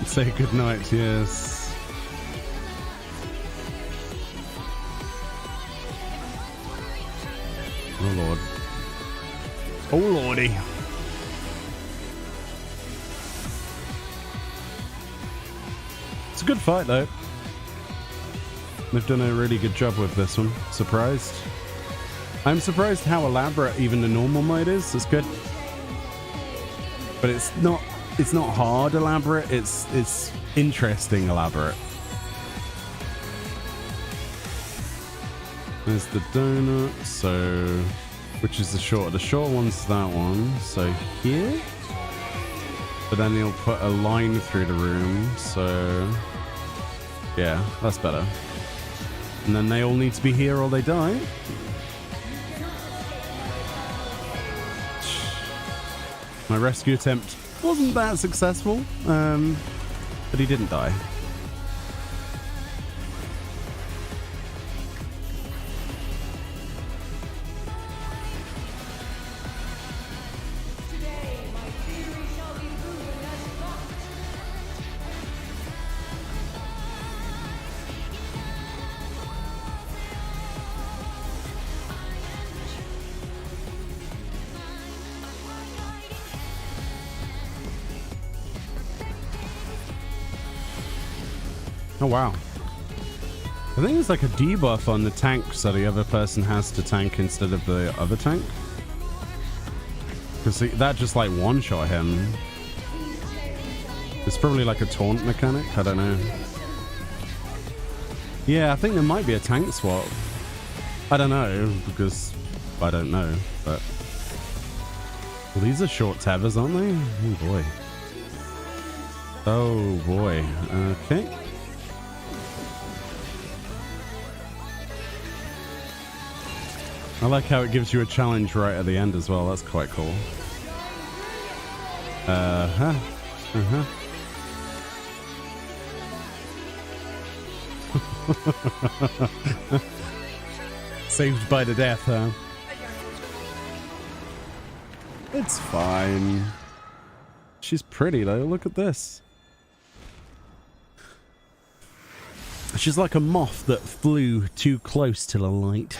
A: Say goodnight, yes. Oh lordy. It's a good fight though. They've done a really good job with this one. Surprised. I'm surprised how elaborate even the normal mode is. It's good. But it's not hard elaborate, it's interesting elaborate. There's the donut, so which is the short? The short one's that one, so here. But then he'll put a line through the room, so yeah, that's better. And then they all need to be here or they die. My rescue attempt wasn't that successful, but he didn't die. Oh wow. I think it's like a debuff on the tank so the other person has to tank instead of the other tank. Because that just like one-shot him. It's probably like a taunt mechanic, I don't know. Yeah, I think there might be a tank swap. I don't know, because I don't know, but... Well, these are short tethers, aren't they? Oh boy. Oh boy. Okay. I like how it gives you a challenge right at the end as well. That's quite cool. Saved by the death, huh? It's fine. She's pretty though. Look at this. She's like a moth that flew too close to the light.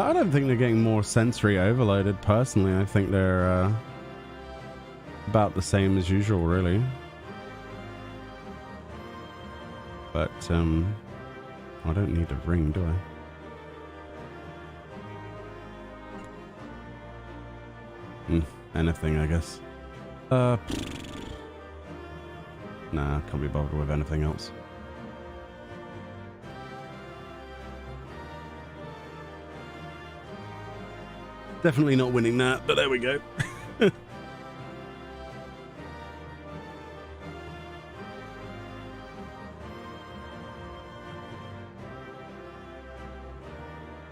A: I don't think they're getting more sensory overloaded personally. I think they're about the same as usual, really. But I don't need a ring, do I? Anything, I guess. Nah, can't be bothered with anything else. Definitely not winning that, but there we go.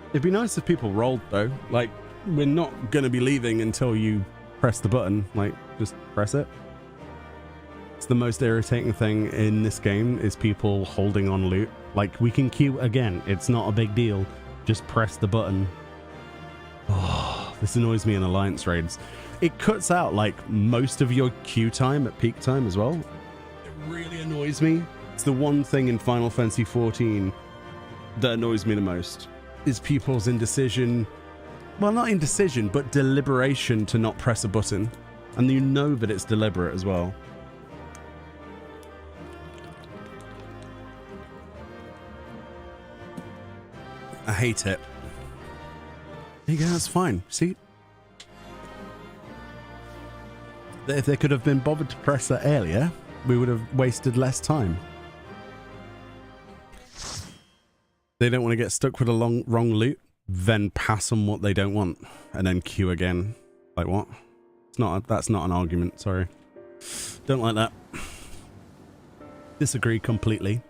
A: It'd be nice if people rolled though. Like, we're not going to be leaving until you press the button. Like, just press it. It's the most irritating thing in this game is people holding on loot. Like, we can queue again. It's not a big deal. Just press the button. Oh, this annoys me in Alliance raids. It cuts out like most of your queue time at peak time as well. It really annoys me. It's the one thing in Final Fantasy XIV that annoys me the most. Is people's indecision, well, not indecision, but deliberation to not press a button. And you know that it's deliberate as well. I hate it. There you go, that's fine. See? If they could have been bothered to press that earlier, we would have wasted less time. They don't want to get stuck with a wrong loot, then pass on what they don't want, and then queue again. Like what? That's not an argument, sorry. Don't like that. Disagree completely.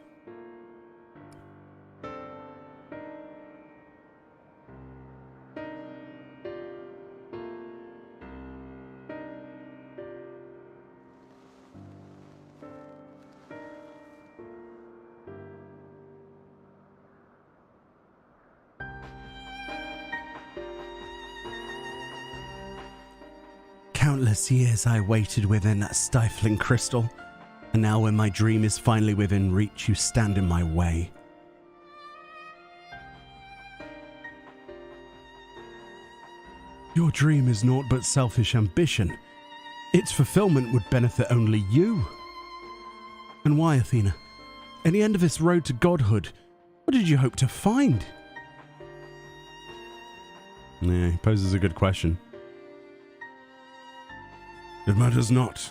A: Countless years I waited within that stifling crystal, and now when my dream is finally within reach, you stand in my way. Your dream is naught but selfish ambition. Its fulfillment would benefit only you. And why, Athena? At the end of this road to godhood, what did you hope to find? Yeah, he poses a good question.
G: It matters not.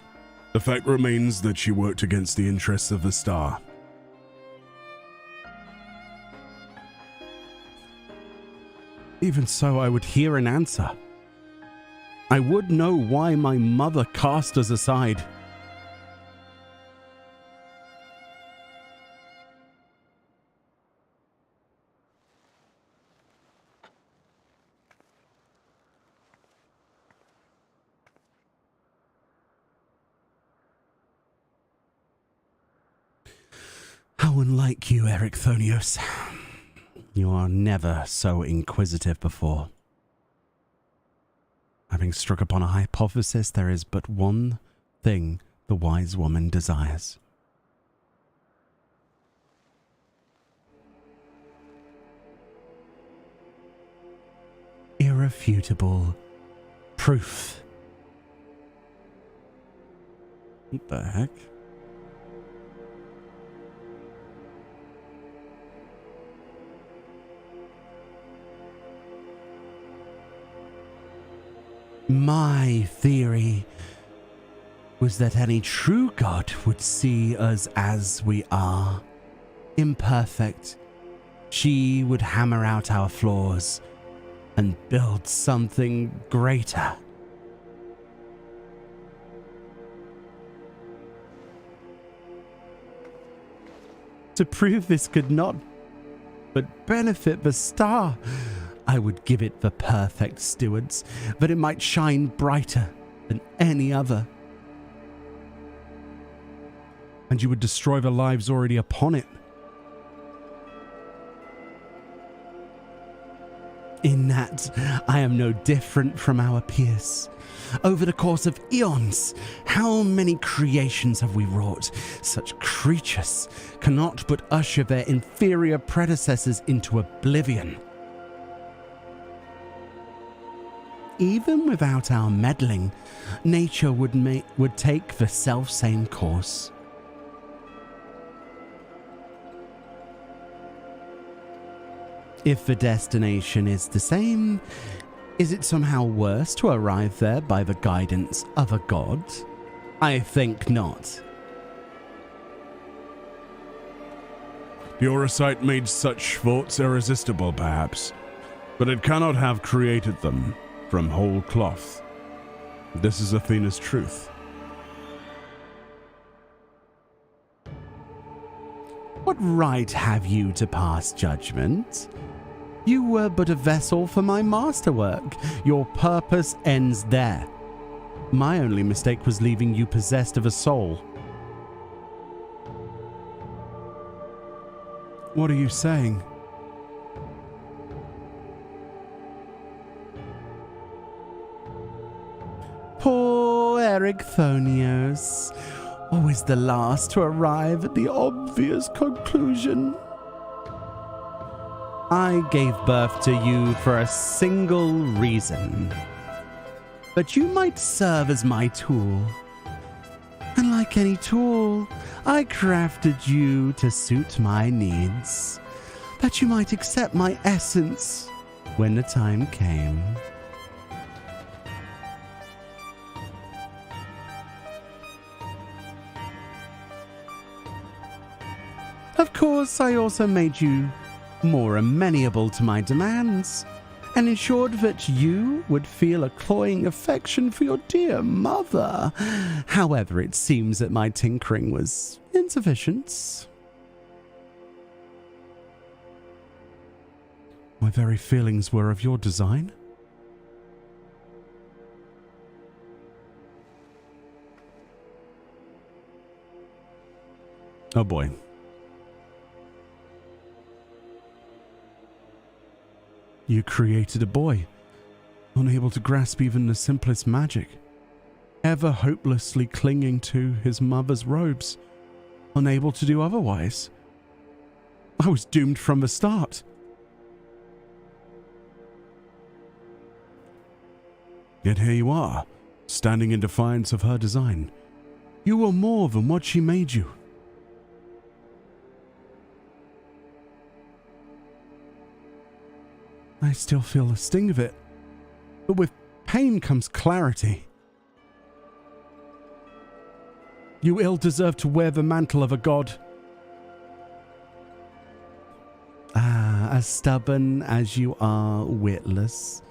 G: The fact remains that she worked against the interests of the star.
A: Even so, I would hear an answer. I would know why my mother cast us aside. How unlike you, Ericthonios. You are never so inquisitive before. Having struck upon a hypothesis, there is but one thing the wise woman desires. Irrefutable proof. What the heck? My theory was that any true God would see us as we are, imperfect. She would hammer out our flaws and build something greater. To prove this could not but benefit the star, I would give it the perfect stewards, that it might shine brighter than any other. And you would destroy the lives already upon it. In that, I am no different from our peers. Over the course of eons, how many creations have we wrought? Such creatures cannot but usher their inferior predecessors into oblivion. Even without our meddling, nature would take the self-same course. If the destination is the same, is it somehow worse to arrive there by the guidance of a god? I think not.
G: The Oracite made such thoughts irresistible, perhaps, but it cannot have created them from whole cloth. This is Athena's truth.
A: What right have you to pass judgment? You were but a vessel for my masterwork. Your purpose ends there. My only mistake was leaving you possessed of a soul.
G: What are you saying?
A: Poor Ericthonios, always the last to arrive at the obvious conclusion. I gave birth to you for a single reason, that you might serve as my tool. And like any tool, I crafted you to suit my needs, that you might accept my essence when the time came. Of course, I also made you more amenable to my demands, and ensured that you would feel a cloying affection for your dear mother. However, it seems that my tinkering was insufficient. My very feelings were of your design. Oh boy. You created a boy, unable to grasp even the simplest magic. ever hopelessly clinging to his mother's robes, unable to do otherwise. I was doomed from the start.
G: Yet here you are, standing in defiance of her design. You were more than what she made you.
A: I still feel the sting of it, but with pain comes clarity. You ill deserve to wear the mantle of a god. As stubborn as you are witless.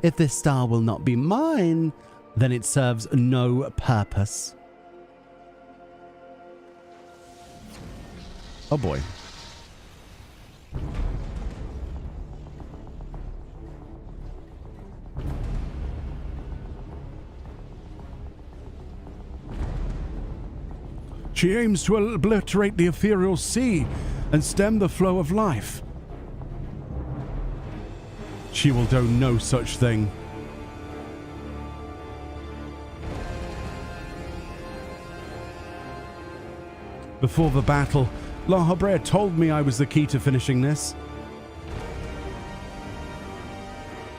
A: If this star will not be mine, then it serves no purpose. Oh boy.
G: She aims to obliterate the ethereal sea and stem the flow of life.
A: She will do no such thing. Before the battle, La Habre told me I was the key to finishing this.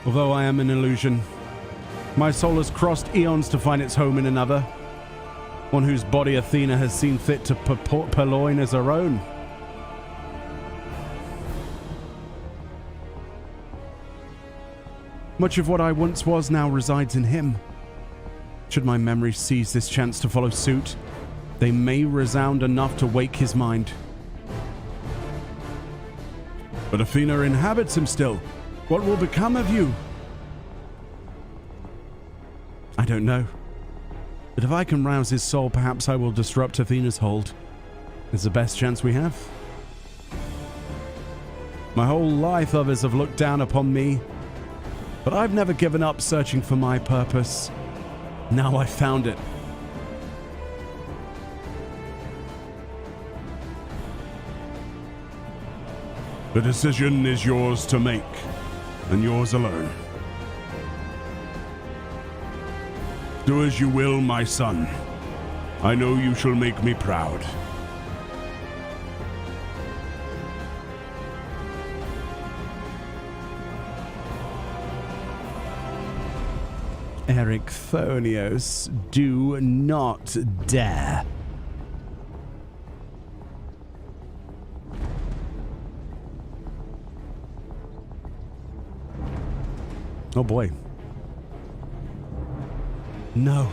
A: Although I am an illusion, my soul has crossed eons to find its home in another, one whose body Athena has seen fit to purloin as her own. Much of what I once was now resides in him. Should my memory seize this chance to follow suit, they may resound enough to wake his mind.
G: But Athena inhabits him still. What will become of you?
A: I don't know. But if I can rouse his soul, perhaps I will disrupt Athena's hold. It's the best chance we have. My whole life others have looked down upon me, but I've never given up searching for my purpose. Now I've found it.
G: The decision is yours to make, and yours alone. Do as you will, my son. I know you shall make me proud.
A: Ericthonios, do not dare. Oh boy. No.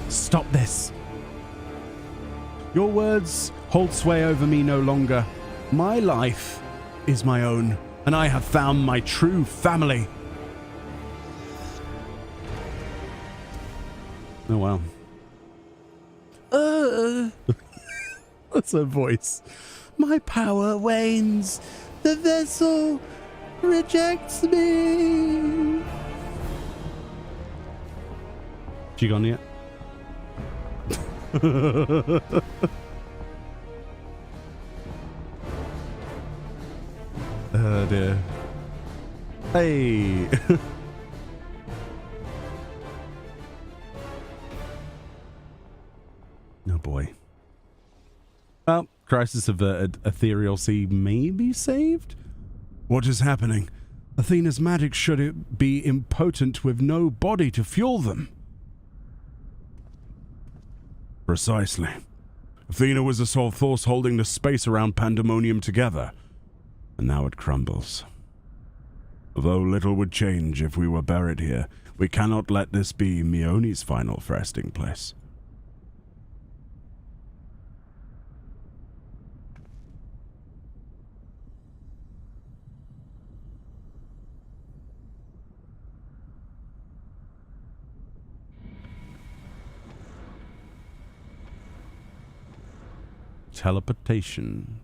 A: Stop this. Your words hold sway over me no longer. My life is my own, and I have found my true family. Oh, wow. That's her voice. My power wanes. The vessel rejects me. She gone yet? Oh dear. Hey. Oh boy. Well, crisis averted. Ethereal Sea may be saved?
G: What is happening?
A: Athena's magic should it be impotent with no body to fuel them?
G: Precisely. Athena was the sole force holding the space around Pandæmonium together, and now it crumbles. Although little would change if we were buried here, we cannot let this be Meoni's final resting place.
A: Teleportation.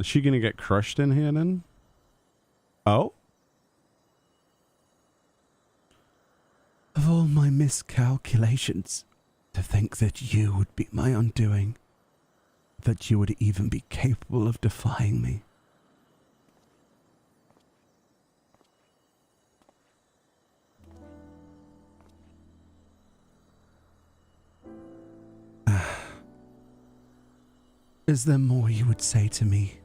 A: Is she gonna get crushed in here then? Oh? Of all my miscalculations, to think that you would be my undoing, that you would even be capable of defying me.
B: Is there more you would say to me?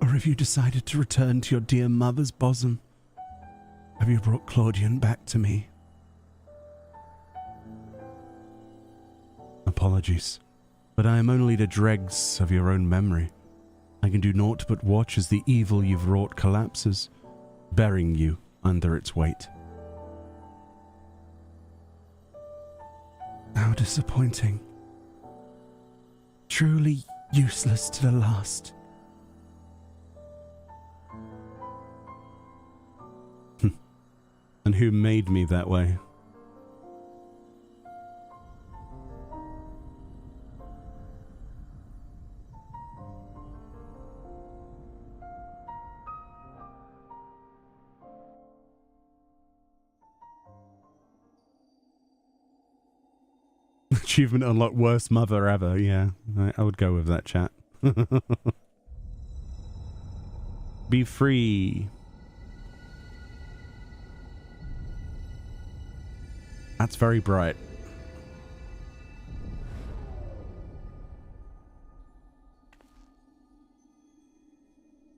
B: Or have you decided to return to your dear mother's bosom? Have you brought Claudian back to me?
A: Apologies, but I am only the dregs of your own memory. I can do naught but watch as the evil you've wrought collapses, burying you under its weight.
B: How disappointing. Truly useless to the last.
A: And who made me that way? Achievement unlocked, worst mother ever. Yeah, I would go with that, chat. Be free. That's very bright.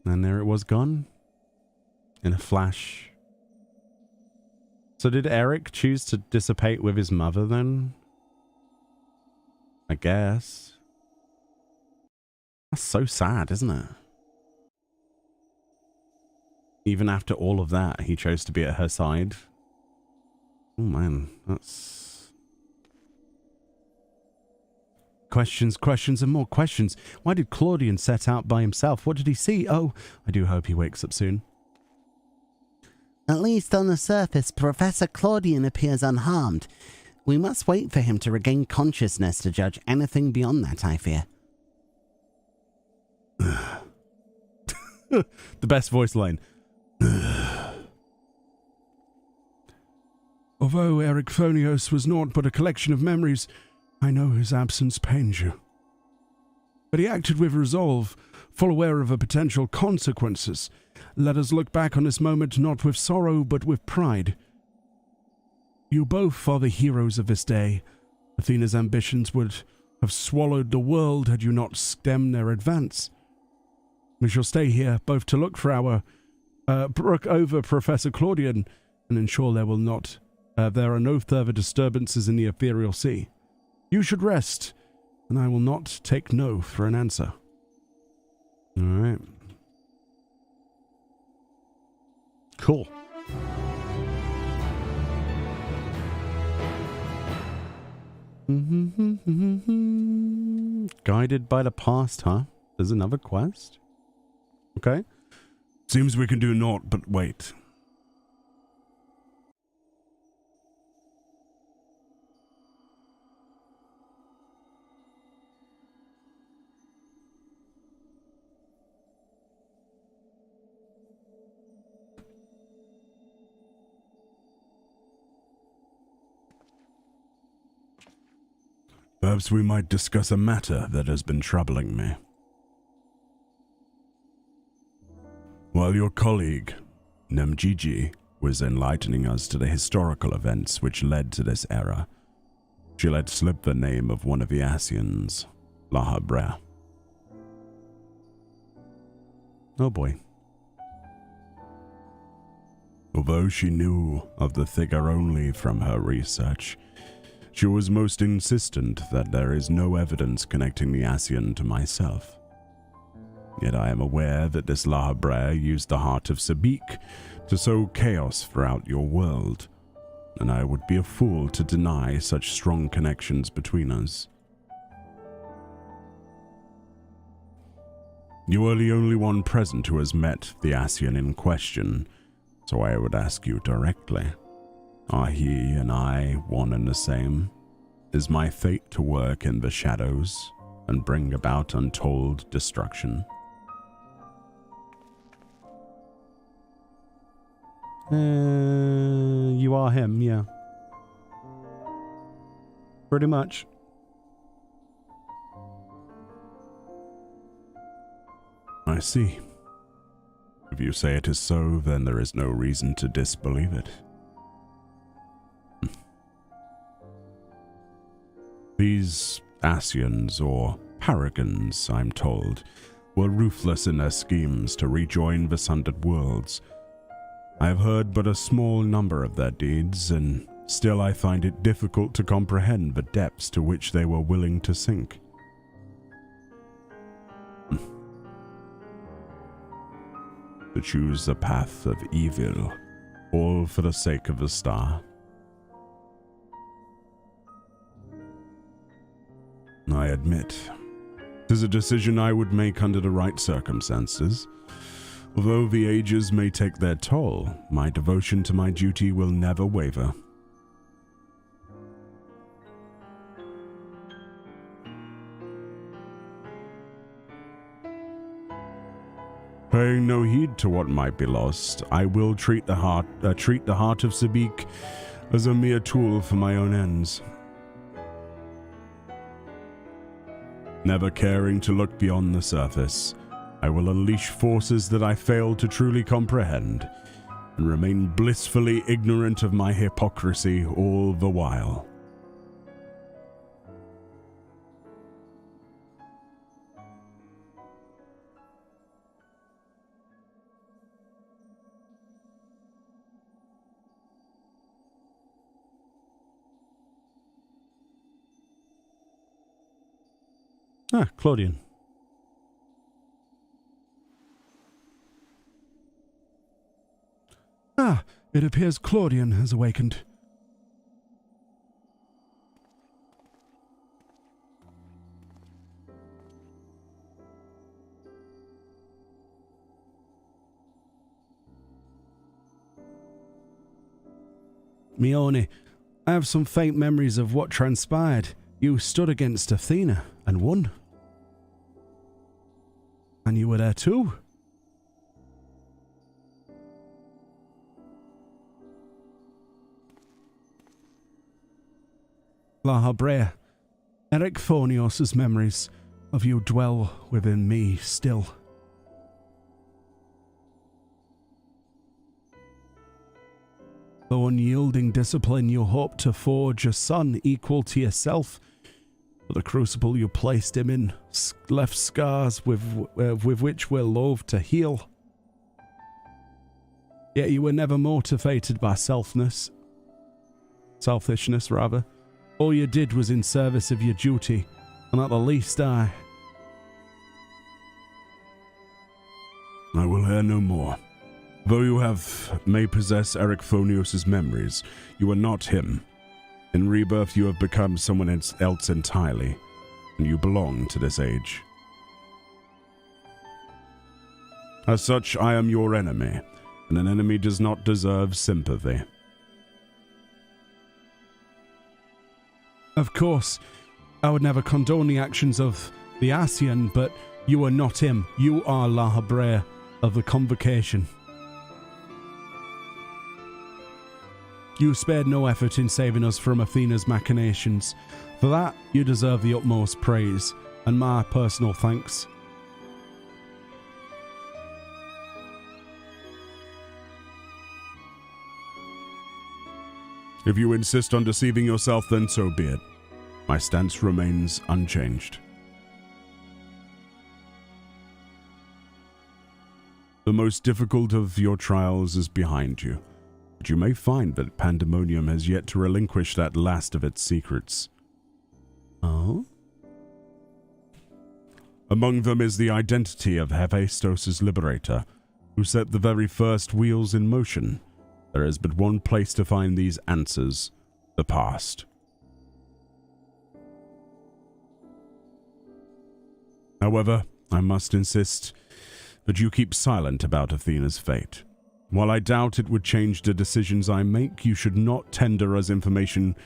A: And there it was, gone. In a flash. So did Eric choose to dissipate with his mother then? I guess. That's so sad, isn't it? Even after all of that, he chose to be at her side. Oh man, that's... Questions and more questions. Why did Claudian set out by himself? What did he see? Oh, I do hope he wakes up soon.
B: At least on the surface, Professor Claudian appears unharmed. We must wait for him to regain consciousness to judge anything beyond that, I fear.
A: The best voice line.
G: Although Eric Phonios was naught but a collection of memories, I know his absence pains you. But he acted with resolve, full aware of the potential consequences. Let us look back on this moment not with sorrow, but with pride. You both are the heroes of this day. Athena's ambitions would have swallowed the world had you not stemmed their advance. We shall stay here, both to look for our brook over Professor Claudian and ensure there are no further disturbances in the ethereal sea. You should rest, and I will not take no for an answer.
A: All right. Cool. Guided by the past, huh? There's another quest? Okay.
G: Seems we can do naught but wait. Perhaps we might discuss a matter that has been troubling me. While your colleague, Nemgigi, was enlightening us to the historical events which led to this era, she let slip the name of one of the Asians, Lahabra.
A: Oh boy.
G: Although she knew of the figure only from her research, she was most insistent that there is no evidence connecting the Asian to myself. Yet I am aware that this Lahabra used the heart of Sabik to sow chaos throughout your world, and I would be a fool to deny such strong connections between us. You are the only one present who has met the Asian in question, so I would ask you directly. Are he and I one and the same? Is my fate to work in the shadows and bring about untold destruction?
A: You are him, yeah. Pretty much.
G: I see. If you say it is so, then there is no reason to disbelieve it. These Asians, or Paragons, I'm told, were ruthless in their schemes to rejoin the Sundered Worlds. I have heard but a small number of their deeds, and still I find it difficult to comprehend the depths to which they were willing to sink. To choose the path of evil, all for the sake of the star. I admit, it is a decision I would make under the right circumstances. Although the ages may take their toll, my devotion to my duty will never waver. Paying no heed to what might be lost, I will treat the heart of Sabik as a mere tool for my own ends. Never caring to look beyond the surface, I will unleash forces that I fail to truly comprehend, and remain blissfully ignorant of my hypocrisy all the while.
A: Ah, Claudian.
B: Ah, it appears Claudian has awakened.
A: Meoni, I have some faint memories of what transpired. You stood against Athena and won. And you were there too. La Habrea, Eric Thornios' memories of you dwell within me still. The unyielding discipline you hoped to forge a son equal to yourself, but the crucible you placed him in left scars with which we're loath to heal. Yet you were never motivated by selfishness. All you did was in service of your duty, and at the least I
G: will hear no more. Though you may possess Eric Thonios' memories, you are not him. In rebirth you have become someone else entirely, and you belong to this age. As such, I am your enemy, and an enemy does not deserve sympathy.
A: Of course, I would never condone the actions of the Asian, but you are not him. You are La Habrea of the Convocation. You spared no effort in saving us from Athena's machinations. For that, you deserve the utmost praise, and my personal thanks.
G: If you insist on deceiving yourself, then so be it. My stance remains unchanged. The most difficult of your trials is behind you, but you may find that Pandæmonium has yet to relinquish that last of its secrets.
A: Oh?
G: Among them is the identity of Hephaestus' liberator, who set the very first wheels in motion. There is but one place to find these answers: the past. However, I must insist that you keep silent about Athena's fate. While I doubt it would change the decisions I make, you should not tender us information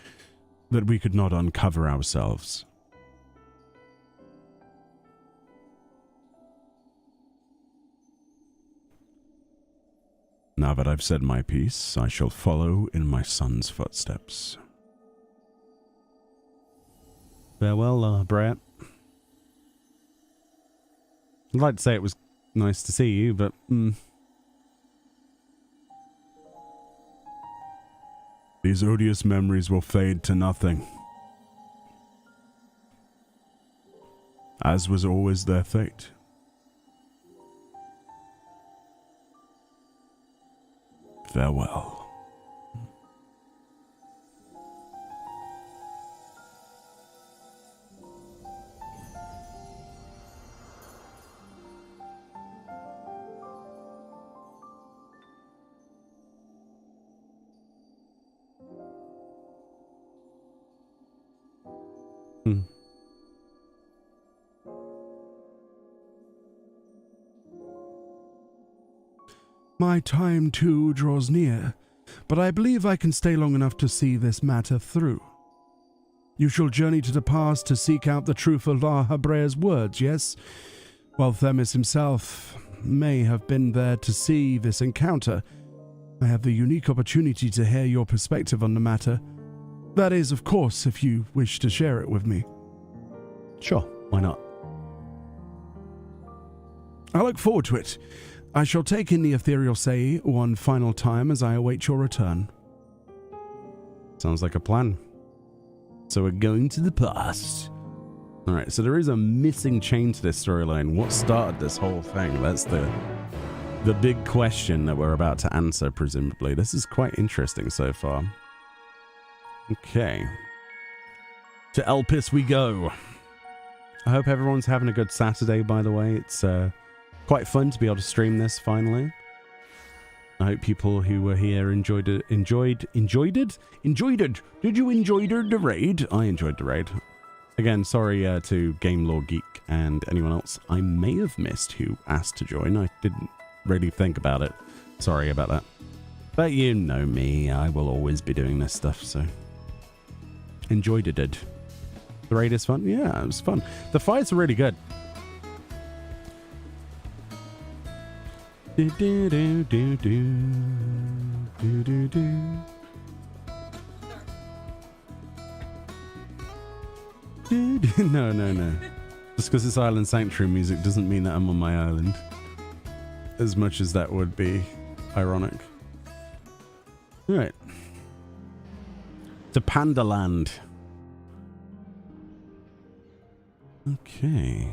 G: that we could not uncover ourselves. Now that I've said my piece, I shall follow in my son's footsteps.
A: Farewell, Brett. I'd like to say it was nice to see you, but
G: These odious memories will fade to nothing. as was always their fate. Farewell. My time too draws near, but I believe I can stay long enough to see this matter through. You shall journey to the past to seek out the truth of La Habrea's words, yes? While Themis himself may have been there to see this encounter, I have the unique opportunity to hear your perspective on the matter. That is, of course, if you wish to share it with me.
A: Sure, why not?
G: I look forward to it. I shall take in the ethereal say one final time as I await your return.
A: Sounds like a plan. So we're going to the past. Alright, so there is a missing chain to this storyline. What started this whole thing? That's the big question that we're about to answer, presumably. This is quite interesting so far. Okay. To Elpis we go. I hope everyone's having a good Saturday, by the way. It's quite fun to be able to stream this finally. I hope people who were here enjoyed it. Enjoyed it? Did you enjoy the raid? I enjoyed the raid. Again, sorry to Game Lore Geek and anyone else I may have missed who asked to join. I didn't really think about it. Sorry about that. But you know me, I will always be doing this stuff, so. Enjoyed it. The raid is fun? Yeah, it was fun. The fights are really good. Do do do do do do do do. No. Just because it's Island Sanctuary music doesn't mean that I'm on my island. As much as that would be ironic. Alright. To Pandaland. Okay.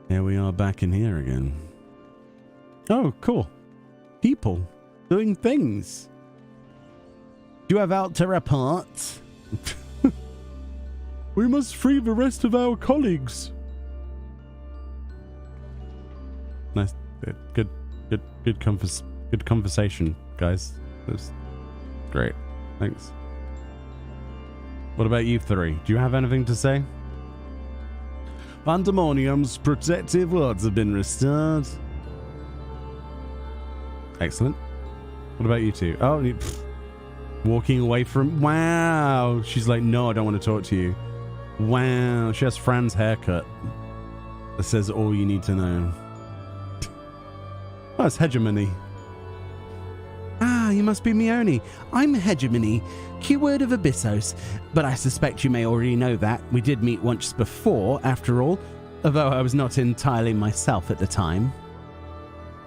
A: Here we are back in here again. Oh, cool. People doing things. Do you have out to report?
G: We must free the rest of our colleagues.
A: Nice. Good conversation, guys. That was great. Thanks. What about you three? Do you have anything to say? Pandæmonium's protective wards have been restored. Excellent. What about you two? Oh, walking away from... Wow. She's like, no, I don't want to talk to you. Wow. She has Fran's haircut. That says all you need to know. Oh, it's hegemony.
B: Ah, you must be Meoni. I'm Hegemony, keyword of Abyssos, but I suspect you may already know that. We did meet once before, after all, although I was not entirely myself at the time.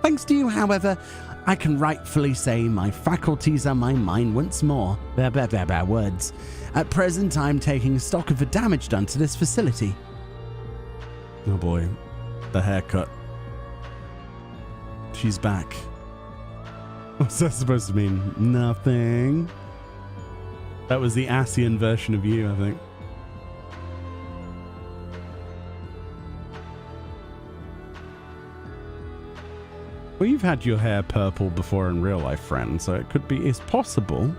B: Thanks to you, however, I can rightfully say my faculties are my mind once more. Words. At present, I'm taking stock of the damage done to this facility.
A: Oh boy, the haircut. She's back. What's that supposed to mean? Nothing. That was the Asian version of you, I think. Well, you've had your hair purple before in real life, friend, so it could be, it's possible.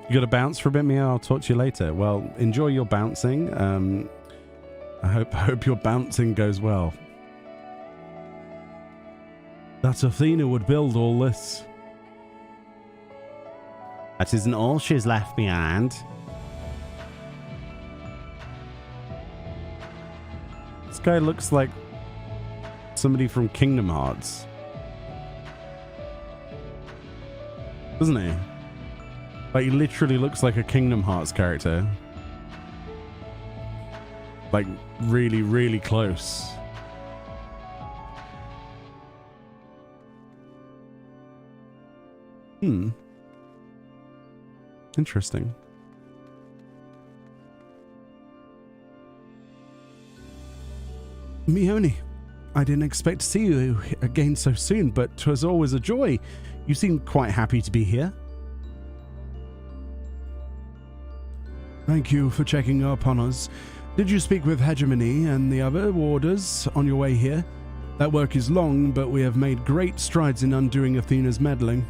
A: You got to bounce for a bit, Mia? I'll talk to you later. Well, enjoy your bouncing. I hope your bouncing goes well. That Athena would build all this. That isn't all she's left behind. This guy looks like somebody from Kingdom Hearts. Doesn't he? Like, he literally looks like a Kingdom Hearts character. Like, really, really close. Interesting.
B: Meoni, I didn't expect to see you again so soon, but 'twas always a joy. You seem quite happy to be here.
G: Thank you for checking up on us. Did you speak with Hegemony and the other warders on your way here? That work is long, but we have made great strides in undoing Athena's meddling.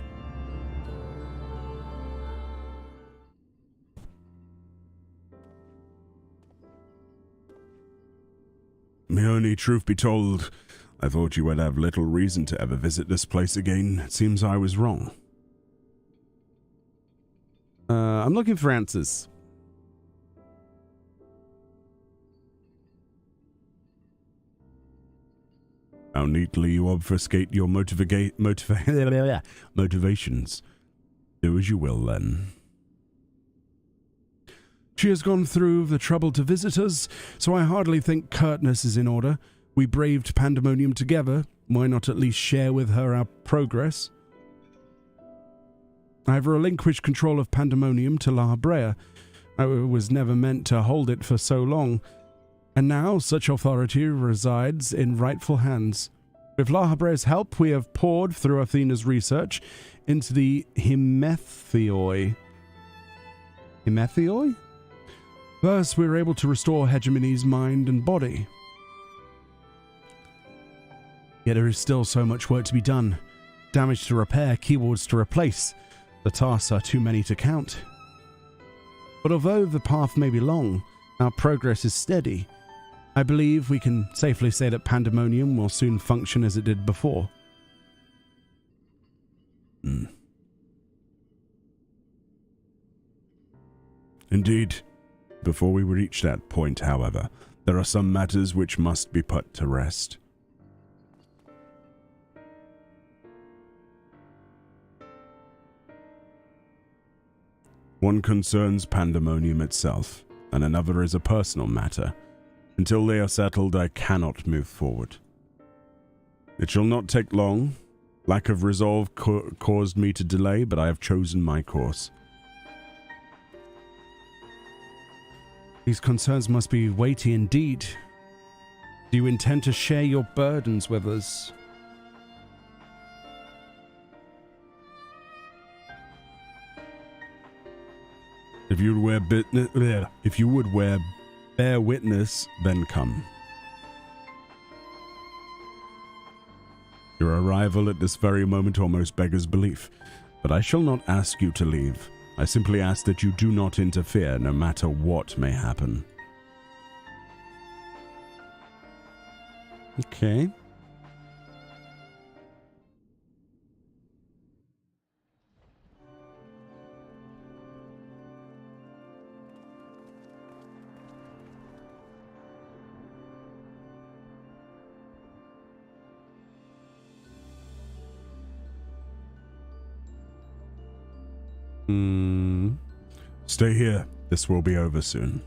G: Meoni, truth be told, I thought you would have little reason to ever visit this place again. It seems I was wrong.
A: I'm looking for answers.
G: How neatly you obfuscate your motivations. Do as you will, then. She has gone through the trouble to visit us, so I hardly think curtness is in order. We braved Pandæmonium together. Why not at least share with her our progress? I have relinquished control of Pandæmonium to La Habrea. I was never meant to hold it for so long, and now such authority resides in rightful hands. With La Habrea's help, we have poured through Athena's research into the Himethioi.
A: Himethioi?
G: Thus, we were able to restore Hegemony's mind and body.
A: Yet there is still so much work to be done. Damage to repair, keywords to replace. The tasks are too many to count. But although the path may be long, our progress is steady. I believe we can safely say that Pandæmonium will soon function as it did before.
G: Indeed. Before we reach that point, however, there are some matters which must be put to rest. One concerns Pandæmonium itself, and another is a personal matter. Until they are settled, I cannot move forward. It shall not take long. Lack of resolve caused me to delay, but I have chosen my course.
A: These concerns must be weighty indeed. Do you intend to share your burdens with us?
G: If you would bear witness, then come. Your arrival at this very moment almost beggars belief, but I shall not ask you to leave. I simply ask that you do not interfere, no matter what may happen.
A: Okay.
G: Stay here. This will be over soon.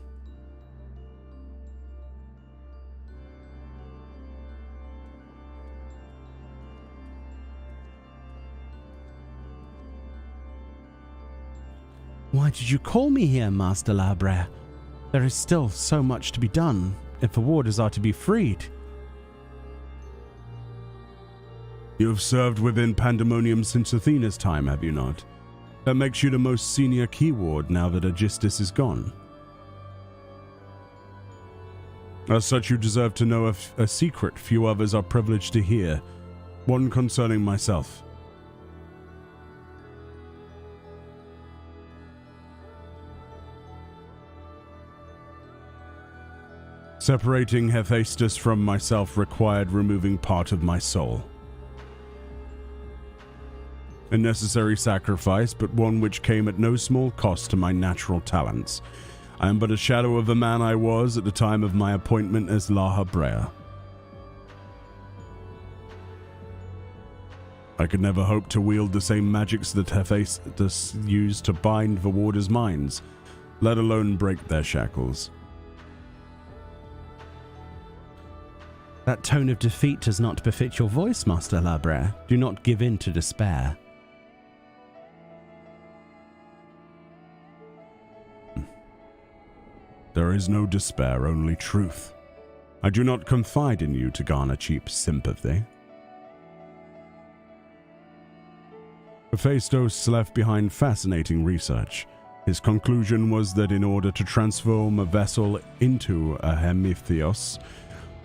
B: Why did you call me here, Master La Habrea? There is still so much to be done if the warders are to be freed.
G: You have served within Pandæmonium since Athena's time, have you not? That makes you the most senior key ward now that Aegisthus is gone. As such, you deserve to know a secret few others are privileged to hear, one concerning myself. Separating Hephaestus from myself required removing part of my soul. A necessary sacrifice, but one which came at no small cost to my natural talents. I am but a shadow of the man I was at the time of my appointment as La Habrea. I could never hope to wield the same magics that Hephaestus used to bind the warders' minds, let alone break their shackles.
B: That tone of defeat does not befit your voice, Master La Habrea. Do not give in to despair.
G: There is no despair, only truth. I do not confide in you to garner cheap sympathy. Hephaestus left behind fascinating research. His conclusion was that in order to transform a vessel into a hemitheos,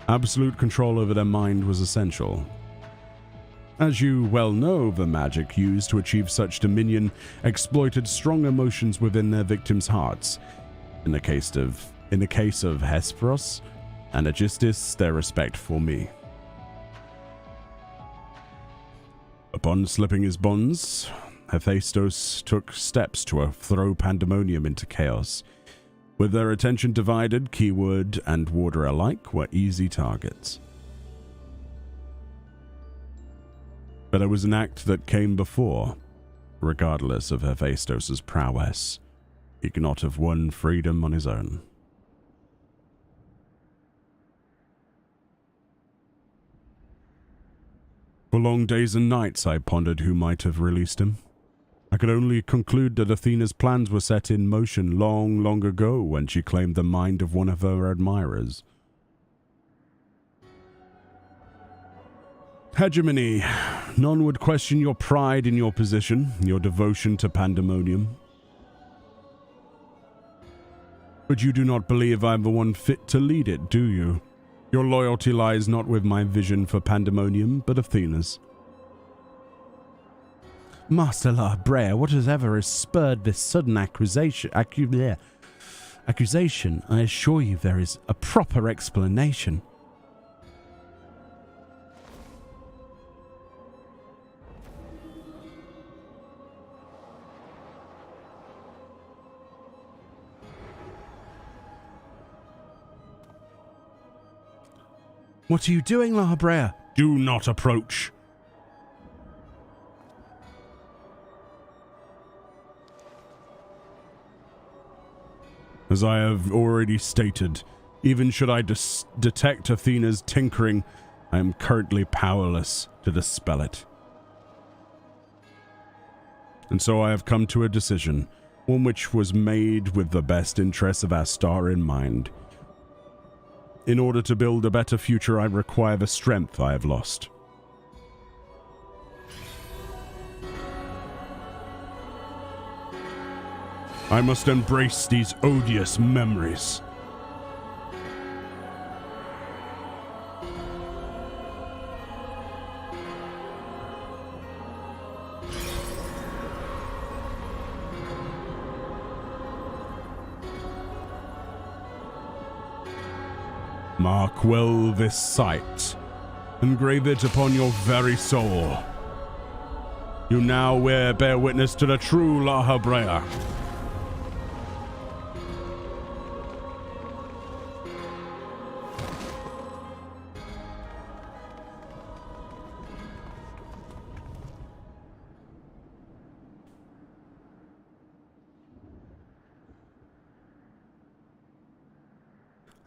G: absolute control over their mind was essential. As you well know, the magic used to achieve such dominion exploited strong emotions within their victims' hearts. In the case of Hesperos and Aegisthus, their respect for me. Upon slipping his bonds, Hephaestus took steps to throw Pandæmonium into chaos. With their attention divided, keyword and warder alike were easy targets. But it was an act that came before. Regardless of Hephaestus's prowess, he could not have won freedom on his own. For long days and nights I pondered who might have released him. I could only conclude that Athena's plans were set in motion long, long ago when she claimed the mind of one of her admirers. Hegemony. None would question your pride in your position, your devotion to Pandæmonium. But you do not believe I'm the one fit to lead it, do you? Your loyalty lies not with my vision for Pandæmonium, but Athena's.
B: Master La Brea, what has ever spurred this sudden accusation? I assure you there is a proper explanation. What are you doing, La Brea?
G: Do not approach. As I have already stated, even should I detect Athena's tinkering, I am currently powerless to dispel it. And so I have come to a decision, one which was made with the best interests of our star in mind. In order to build a better future, I require the strength I have lost. I must embrace these odious memories. Mark well this sight. Engrave it upon your very soul. You now bear witness to the true La Brea.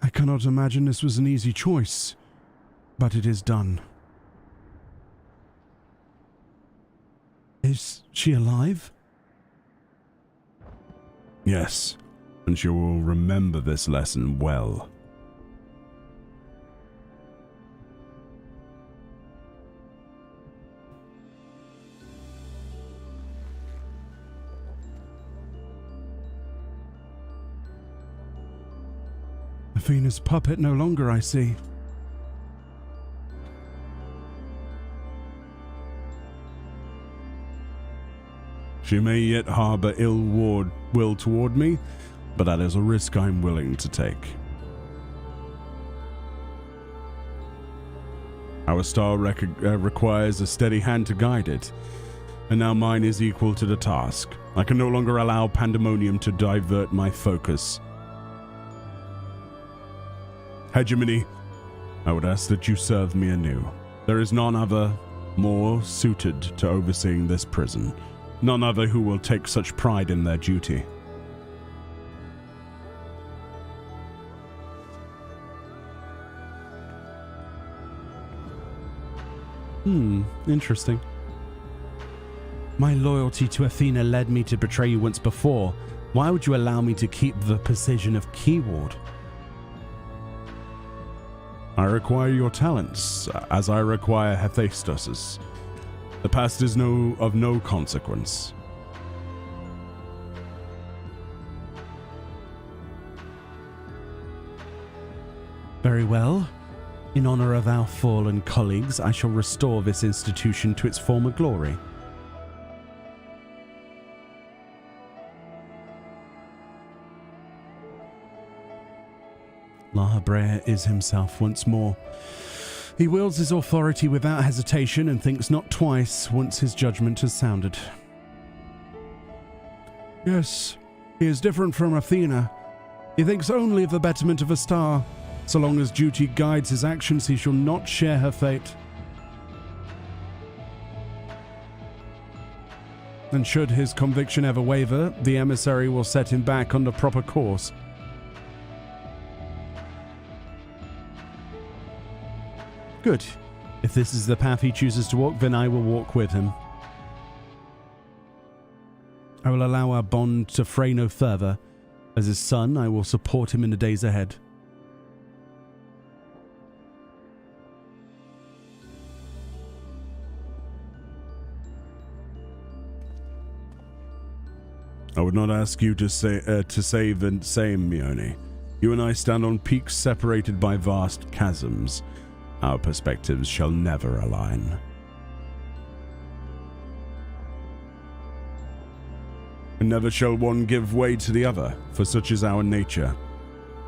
B: I cannot imagine this was an easy choice, but it is done. Is she alive?
G: Yes, and she will remember this lesson well.
B: Athena's puppet no longer, I see.
G: She may yet harbor ill will toward me, but that is a risk I'm willing to take. Our star requires a steady hand to guide it, and now mine is equal to the task. I can no longer allow Pandæmonium to divert my focus. Hegemony, I would ask that you serve me anew. There is none other more suited to overseeing this prison, none other who will take such pride in their duty.
B: Interesting. My loyalty to Athena led me to betray you once before,
A: Why would you allow me to keep the position of key ward?
G: I require your talents, as I require Hephaestus's. The past is of no consequence.
A: Very well. In honor of our fallen colleagues, I shall restore this institution to its former glory. La Habrea is himself once more. He wields his authority without hesitation and thinks not twice once his judgment has sounded.
G: Yes, he is different from Athena. He thinks only of the betterment of a star. So long as duty guides his actions, he shall not share her fate. And should his conviction ever waver, the emissary will set him back on the proper course.
A: Good. If this is the path he chooses to walk, then I will walk with him. I will allow our bond to fray no further. As his son, I will support him in the days ahead.
G: I would not ask you to say the same, Meoni. You and I stand on peaks separated by vast chasms. Our perspectives shall never align. And never shall one give way to the other, for such is our nature.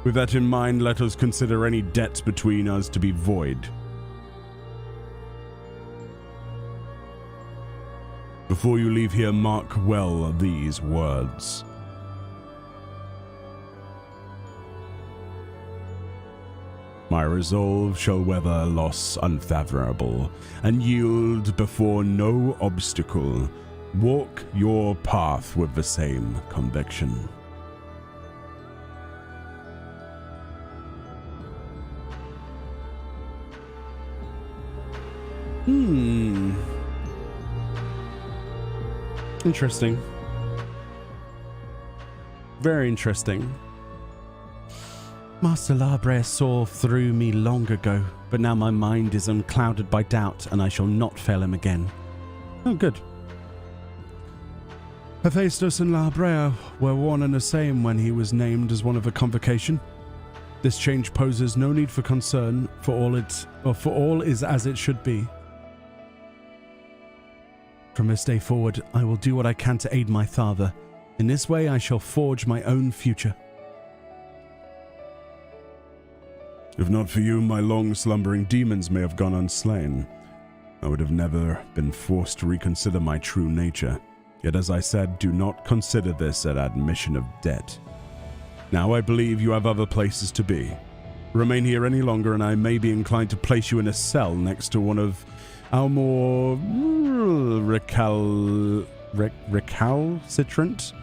G: With that in mind, let us consider any debt between us to be void. Before you leave here, mark well these words. My resolve shall weather loss unfathomable, and yield before no obstacle. Walk your path with the same conviction.
A: Interesting. Very interesting. Master La Habrea saw through me long ago, but now my mind is unclouded by doubt, and I shall not fail him again. Oh, good.
G: Hephaestus and La Habrea were one and the same when he was named as one of the convocation. This change poses no need for concern, for all is as it should be.
A: From this day forward, I will do what I can to aid my father. In this way, I shall forge my own future.
G: If not for you, my long-slumbering demons may have gone unslain. I would have never been forced to reconsider my true nature. Yet, as I said, do not consider this an admission of debt. Now I believe you have other places to be. Remain here any longer, and I may be inclined to place you in a cell next to one of our more recalcitrant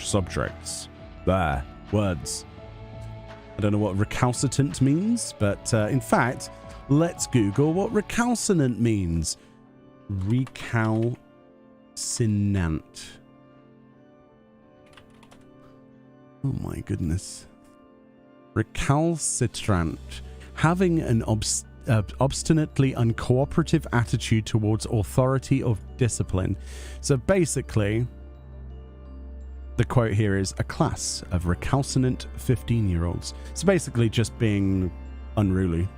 G: subjects. There, words. I don't know what recalcitrant means, but in fact, let's Google what recalcitrant means. Recalcitrant. Oh my goodness. Recalcitrant. Having an obstinately uncooperative attitude towards authority or discipline. So basically, the quote here is a class of recalcitrant 15-year-olds. So basically just being unruly.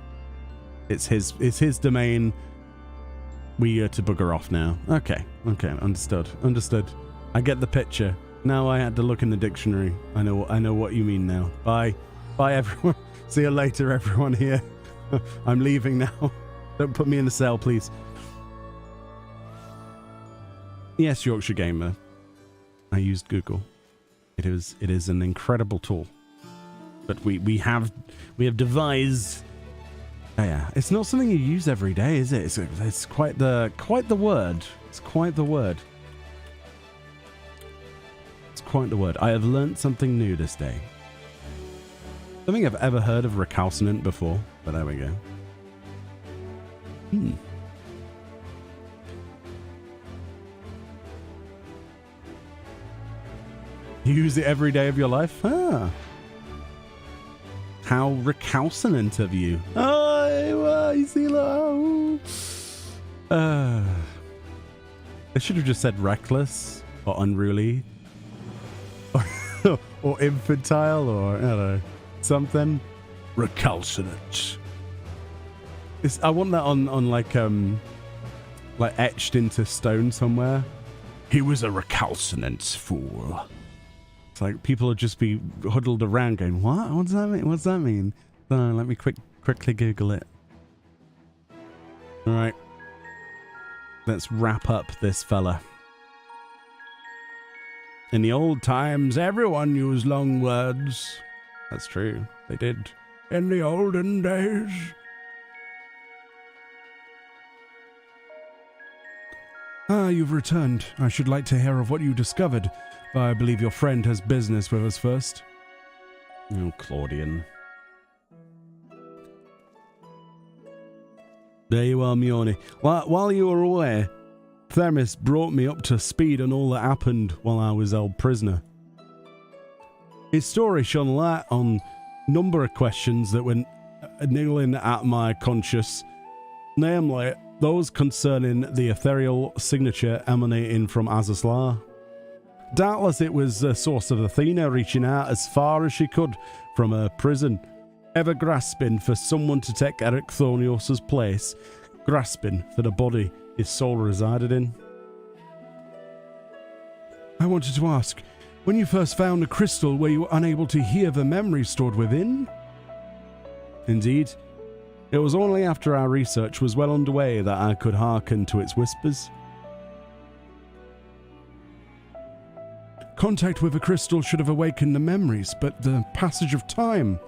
G: It's his domain. We are to booger off now. Okay, understood. I get the picture. Now I had to look in the dictionary. I know what you mean now. Bye everyone. See you later, everyone here. I'm leaving now. Don't put me in the cell, please. Yes, Yorkshire Gamer. I used Google. It is an incredible tool. But we have devised. Oh yeah, it's not something you use every day, is it? It's quite the word. It's quite the word. It's quite the word. I have learnt something new this day. I don't think I've ever heard of recalcitrant before, but there we go.
A: You use it every day of your life? Huh. How recalcitrant of you. Oh, you see, oh. I should have just said reckless or unruly or infantile or, I don't know, something. Recalcitrant. I want that on like etched into stone somewhere. He was a recalcitrant fool. It's like people would just be huddled around going, what? What does that mean? What's that mean? Let me quickly Google it. All right. Let's wrap up this fella. In the old times, everyone used long words. That's true. They did. In the olden days.
G: Ah, you've returned. I should like to hear of what you discovered. I believe your friend has business with us first.
A: Oh, Claudian. There you are, Meoni. While you were away, Themis brought me up to speed on all that happened while I was held prisoner. His story shone light on a number of questions that were niggling at my conscience, namely those concerning the ethereal signature emanating from Azazlar. Doubtless it was the source of Athena reaching out as far as she could from her prison, ever grasping for someone to take Ericthonios' place, grasping for the body his soul resided in.
G: I wanted to ask, when you first found the crystal, were you unable to hear the memory stored within?
A: Indeed. It was only after our research was well underway that I could hearken to its whispers.
G: Contact with the crystal should have awakened the memories, but the passage of time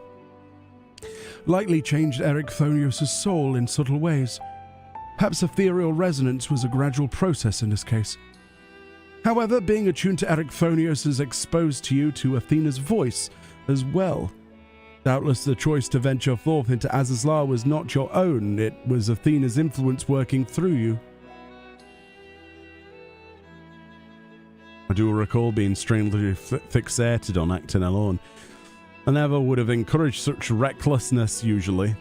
G: likely changed Ericthonios' soul in subtle ways. Perhaps ethereal resonance was a gradual process in this case. However, being attuned to Ericthonios is exposed to you to Athena's voice as well. Doubtless the choice to venture forth into Azazlar was not your own, it was Athena's influence working through you.
A: I do recall being strangely fixated on acting alone. I never would have encouraged such recklessness usually.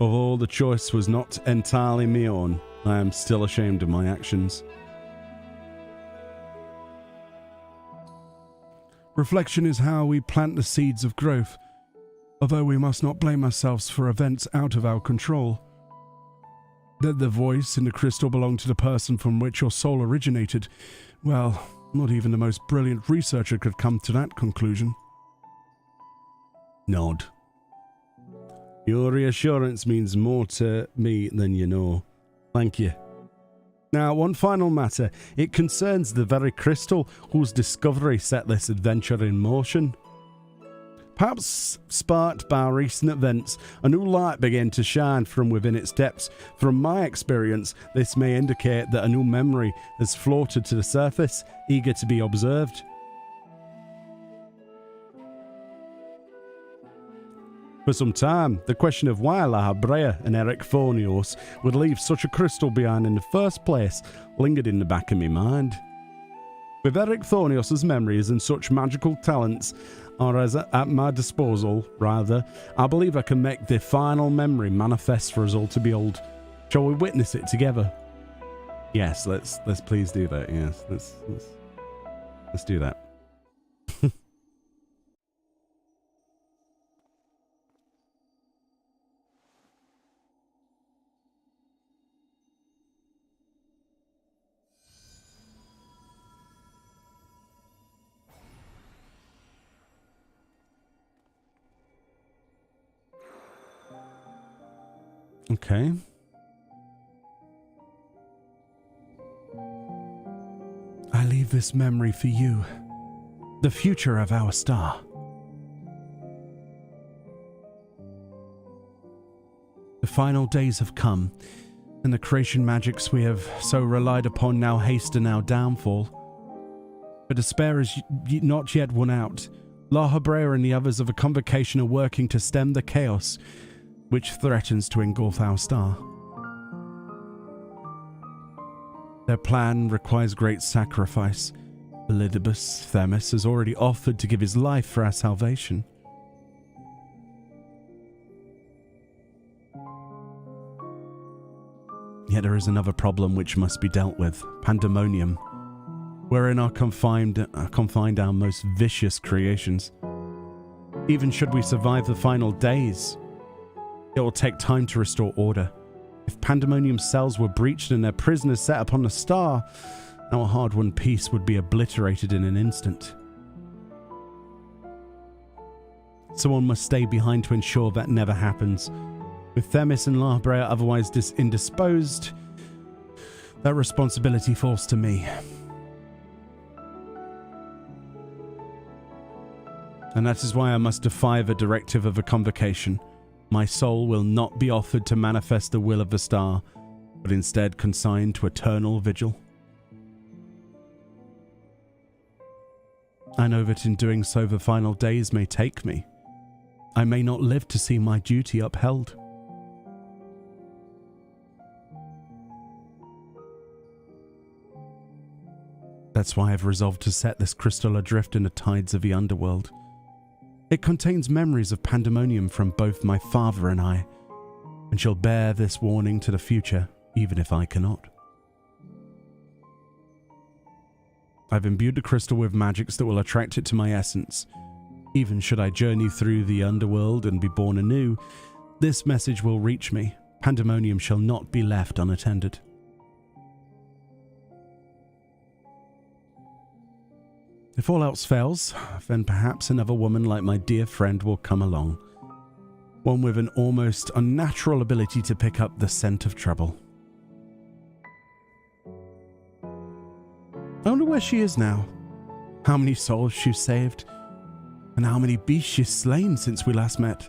A: Although the choice was not entirely my own, I am still ashamed of my actions.
G: Reflection is how we plant the seeds of growth, although we must not blame ourselves for events out of our control. That the voice in the crystal belonged to the person from which your soul originated, well, not even the most brilliant researcher could come to that conclusion.
A: Nod. Your reassurance means more to me than you know. Thank you. Now, one final matter. It concerns the very crystal whose discovery set this adventure in motion. Perhaps sparked by recent events, a new light began to shine from within its depths. From my experience, this may indicate that a new memory has floated to the surface, eager to be observed. For some time, the question of why La Habrea and Ericthonios would leave such a crystal behind in the first place lingered in the back of my mind. With Ericthonios' memories and such magical talents are at my disposal, rather, I believe I can make the final memory manifest for us all to behold. Shall we witness it together? Yes, let's please do that. Yes, let's do that. Okay.
G: I leave this memory for you, the future of our star. The final days have come, and the creation magics we have so relied upon now hasten our downfall. But despair is not yet won out. La Habrea and the others of the Convocation are working to stem the chaos which threatens to engulf our star. Their plan requires great sacrifice,
A: Elidibus Themis has already offered to give his life for our salvation. Yet there is another problem which must be dealt with, Pandæmonium, wherein are confined our most vicious creations. Even should we survive the final days, it will take time to restore order. If Pandæmonium's cells were breached and their prisoners set upon the star, our hard-won peace would be obliterated in an instant. Someone must stay behind to ensure that never happens. With Themis and Labrea otherwise indisposed, that responsibility falls to me. And that is why I must defy the directive of a convocation. My soul will not be offered to manifest the will of the star, but instead consigned to eternal vigil. I know that in doing so the final days may take me. I may not live to see my duty upheld. That's why I've resolved to set this crystal adrift in the tides of the underworld. It contains memories of Pandæmonium from both my father and I, and shall bear this warning to the future, even if I cannot. I've imbued the crystal with magics that will attract it to my essence. Even should I journey through the underworld and be born anew, this message will reach me. Pandæmonium shall not be left unattended. If all else fails, then perhaps another woman like my dear friend will come along. One with an almost unnatural ability to pick up the scent of trouble. I wonder where she is now. How many souls she's saved, and how many beasts she's slain since we last met.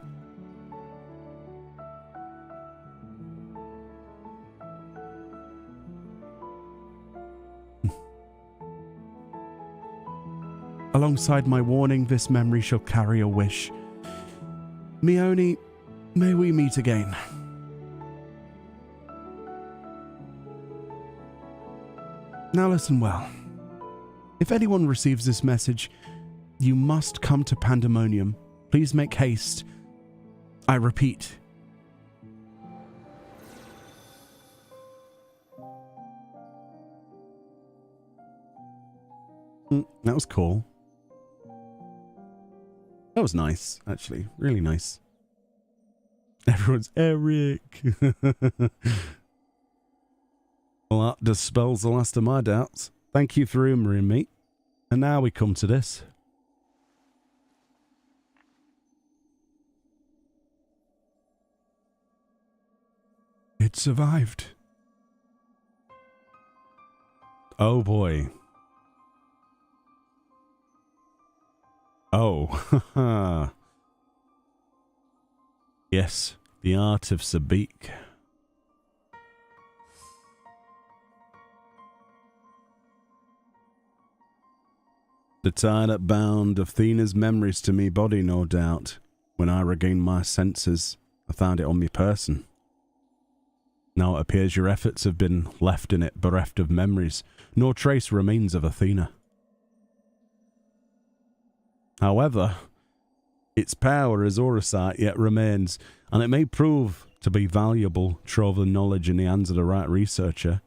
A: Alongside my warning, this memory shall carry a wish. Meoni, may we meet again. Now listen well. If anyone receives this message, you must come to Pandæmonium. Please make haste. I repeat. That was cool. That was nice, actually. Really nice. Everyone's Eric. Well, that dispels the last of my doubts. Thank you for humouring me. And now we come to this. It survived. Oh boy. Oh. Yes, the art of Sabik. The tied-up bound of Athena's memories to me body, no doubt. When I regained my senses, I found it on me person. Now it appears your efforts have been left in it bereft of memories, nor trace remains of Athena. However, its power as Orisight yet remains, and it may prove to be valuable trove of knowledge in the hands of the right researcher.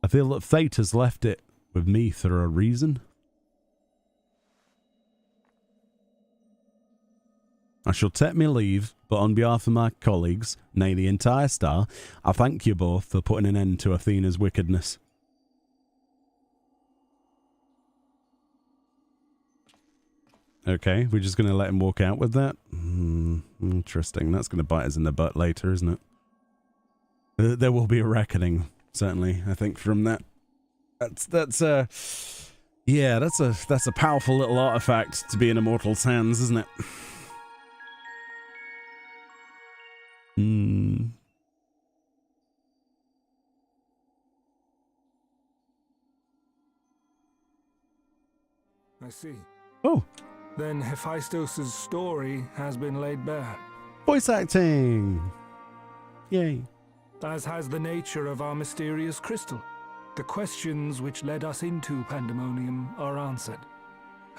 A: I feel that fate has left it with me for a reason. I shall take me leave, but on behalf of my colleagues, nay the entire star, I thank you both for putting an end to Athena's wickedness. Okay, we're just going to let him walk out with that? Interesting. That's going to bite us in the butt later, isn't it? There will be a reckoning, certainly, I think, from that. That's a powerful little artifact to be in a mortal's hands, isn't it?
E: I see.
A: Oh.
E: Then Hephaestus' story has been laid bare.
A: Voice acting! Yay.
E: As has the nature of our mysterious crystal. The questions which led us into Pandæmonium are answered,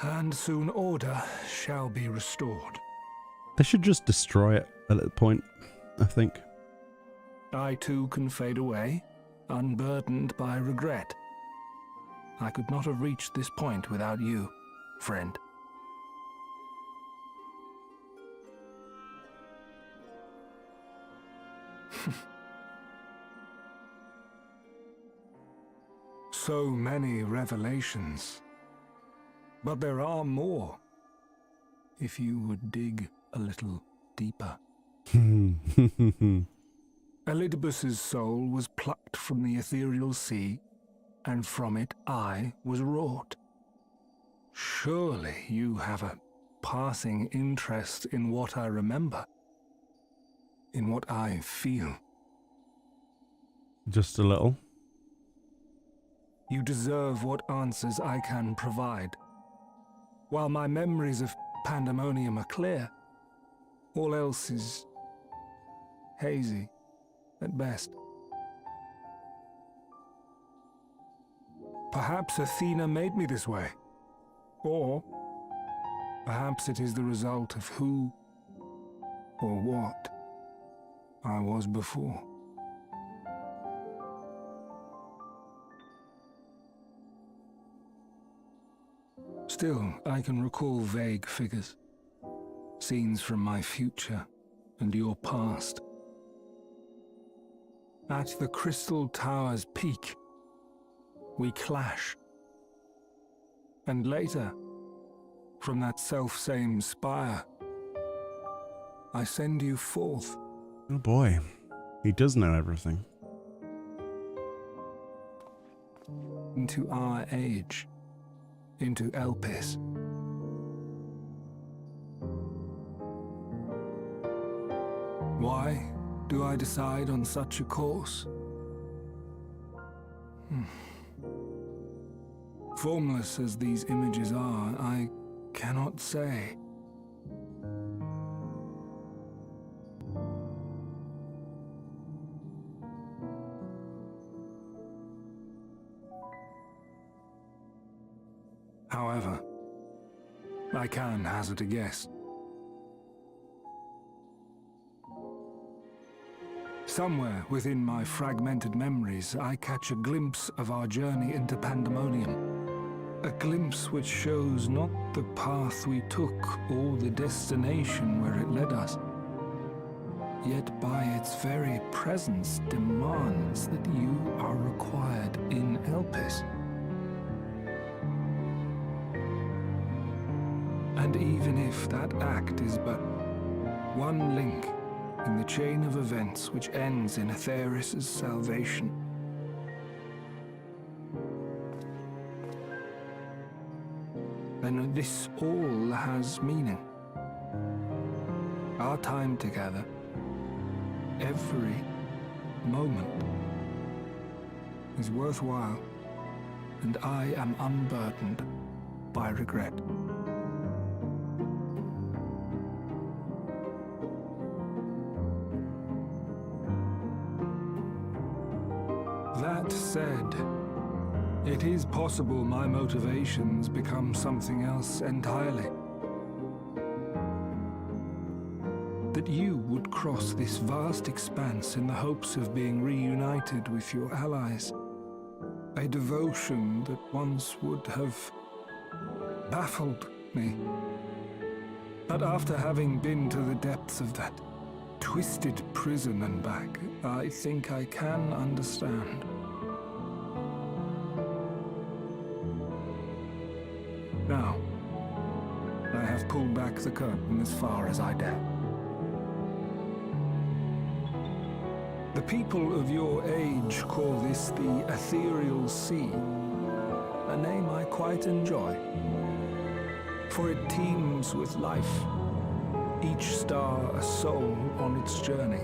E: and soon order shall be restored.
C: They should just destroy it at that point, I think.
E: I too can fade away, unburdened by regret. I could not have reached this point without you, friend. So many revelations. But there are more, if you would dig a little deeper. Elidibus's soul was plucked from the ethereal sea, and from it I was wrought. Surely you have a passing interest in what I remember, in what I feel.
C: Just a little.
E: You deserve what answers I can provide. While my memories of Pandæmonium are clear, all else is hazy at best. Perhaps Athena made me this way, or perhaps it is the result of who or what I was before. Still, I can recall vague figures, scenes from my future and your past. At the Crystal Tower's peak, we clash. And later, from that self-same spire, I send you forth.
C: Oh boy, he does know everything.
E: Into our age. Into Elpis. Why do I decide on such a course? Formless as these images are, I cannot say. However, I can hazard a guess. Somewhere within my fragmented memories, I catch a glimpse of our journey into Pandæmonium. A glimpse which shows not the path we took or the destination where it led us, yet by its very presence demands that you are required in Elpis. And even if that act is but one link in the chain of events which ends in Atheris' salvation, then this all has meaning. Our time together, every moment, is worthwhile, and I am unburdened by regret. That said, it is possible my motivations become something else entirely. That you would cross this vast expanse in the hopes of being reunited with your allies. A devotion that once would have baffled me. But after having been to the depths of that twisted prison and back, I think I can understand. Now, I have pulled back the curtain as far as I dare. The people of your age call this the Ethereal Sea, a name I quite enjoy, for it teems with life, each star a soul on its journey.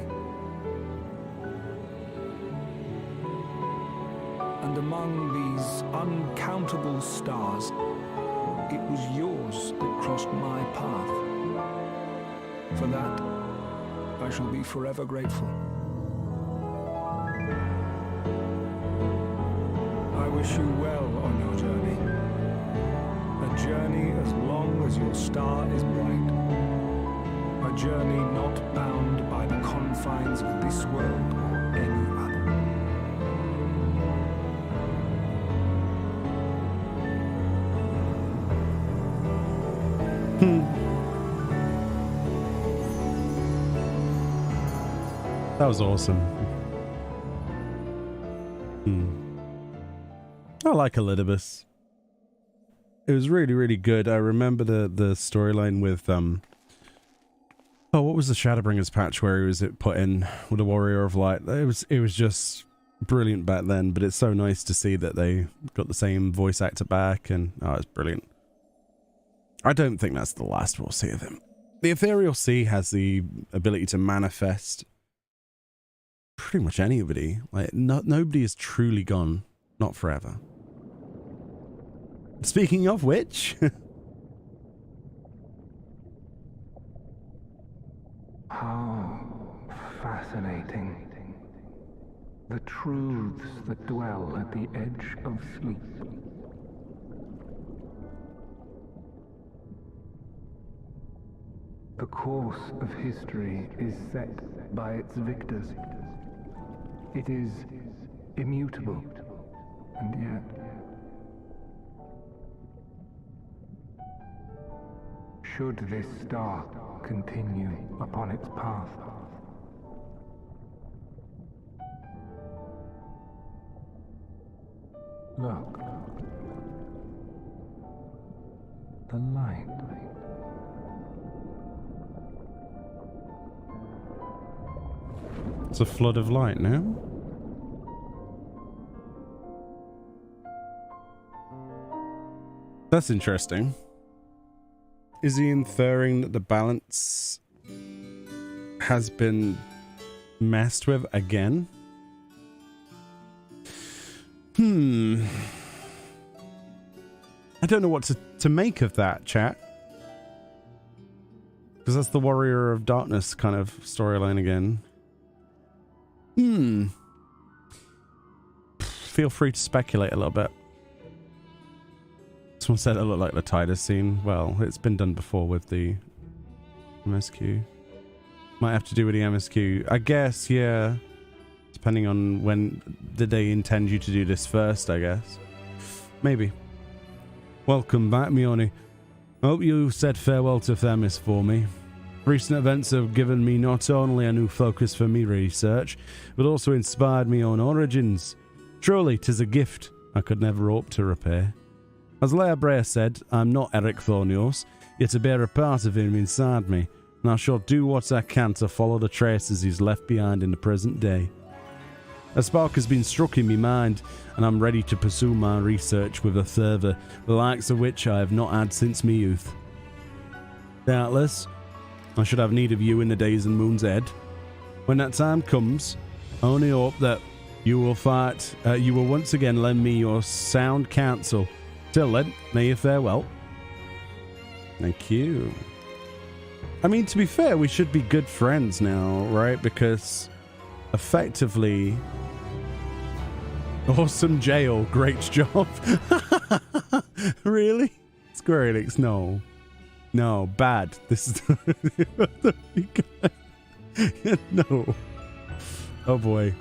E: And among these uncountable stars, it was yours that crossed my path. For that, I shall be forever grateful. wish you well on your journey. A journey as long as your star is bright. A journey not bound by the confines of this world or any other.
A: That was awesome. I like Elidibus. It was really, really good. I remember the storyline with oh, what was the Shadowbringers patch where he was put in with a Warrior of Light? It was just brilliant back then, but it's so nice to see that they got the same voice actor back, and oh, it's brilliant. I don't think that's the last we'll see of him. The Ethereal Sea has the ability to manifest pretty much anybody. Like, nobody is truly gone. Not forever. Speaking of which...
E: How fascinating. The truths that dwell at the edge of sleep. The course of history is set by its victors. It is immutable, and yet... should this star continue upon its path, look, the light.
A: It's a flood of light now. That's interesting. Is he inferring that the balance has been messed with again? I don't know what to make of that, chat. Because that's the Warrior of Darkness kind of storyline again. Feel free to speculate a little bit. Someone said it looked like the Tidus scene. Well, it's been done before with the MSQ. Might have to do with the MSQ. I guess, yeah. Depending on when did they intend you to do this first, I guess. Maybe. Welcome back, Meoni. Hope you said farewell to Themis for me. Recent events have given me not only a new focus for me research, but also inspired me on origins. Truly, 'tis a gift I could never hope to repay. As Leia Brea said, I'm not Eric Thornios, yet I bear a part of him inside me, and I shall do what I can to follow the traces he's left behind in the present day. A spark has been struck in my mind, and I'm ready to pursue my research with a fervour, the likes of which I have not had since my youth. Doubtless, I should have need of you in the days and moons ahead. When that time comes, I only hope that you will once again lend me your sound counsel. Till then, may you farewell. Thank you. I mean, to be fair, we should be good friends now, right? Because effectively... Awesome jail, great job. Really? Square Enix, no. No, bad. This is... No. Oh boy.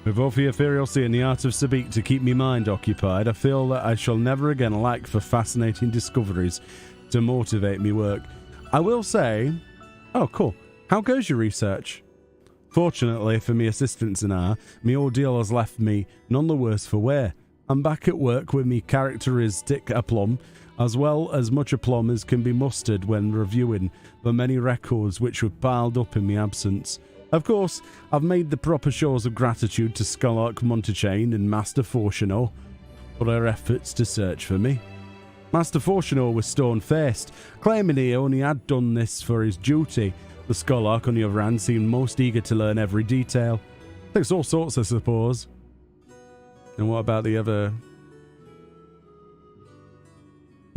A: With both the Ethereal Sea and the Art of Sabik to keep me mind occupied, I feel that I shall never again lack for fascinating discoveries to motivate me work. I will say... Oh, cool. How goes your research? Fortunately for me assistants and I, me ordeal has left me none the worse for wear. I'm back at work with me characteristic aplomb, as well as much aplomb as can be mustered when reviewing the many records which were piled up in my absence. Of course, I've made the proper shows of gratitude to Scholark Montechain and Master Fortuno for their efforts to search for me. Master Fortuno was stone-faced, claiming he only had done this for his duty. The Scholark, on the other hand, seemed most eager to learn every detail. Thanks all sorts, I suppose. And what about the other...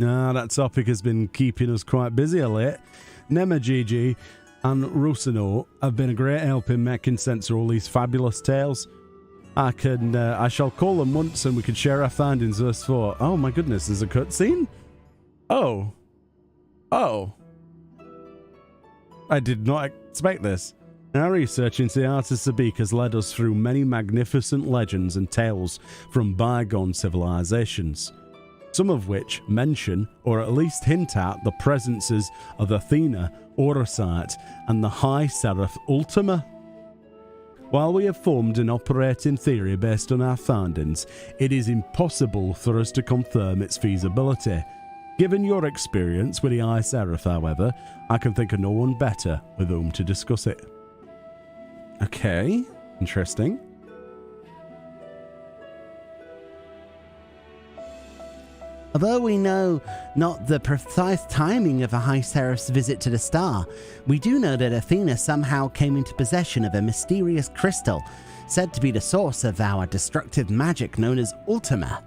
A: that topic has been keeping us quite busy of late. Nemagigi and Rusino have been a great help in making sense of all these fabulous tales. I shall call them once and we can share our findings. Verse 4. Oh my goodness, there's a cutscene? Oh. Oh. I did not expect this. Our research into the art of Sabik has led us through many magnificent legends and tales from bygone civilizations, some of which mention, or at least hint at, the presences of Athena, Orosite, and the High Seraph Ultima. While we have formed an operating theory based on our findings, it is impossible for us to confirm its feasibility. Given your experience with the High Seraph, however, I can think of no one better with whom to discuss it. Okay, interesting.
B: Although we know not the precise timing of a High Seraph's visit to the star, we do know that Athena somehow came into possession of a mysterious crystal, said to be the source of our destructive magic known as Ultima.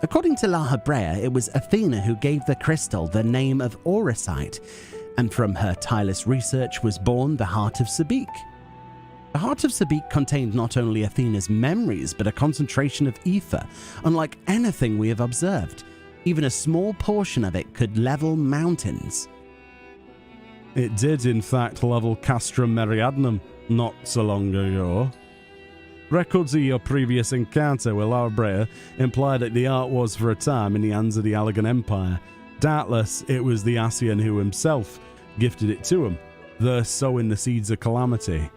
B: According to La Hebrea, it was Athena who gave the crystal the name of Orosite, and from her tireless research was born the Heart of Sabik. The Heart of Sabik contained not only Athena's memories, but a concentration of ether, unlike anything we have observed. Even a small portion of it could level mountains.
A: It did, in fact, level Castrum Meriadnum not so long ago. Records of your previous encounter with La Hebrea imply that the art was for a time in the hands of the Allegan Empire. Doubtless, it was the Ascian who himself gifted it to him, thus sowing the seeds of calamity.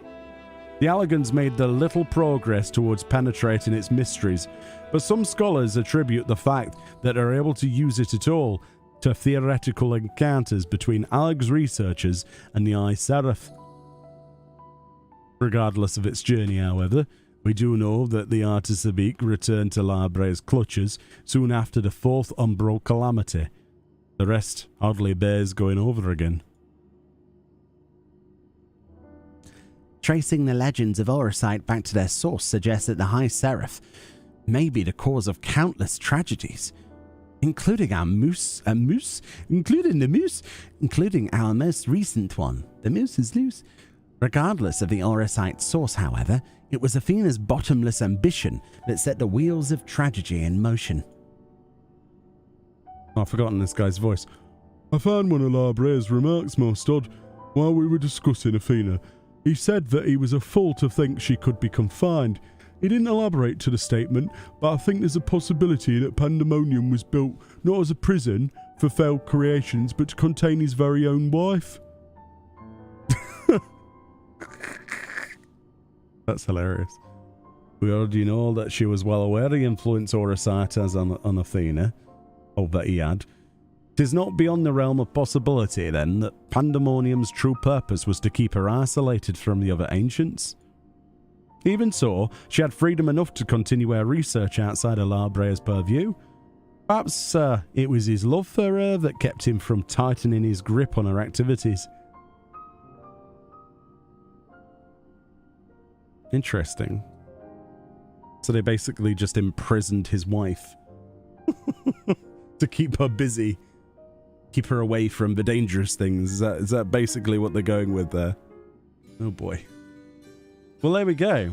A: The Allegans made the little progress towards penetrating its mysteries, but some scholars attribute the fact that they're able to use it at all to theoretical encounters between Alleg's researchers and the High Seraph. Regardless of its journey, however, we do know that the Art of Sabik returned to La Hebrea's clutches soon after the fourth umbral calamity. The rest hardly bears going over again.
B: Tracing the legends of Orosite back to their source suggests that the High Seraph may be the cause of countless tragedies, including our including our most recent one. The moose is loose. Regardless of the Orosite source, however, it was Athena's bottomless ambition that set the wheels of tragedy in motion.
A: I've forgotten this guy's voice.
G: I found one of La Hebrea's remarks most odd while we were discussing Athena. He said that he was a fool to think she could be confined. He didn't elaborate to the statement, but I think there's a possibility that Pandæmonium was built not as a prison for failed creations, but to contain his very own wife.
A: That's hilarious. We already know that she was well aware of the influence Orosite has on Athena, or that he had. It is not beyond the realm of possibility, then, that Pandæmonium's true purpose was to keep her isolated from the other ancients. Even so, she had freedom enough to continue her research outside of La Hebrea's purview. Perhaps it was his love for her that kept him from tightening his grip on her activities. Interesting. So they basically just imprisoned his wife to keep her busy. Keep her away from the dangerous things. Is that basically what they're going with there? Oh boy. Well, there we go.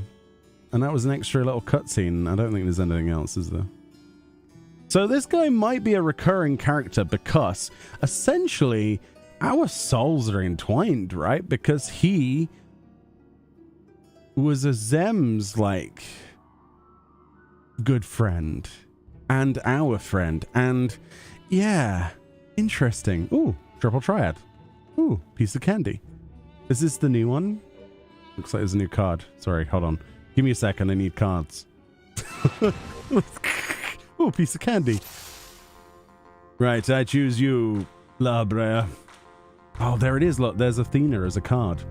A: And that was an extra little cutscene. I don't think there's anything else, is there? So this guy might be a recurring character because essentially our souls are entwined, right? Because he was a Zem's, like, good friend and our friend. And yeah... Interesting. Ooh, triple triad. Ooh, piece of candy. Is this the new one? Looks like there's a new card. Sorry, hold on. Give me a second, I need cards. Ooh, piece of candy. Right, I choose you, La Hebrea. Oh, there it is. Look, there's Athena as a card.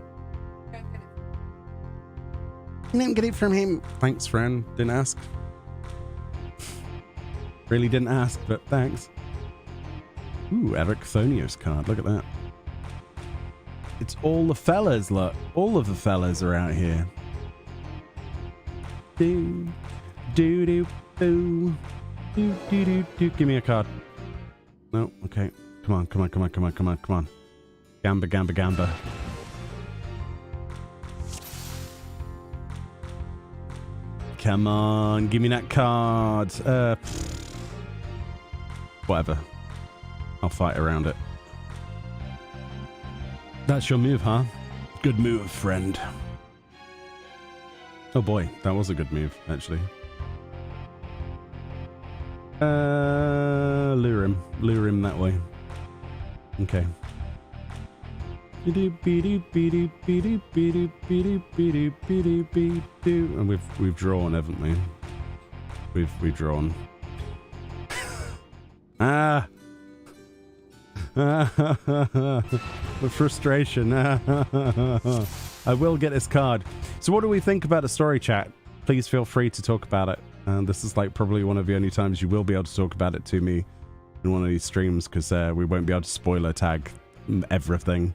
B: I didn't get it from him.
A: Thanks, friend. Didn't ask. Really didn't ask, but thanks. Ooh, Eric Thonius card. Look at that. It's all the fellas, look. All of the fellas are out here. Do, do, do, do. Do, do, do, do. Give me a card. No, okay. Come on, come on, come on, come on, come on, come on. Gamba, gamba, gamba. Come on, give me that card. Whatever. I'll fight around it. That's your move, huh? Good move, friend. Oh boy, that was a good move, actually. Lure him that way. Okay. And we've drawn, haven't we? We've drawn. The frustration. I will get this card. So what do we think about the story, chat? Please feel free to talk about it. This is like probably one of the only times you will be able to talk about it to me in one of these streams, because we won't be able to spoiler tag everything.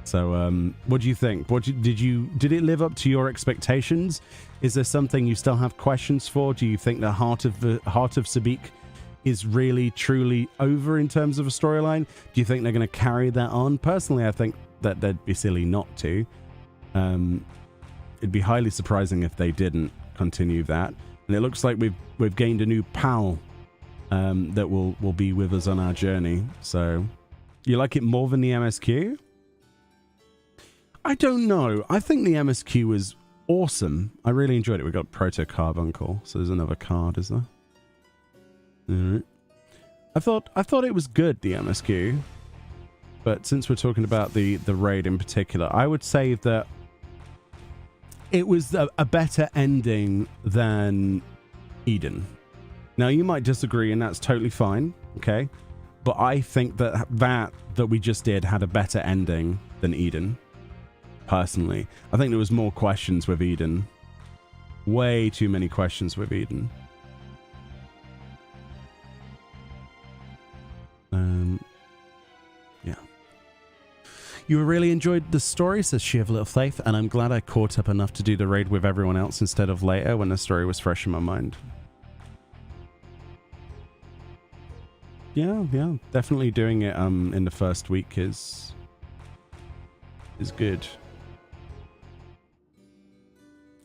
A: So what do you think? Did it live up to your expectations? Is there something you still have questions for? Do you think the Heart of Sabik is really truly over in terms of a storyline? Do you think they're going to carry that on? Personally, I think that they'd be silly not to. It'd be highly surprising if they didn't continue that. And it looks like we've gained a new pal that will be with us on our journey. So you like it more than the MSQ? I don't know. I think the MSQ was awesome. I really enjoyed it. We got Proto Carbuncle, so there's another card, is there? All right. I thought it was good, the MSQ. But since we're talking about the raid in particular, I would say that it was a better ending than Eden. Now, you might disagree, and that's totally fine, okay? But I think that we just did had a better ending than Eden. Personally, I think there was more questions with Eden. Way too many questions with Eden. Yeah. You really enjoyed the story, says She of Little Faith, and I'm glad I caught up enough to do the raid with everyone else instead of later when the story was fresh in my mind. Yeah, definitely doing it in the first week is good.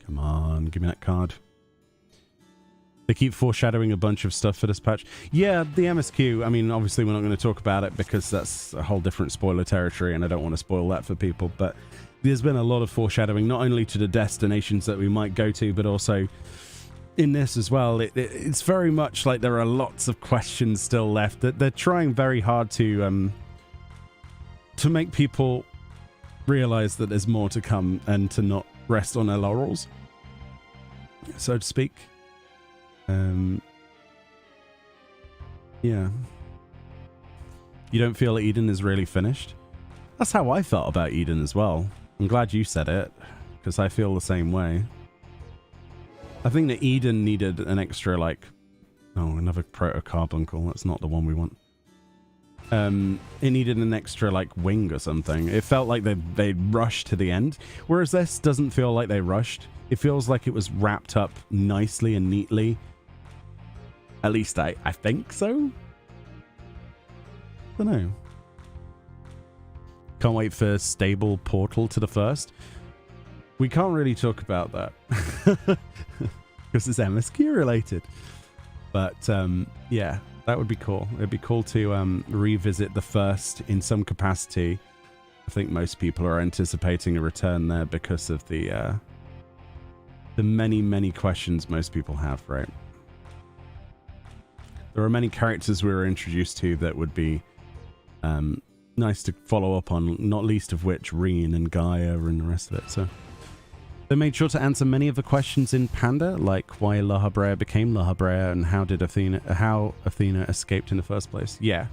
A: Come on, give me that card. They keep foreshadowing a bunch of stuff for this patch. Yeah, the MSQ, I mean, obviously we're not going to talk about it because that's a whole different spoiler territory and I don't want to spoil that for people, but there's been a lot of foreshadowing, not only to the destinations that we might go to, but also in this as well. It's very much like there are lots of questions still left. They're trying very hard to make people realize that there's more to come and to not rest on their laurels, so to speak. Yeah. You don't feel that Eden is really finished? That's how I felt about Eden as well. I'm glad you said it, because I feel the same way. I think that Eden needed an extra, like... Oh, another Proto-Carbuncle. That's not the one we want. It needed an extra, like, wing or something. It felt like they rushed to the end. Whereas this doesn't feel like they rushed. It feels like it was wrapped up nicely and neatly. At least I think so. I don't know. Can't wait for stable portal to the first. We can't really talk about that. Because it's MSQ related. But, yeah. That would be cool. It'd be cool to revisit the first in some capacity. I think most people are anticipating a return there because of the many questions most people have, right? There are many characters we were introduced to that would be nice to follow up on, not least of which Reen and Gaia and the rest of it. So they made sure to answer many of the questions in Panda, like why La Habrea became La Habrea and how Athena escaped in the first place. Yeah,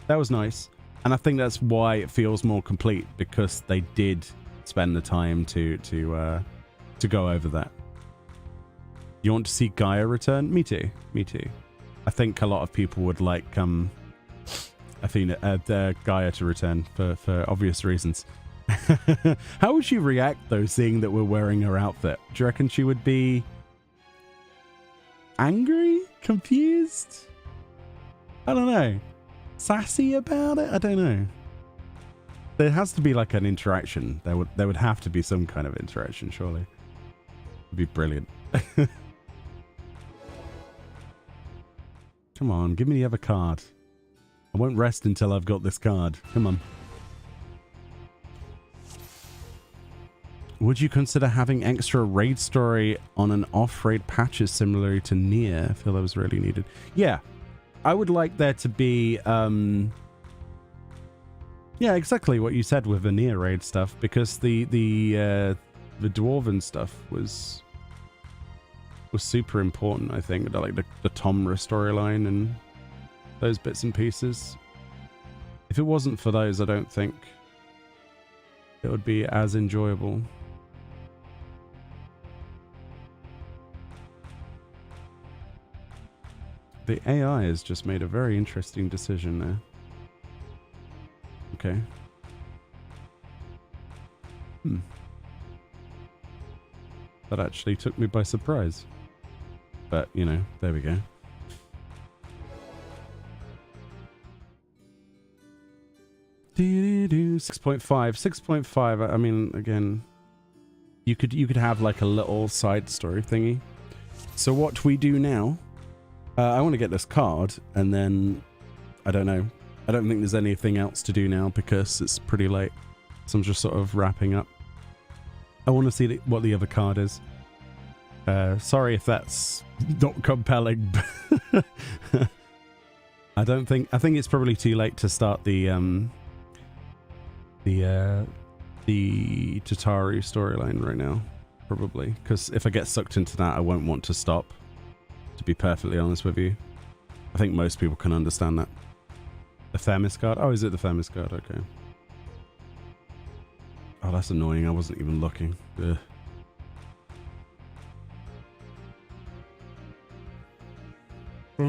A: that was nice. And I think that's why it feels more complete, because they did spend the time to go over that. You want to see Gaia return? Me too. Me too. I think a lot of people would like Gaia to return for obvious reasons. How would she react though, seeing that we're wearing her outfit? Do you reckon she would be angry? Confused? I don't know. Sassy about it? I don't know. There has to be like an interaction. There would have to be some kind of interaction, surely. It'd be brilliant. Come on, give me the other card. I won't rest until I've got this card. Come on. Would you consider having extra raid story on an off-raid patches similar to Nier? I feel that was really needed. Yeah, I would like there to be, yeah, exactly what you said with the Nier raid stuff, because the Dwarven stuff was super important, I think. Like the Tomra storyline and those bits and pieces. If it wasn't for those, I don't think it would be as enjoyable. The AI has just made a very interesting decision there. Okay. That actually took me by surprise. But, you know, there we go. Do 6.5. 6.5, I mean, again, you could have like a little side story thingy. So what we do now, I want to get this card, and then, I don't know. I don't think there's anything else to do now because it's pretty late. So I'm just sort of wrapping up. I want to see what the other card is. Sorry if that's not compelling. I think it's probably too late to start the Tataru storyline right now, probably, because if I get sucked into that, I won't want to stop, to be perfectly honest with you. I think most people can understand that. The Themis card? Oh, is it the Themis card? Okay. Oh, that's annoying. I wasn't even looking. Ugh. I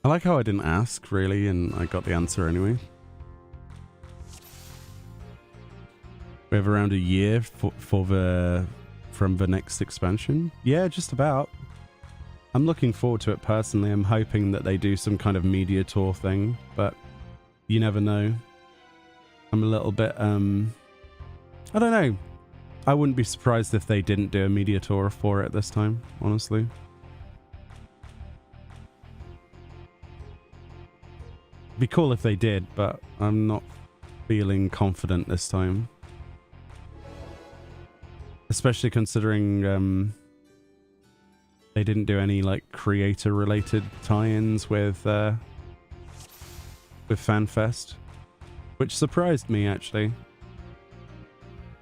A: like how I didn't ask, really, and I got the answer anyway. We have around a year from the next expansion. Yeah, just about. I'm looking forward to it personally. I'm hoping that they do some kind of media tour thing, but you never know. I'm a little bit, I don't know. I wouldn't be surprised if they didn't do a media tour for it this time, honestly. Be cool if they did, but I'm not feeling confident this time. Especially considering they didn't do any like creator related tie-ins with FanFest, which surprised me actually.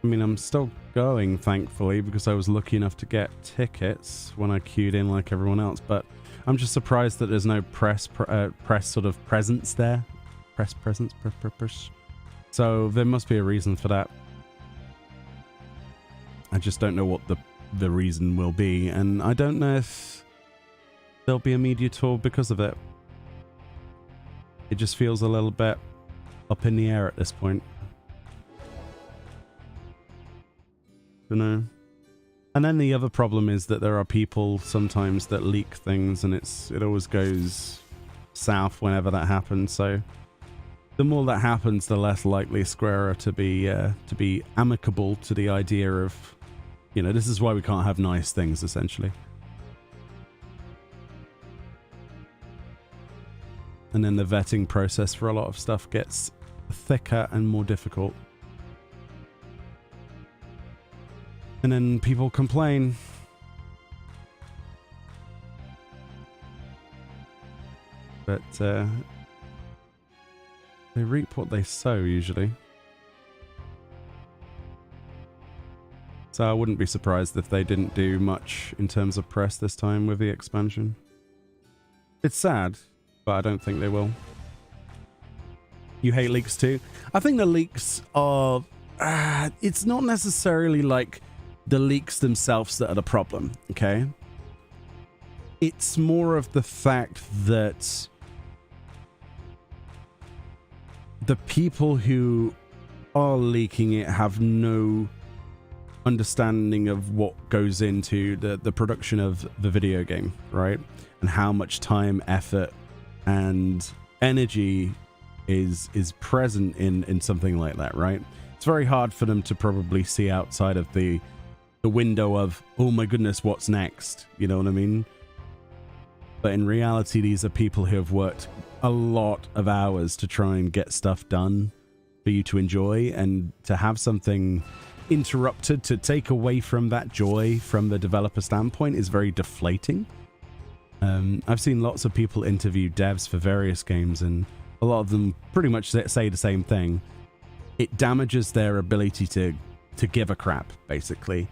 A: I mean, I'm still going, thankfully, because I was lucky enough to get tickets when I queued in like everyone else, but I'm just surprised that there's no press sort of presence there. Press presence. So there must be a reason for that. I just don't know what the reason will be, and I don't know if there'll be a media tour because of it. It just feels a little bit up in the air at this point. Don't know. And then the other problem is that there are people sometimes that leak things, and it always goes south whenever that happens. So the more that happens, the less likely Square are to be amicable to the idea of, you know, this is why we can't have nice things, essentially. And then the vetting process for a lot of stuff gets thicker and more difficult. And then people complain. But they reap what they sow, usually. So I wouldn't be surprised if they didn't do much in terms of press this time with the expansion. It's sad, but I don't think they will. You hate leaks too? I think the leaks are... it's not necessarily like the leaks themselves that are the problem, okay? It's more of the fact that the people who are leaking it have no understanding of what goes into the production of the video game, right? And how much time, effort, and energy is present in something like that, right? It's very hard for them to probably see outside of the the window of, oh my goodness, what's next? You know what I mean? But in reality, these are people who have worked a lot of hours to try and get stuff done for you to enjoy, and to have something interrupted to take away from that joy from the developer standpoint is very deflating. I've seen lots of people interview devs for various games, and a lot of them pretty much say the same thing. It damages their ability to give a crap, basically.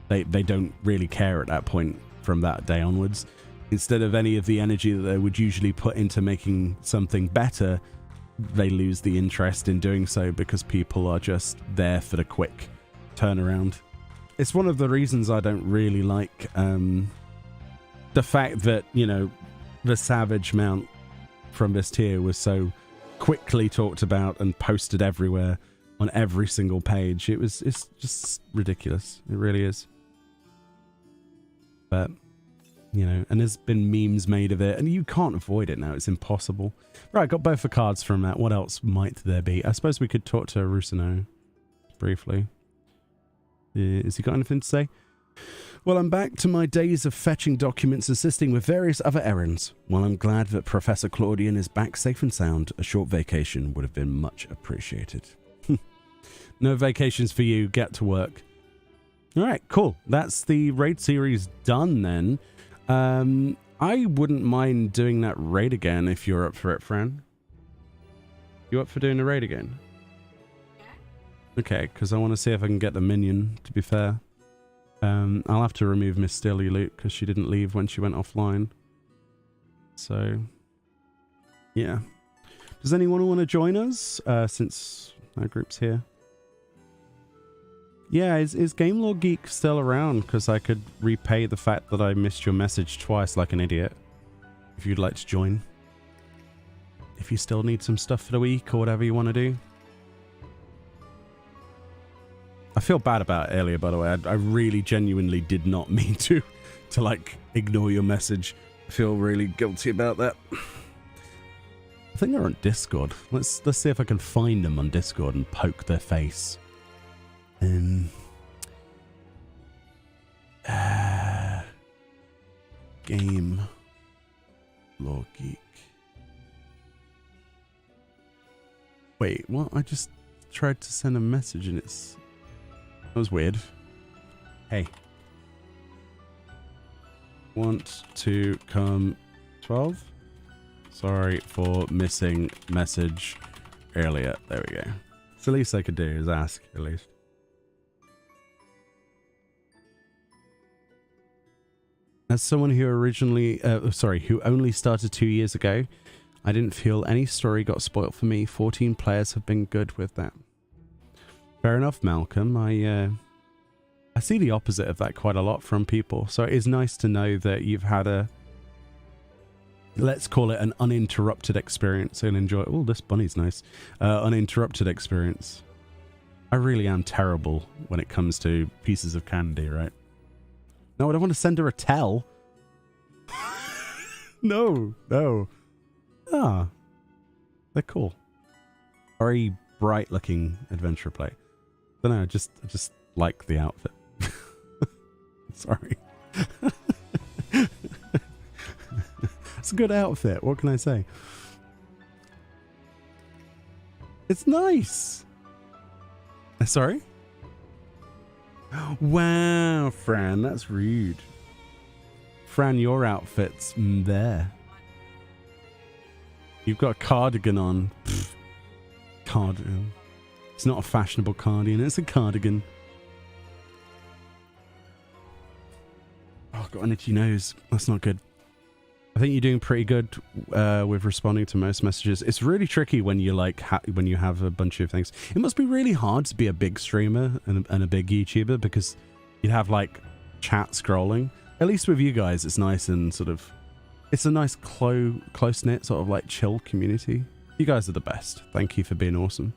A: They don't really care at that point from that day onwards. Instead of any of the energy that they would usually put into making something better, they lose the interest in doing so because people are just there for the quick turnaround. It's one of the reasons I don't really like the fact that, you know, the Savage mount from this tier was so quickly talked about and posted everywhere on every single page. It's just ridiculous. It really is. But, you know, and there's been memes made of it, and you can't avoid it now. It's impossible. Right, got both the cards from that. What else might there be? I suppose we could talk to Rusino briefly. Has he got anything to say? Well, I'm back to my days of fetching documents, assisting with various other errands. While I'm glad that Professor Claudian is back safe and sound, a short vacation would have been much appreciated. No vacations for you. Get to work. All right, cool. That's the raid series done then. I wouldn't mind doing that raid again if you're up for it, Fran. You up for doing the raid again? Okay, because I want to see if I can get the minion, to be fair. I'll have to remove Miss Stilly Luke because she didn't leave when she went offline. So, yeah. Does anyone want to join us since our group's here? Yeah, is Gamelore Geek still around? Because I could repay the fact that I missed your message twice like an idiot. If you'd like to join. If you still need some stuff for the week or whatever you want to do. I feel bad about it earlier, by the way. I really genuinely did not mean to like ignore your message. I feel really guilty about that. I think they're on Discord. Let's see if I can find them on Discord and poke their face. Game Lore Geek. Wait, what? I just tried to send a message and that was weird. Hey. Want to come 12? Sorry for missing message earlier. There we go. It's the least I could do is ask, at least. As someone who who only started 2 years ago, I didn't feel any story got spoiled for me. 14 players have been good with that. Fair enough, Malcolm. I see the opposite of that quite a lot from people. So it is nice to know that you've had a, let's call it an uninterrupted experience and enjoy. Oh, this bunny's nice. Uninterrupted experience. I really am terrible when it comes to pieces of candy, right? No, I don't want to send her a tell. No. Ah, they're cool. Very bright looking adventure play. I don't know, I just like the outfit. Sorry. It's a good outfit. What can I say? It's nice. Sorry? Wow, Fran, that's rude. Fran, your outfit's there. You've got a cardigan on. Pfft. Cardigan. It's not a fashionable cardigan, it's a cardigan. Oh, I've got an itchy nose. That's not good. I think you're doing pretty good with responding to most messages. It's really tricky when you like when you have a bunch of things. It must be really hard to be a big streamer and a big YouTuber because you'd have like chat scrolling. At least with you guys, it's nice and sort of, it's a nice close-knit sort of like chill community. You guys are the best. Thank you for being awesome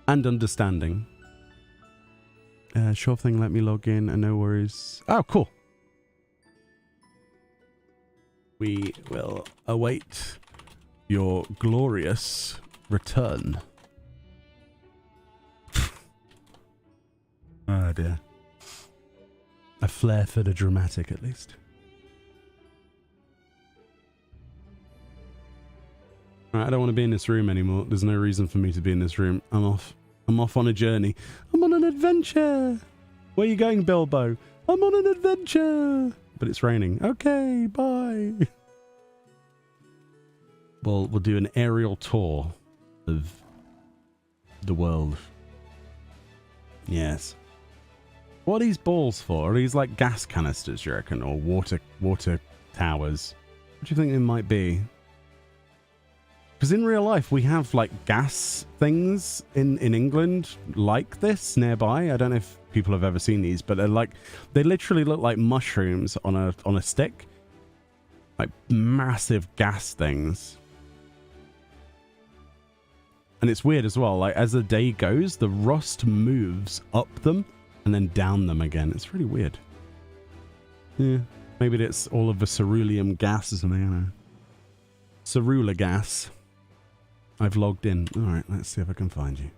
A: and understanding. Sure thing, let me log in and no worries. Oh, cool. We will await your glorious return. Oh dear. a flair for the dramatic, at least. Right, I don't want to be in this room anymore. There's no reason for me to be in this room. I'm off. I'm off on a journey. I'm on an adventure. Where are you going, Bilbo? I'm on an adventure. But it's raining. Okay, bye. We'll do an aerial tour of the world. Yes. What are these balls for? Are these like gas canisters, you reckon? Or water towers? What do you think they might be? Because in real life, we have like gas things in England like this nearby. I don't know if people have ever seen these, but they're like, they literally look like mushrooms on a stick. Like massive gas things. And it's weird as well. Like as the day goes, the rust moves up them and then down them again. It's really weird. Yeah, maybe it's all of the cerulean gas or something. I don't know. Cerula gas. I've logged in. All right, let's see if I can find you.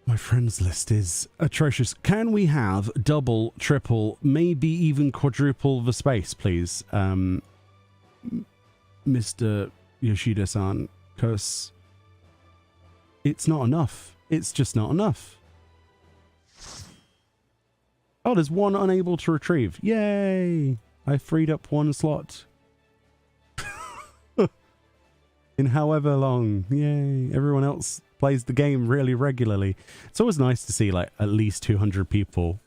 A: My friends list is atrocious. Can we have double, triple, maybe even quadruple the space, please? Mr. Yoshida-san, because it's not enough. It's just not enough. Oh, there's one unable to retrieve. Yay! I freed up one slot. In however long. Yay. Everyone else plays the game really regularly. It's always nice to see like at least 200 people.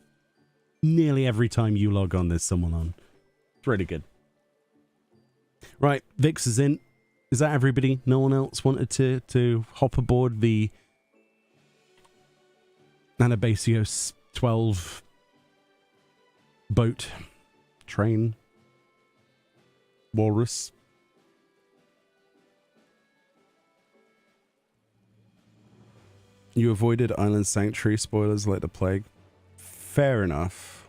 A: Nearly every time you log on, there's someone on. It's really good. Right, Vix is in. Is that everybody? No one else wanted to hop aboard the Anabasios 12 boat, train, walrus. You avoided Island Sanctuary spoilers like the plague. Fair enough.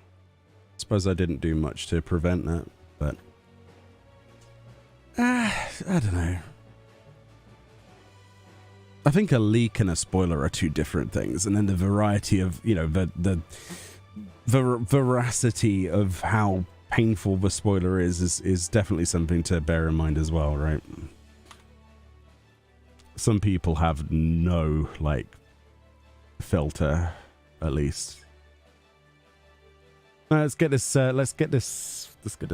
A: Suppose I didn't do much to prevent that, but I don't know. I think a leak and a spoiler are two different things, and then the variety of, you know, the veracity of how painful the spoiler is definitely something to bear in mind as well, right? Some people have no like filter, at least. Let's get this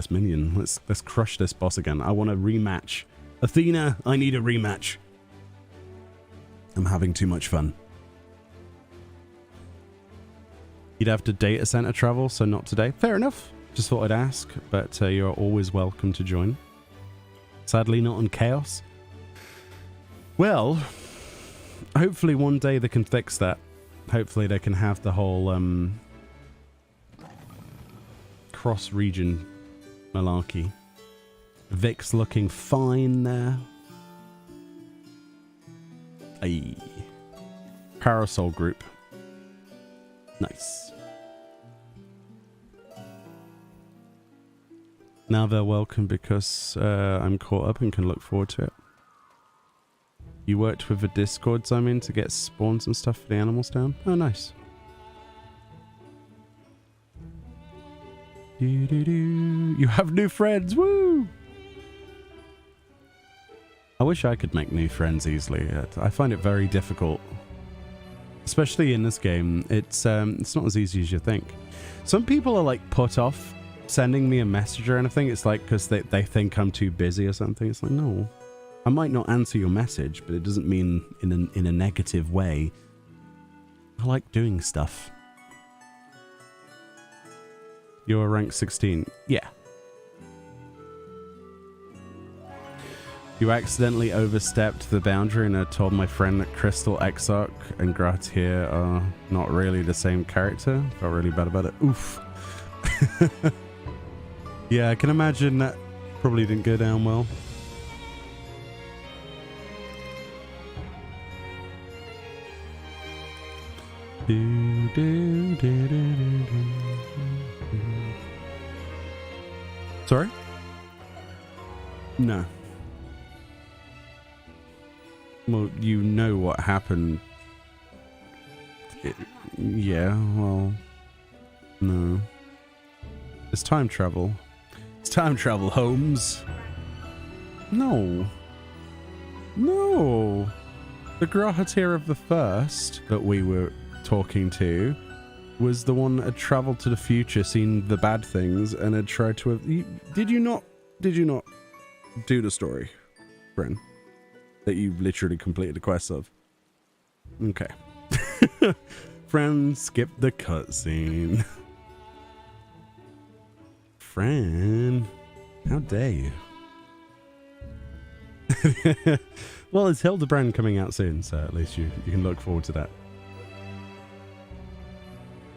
A: minion. Let's crush this boss again. I want a rematch. Athena, I need a rematch. I'm having too much fun. You'd have to data center travel, so not today. Fair enough. Just thought I'd ask, but you're always welcome to join. Sadly, not on Chaos. Well, hopefully one day they can fix that. Hopefully they can have the whole cross-region malarkey. Vic's looking fine there. Ayy. Parasol group. Nice. Now they're welcome because I'm caught up and can look forward to it. You worked with the Discords I'm in to get spawns and stuff for the animals down? Oh, nice. You have new friends, woo! I wish I could make new friends easily. I find it very difficult. Especially in this game. It's not as easy as you think. Some people are like put off sending me a message or anything. It's like because they think I'm too busy or something. It's like, no. I might not answer your message, but it doesn't mean in a negative way. I like doing stuff. You're rank 16. Yeah. You accidentally overstepped the boundary and I told my friend that Crystal Exarch and Gratier are not really the same character. Felt really bad about it. Oof. Yeah, I can imagine that probably didn't go down well. Sorry? No. Well, you know what happened. Yeah, well, No. It's time travel. It's time travel, Holmes. No. No. The Grahatir of the First that we were talking to was the one that had travelled to the future, seen the bad things, and had tried to... Did you not do the story, Bren? That you literally completed the quest of? Okay. Fran, skip the cutscene. Fran, how dare you? Well, it's Hildebrand coming out soon, so at least you can look forward to that.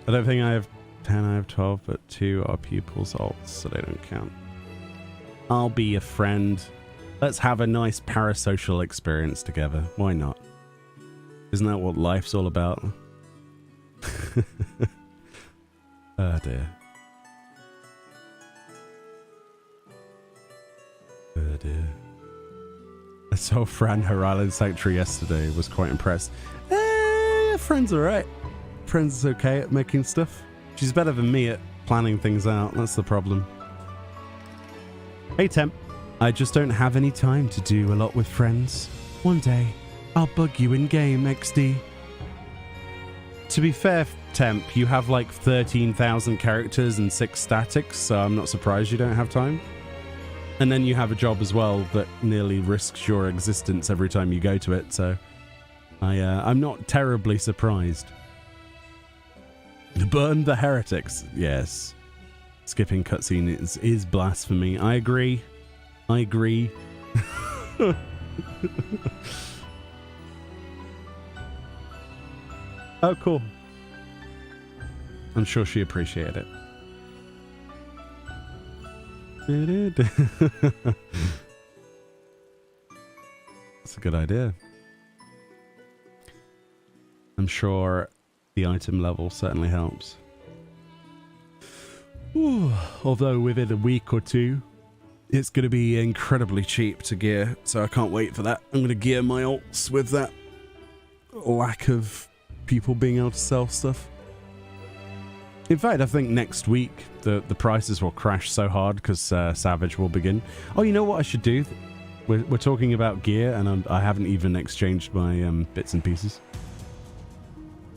A: I don't think I have 10, I have 12, but 2 are pupils' alts, so they don't count. I'll be a friend. Let's have a nice parasocial experience together. Why not? Isn't that what life's all about? Oh dear. Oh dear. I saw Fran her island sanctuary yesterday, was quite impressed. Fran's alright. Fran's okay at making stuff. She's better than me at planning things out, that's the problem. Hey Temp. I just don't have any time to do a lot with friends. One day, I'll bug you in game, XD. To be fair, Temp, you have like 13,000 characters and 6 statics, so I'm not surprised you don't have time. And then you have a job as well that nearly risks your existence every time you go to it, so I'm not terribly surprised. Burn the heretics. Yes. Skipping cutscene is blasphemy. I agree. I agree. Oh, cool. I'm sure she appreciated it. That's a good idea. I'm sure the item level certainly helps. Ooh, although within a week or two, it's going to be incredibly cheap to gear, so I can't wait for that. I'm going to gear my alts with that lack of people being able to sell stuff. In fact, I think next week the prices will crash so hard because Savage will begin. Oh, you know what I should do? We're talking about gear, and I haven't even exchanged my bits and pieces.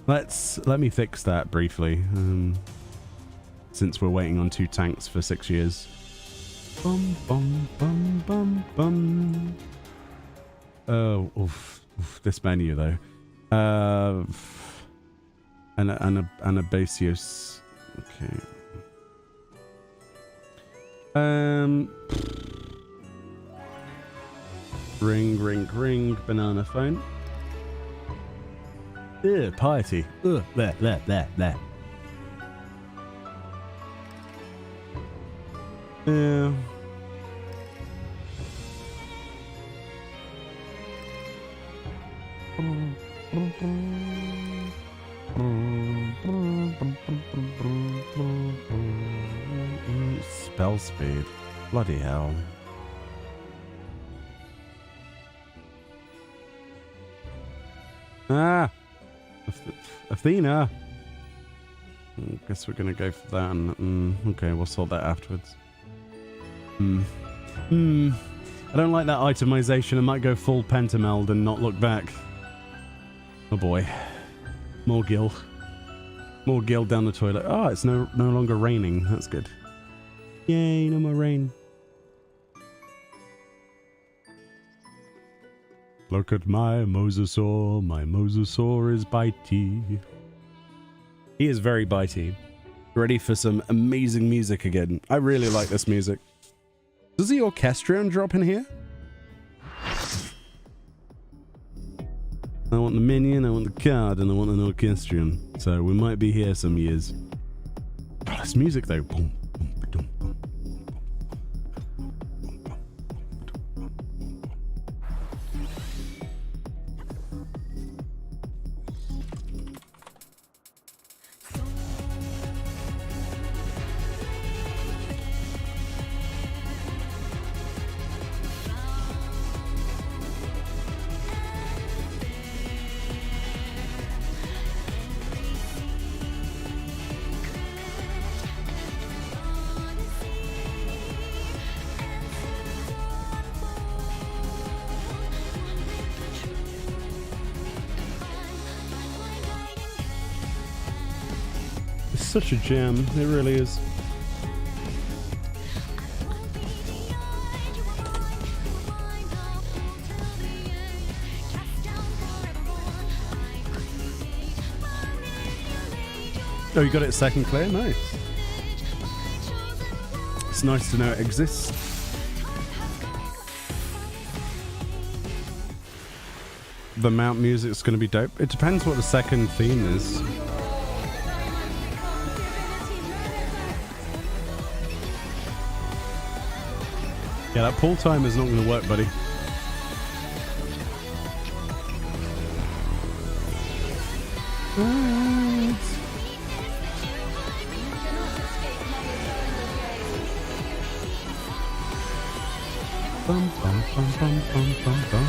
A: Let me fix that briefly, since we're waiting on 2 tanks for 6 years. Bum bum bum bum bum. Oh, oof, this menu though. Anabasius. Okay. Ring, banana phone. Ew, piety. Ugh, blah. Yeah. Spell speed. Bloody hell. Ah! Athena! I guess we're gonna go for that. And, okay, we'll sort that afterwards. I don't like that itemization. I might go full pentameld and not look back. Oh boy. More gil. More gil down the toilet. Oh, it's no longer raining. That's good. Yay, no more rain. Look at my mosasaur. My mosasaur is bitey. He is very bitey. Ready for some amazing music again. I really like this music. Does the orchestrion drop in here? I want the minion, I want the card, and I want an orchestrion. So we might be here some years. God, this music though. Boom, boom, boom, boom. such a gem. It really is. Oh, you got it second clear? Nice. It's nice to know it exists. The mount music's going to be dope. It depends what the second theme is. Yeah, that pull time is not going to work, buddy. Bum, bum, bum, bum, bum, bum, bum.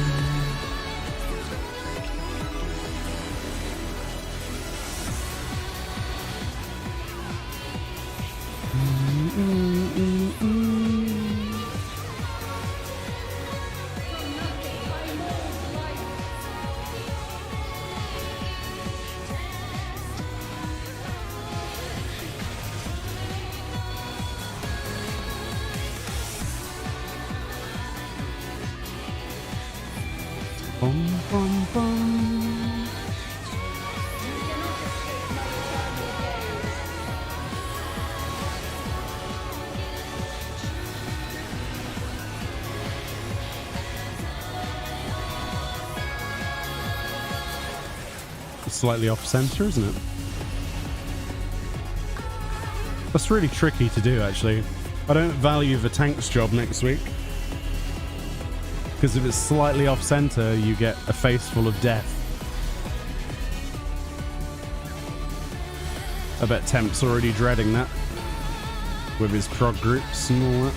A: Bum, bum, bum. Slightly off center, isn't it? That's really tricky to do, actually. I don't value the tank's job next week. Because if it's slightly off center, you get a face full of death. I bet Temp's already dreading that. With his prog groups and all that.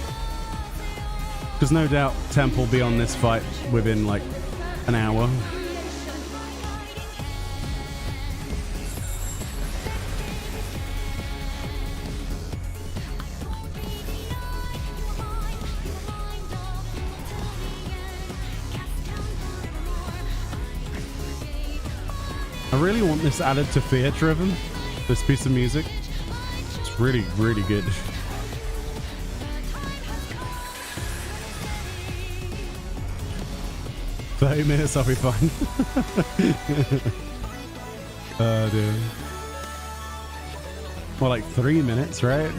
A: Because no doubt Temp will be on this fight within like an hour. I really want this added to theatre of him, this piece of music. It's really, really good. "30 minutes, I'll be fine." Oh, dude. More like 3 minutes, right?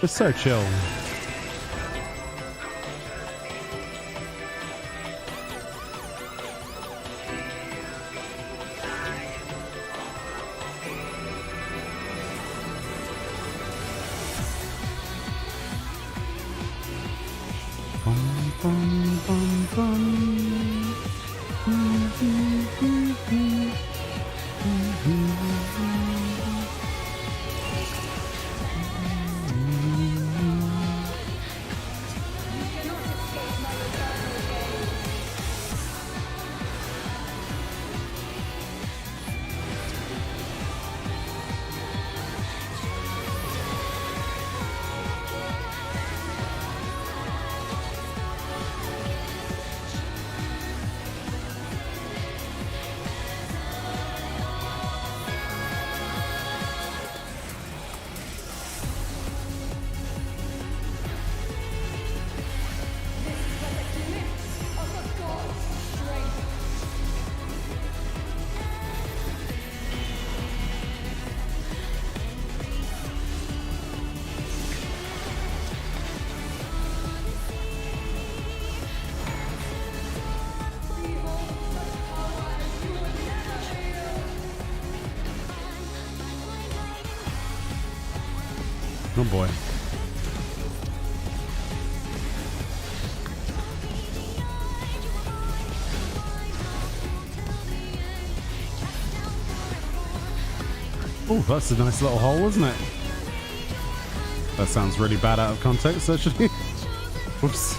A: It's so chill. Oh boy. Oh, that's a nice little hole, isn't it? That sounds really bad out of context, actually. Whoops.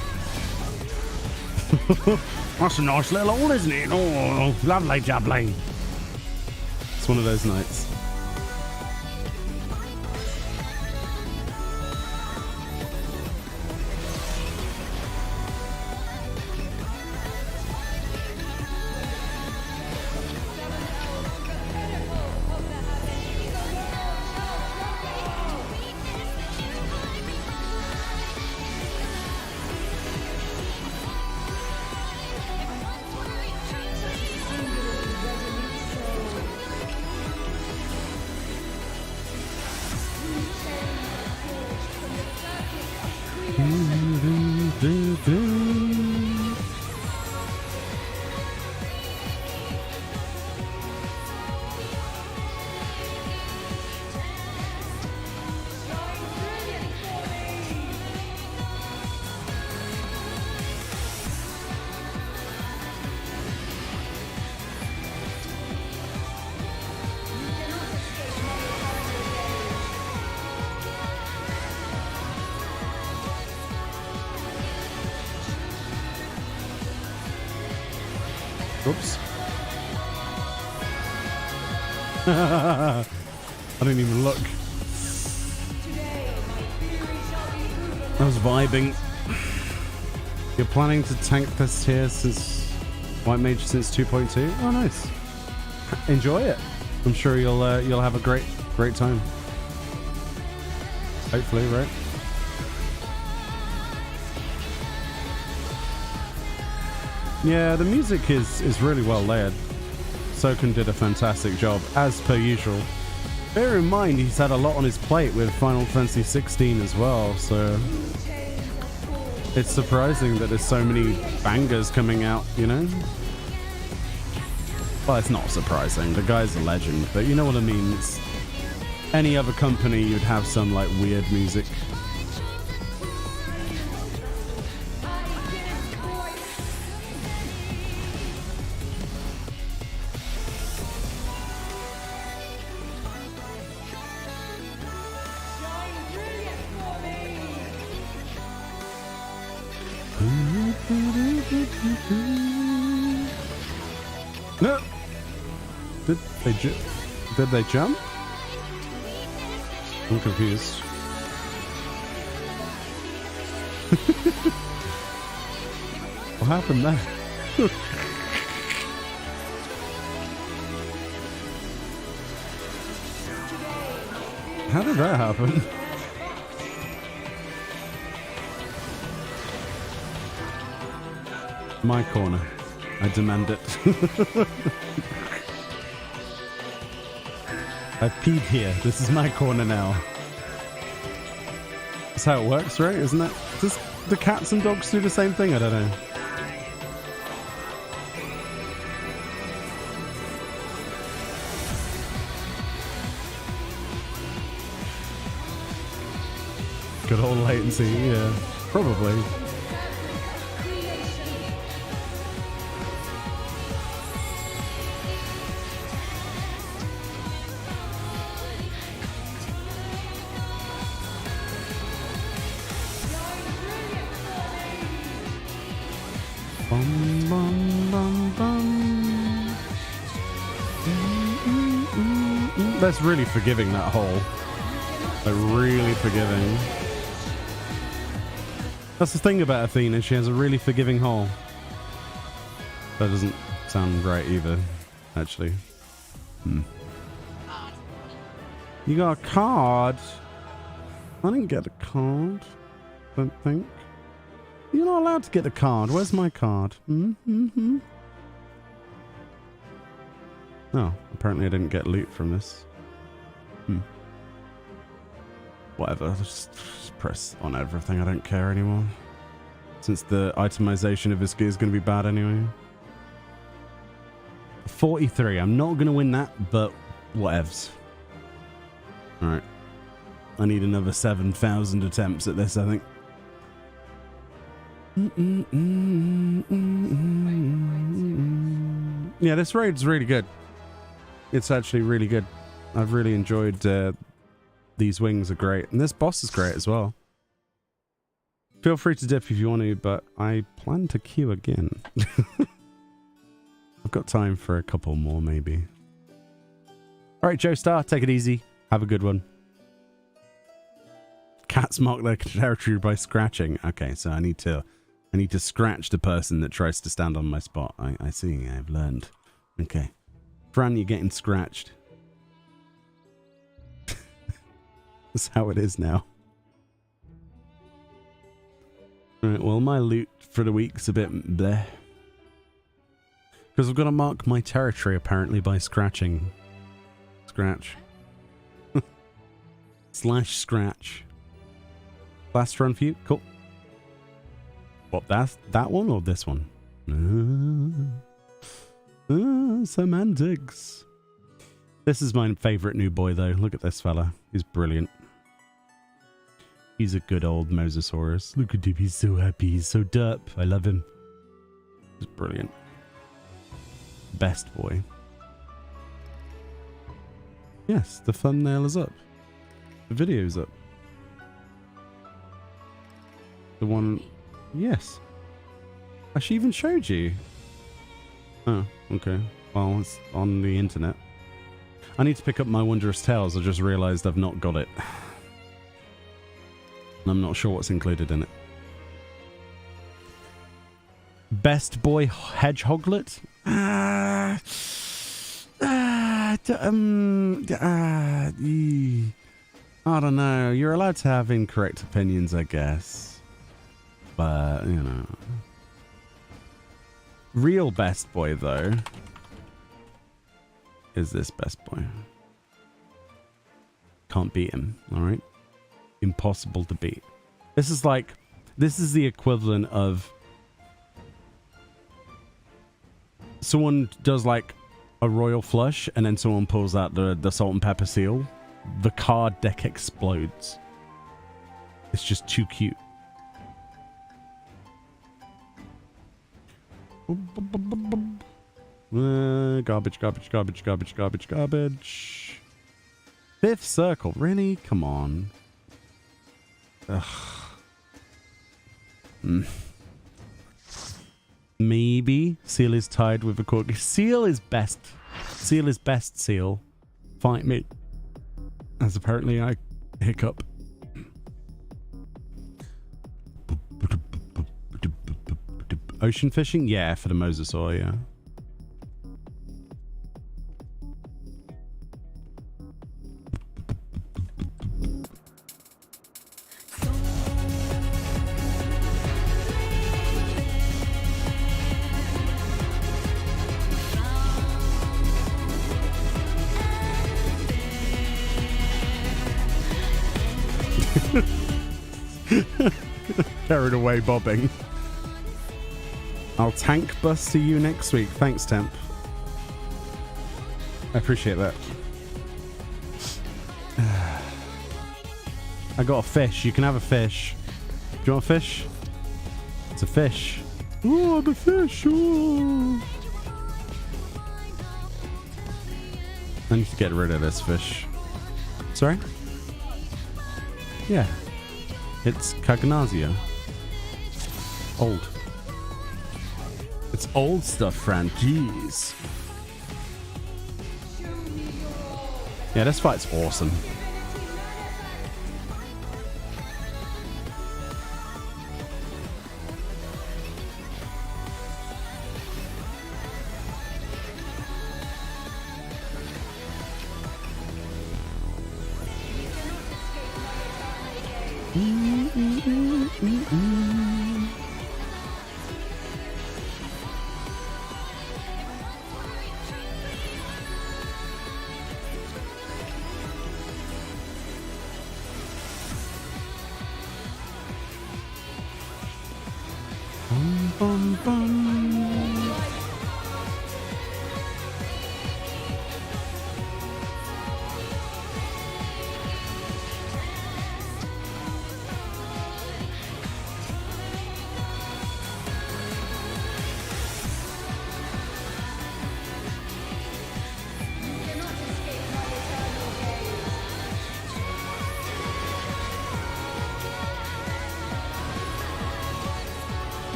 B: That's a nice little hole, isn't it? Oh, lovely jubbly.
A: It's one of those nights. Oops. I didn't even look. I was vibing. You're planning to tank this tier since White Mage since 2.2? Oh, nice. Enjoy it. I'm sure you'll have a great time. Hopefully, right? Yeah, the music is really well layered. Soken did a fantastic job, as per usual. Bear in mind, he's had a lot on his plate with Final Fantasy 16 as well, so it's surprising that there's so many bangers coming out, you know? Well, it's not surprising. The guy's a legend, but you know what I mean? It's any other company, you'd have some, like, weird music. No. Did they jump? I'm confused. What happened there? How did that happen? My corner. I demand it. I peed here. This is my corner now. That's how it works, right? Isn't that? Does the cats and dogs do the same thing? I don't know. Good old latency, yeah. Probably. That's really forgiving, that hole. Like, really forgiving. That's the thing about Athena, she has a really forgiving hole. That doesn't sound right either, actually. You got a card? I didn't get a card. Don't think. You're not allowed to get a card. Where's my card? Oh, apparently I didn't get loot from this. Whatever, just press on everything. I don't care anymore. Since the itemization of this gear is going to be bad anyway. 43. I'm not going to win that, but whatevs. Alright. I need another 7,000 attempts at this, I think. Yeah, this raid's really good. It's actually really good. I've really enjoyed these wings are great. And this boss is great as well. Feel free to dip if you want to, but I plan to queue again. I've got time for a couple more, maybe. All right, Joe Star, take it easy. Have a good one. Cats mark their territory by scratching. Okay, so I need to scratch the person that tries to stand on my spot. I see. I've learned. Okay. Fran, you're getting scratched. That's how it is now. Alright, well, my loot for the week's a bit bleh. Because I've got to mark my territory, apparently, by scratching. Scratch. / scratch. Last run for you? Cool. What, that one or this one? Semantics. This is my favourite new boy, though. Look at this fella. He's brilliant. He's a good old Mosasaurus. Look at him. He's so happy. He's so derp. I love him. He's brilliant. Best boy. Yes, the thumbnail is up. The video's up. The one... Yes. She even showed you. Oh, okay. Well, it's on the internet. I need to pick up my Wondrous Tales. I just realised I've not got it. And I'm not sure what's included in it. Best boy hedgehoglet? I don't know. You're allowed to have incorrect opinions, I guess. But, you know. Real best boy, though, is this best boy. Can't beat him, alright? Impossible to beat. This is the equivalent of someone does like a royal flush and then someone pulls out the salt and pepper seal. The card deck explodes. It's just too cute. Garbage, garbage, garbage, garbage, garbage, garbage. Fifth circle, really? Come on. Ugh. Maybe seal is tied with a cork. Seal is best. Seal is best. Seal. Fight me. As apparently I hiccup. Ocean fishing? Yeah, for the mosasaur, yeah. Carried away bobbing. I'll tank bus to you next week. Thanks, Temp. I appreciate that. I got a fish. You can have a fish. Do you want a fish? It's a fish. Oh, the fish. Oh. I need to get rid of this fish. Sorry? Yeah. It's Cagnazio. Old. It's old stuff, Fran. Jeez. Yeah, this fight's awesome.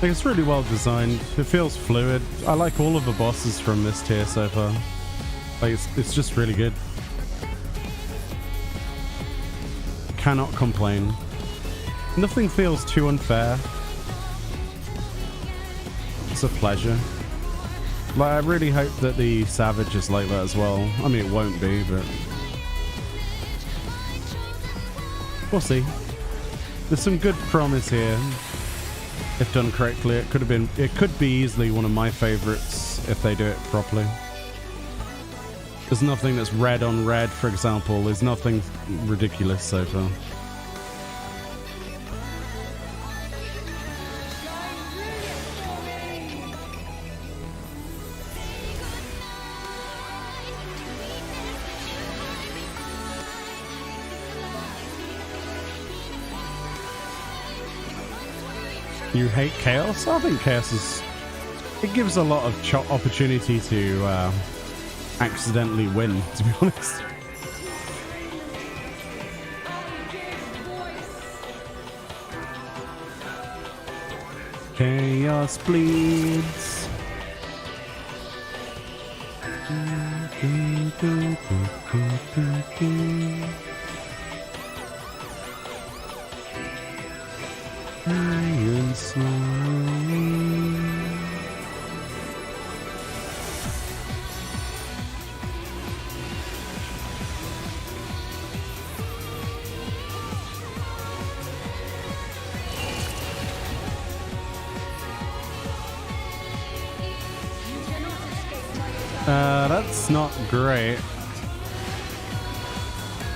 A: Like, it's really well designed. It feels fluid. I like all of the bosses from this tier so far. Like, it's just really good. Cannot complain. Nothing feels too unfair. It's a pleasure. Like, I really hope that the Savage is like that as well. I mean, it won't be, but we'll see. There's some good promise here. If done correctly, it could be easily one of my favorites if they do it properly. There's nothing that's red on red, for example. There's nothing ridiculous so far. You hate chaos? I think chaos is... It gives a lot of opportunity to accidentally win, to be honest. Chaos bleeds. Iron slowly. That's not great.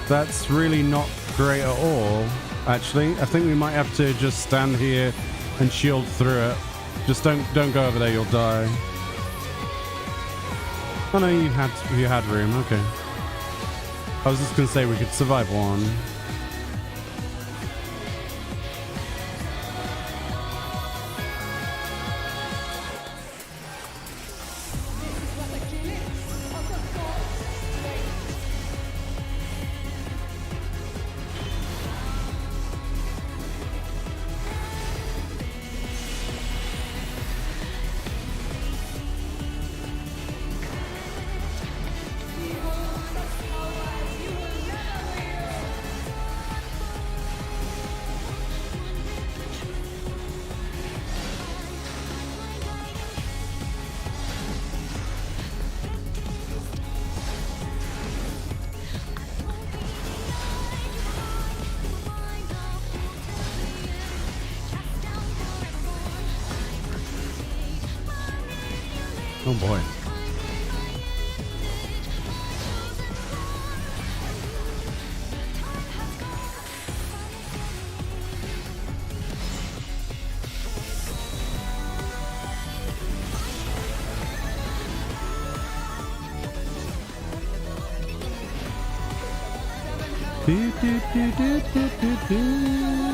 A: That's really not great at all. Actually, I think we might have to just stand here and shield through it. Just don't go over there, you'll die. Oh no, you had room, okay. I was just gonna say we could survive one. Oh boy. Do, do, do, do, do, do, do.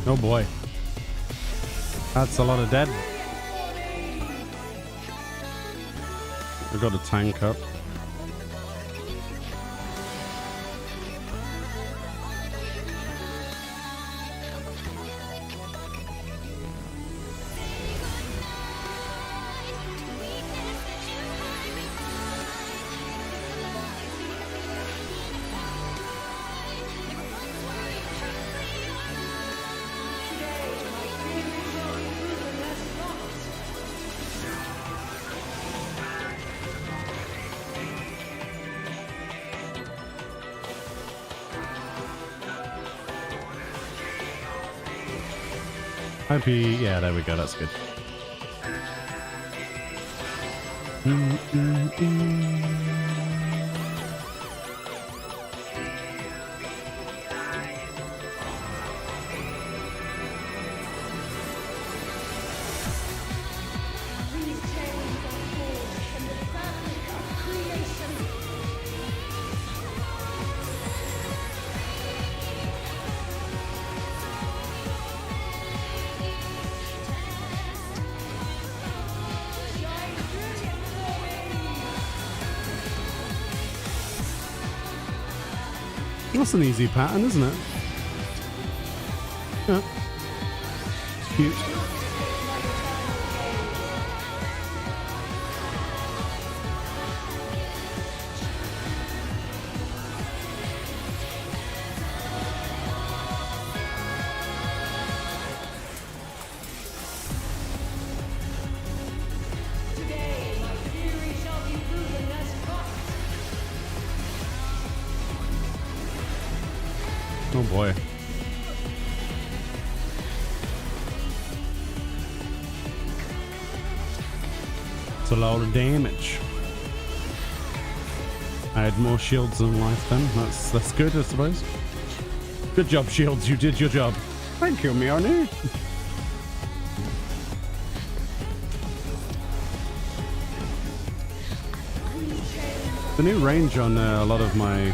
A: Oh boy. That's a lot of dead. We've got a tank up. Hope he, yeah, there we go, that's good. That's an easy pattern, isn't it? Yeah. Cute. Oh boy. It's a lot of damage. I had more shields than life then. That's good, I suppose. Good job, shields. You did your job. Thank you, Meoni. The new range on a lot of my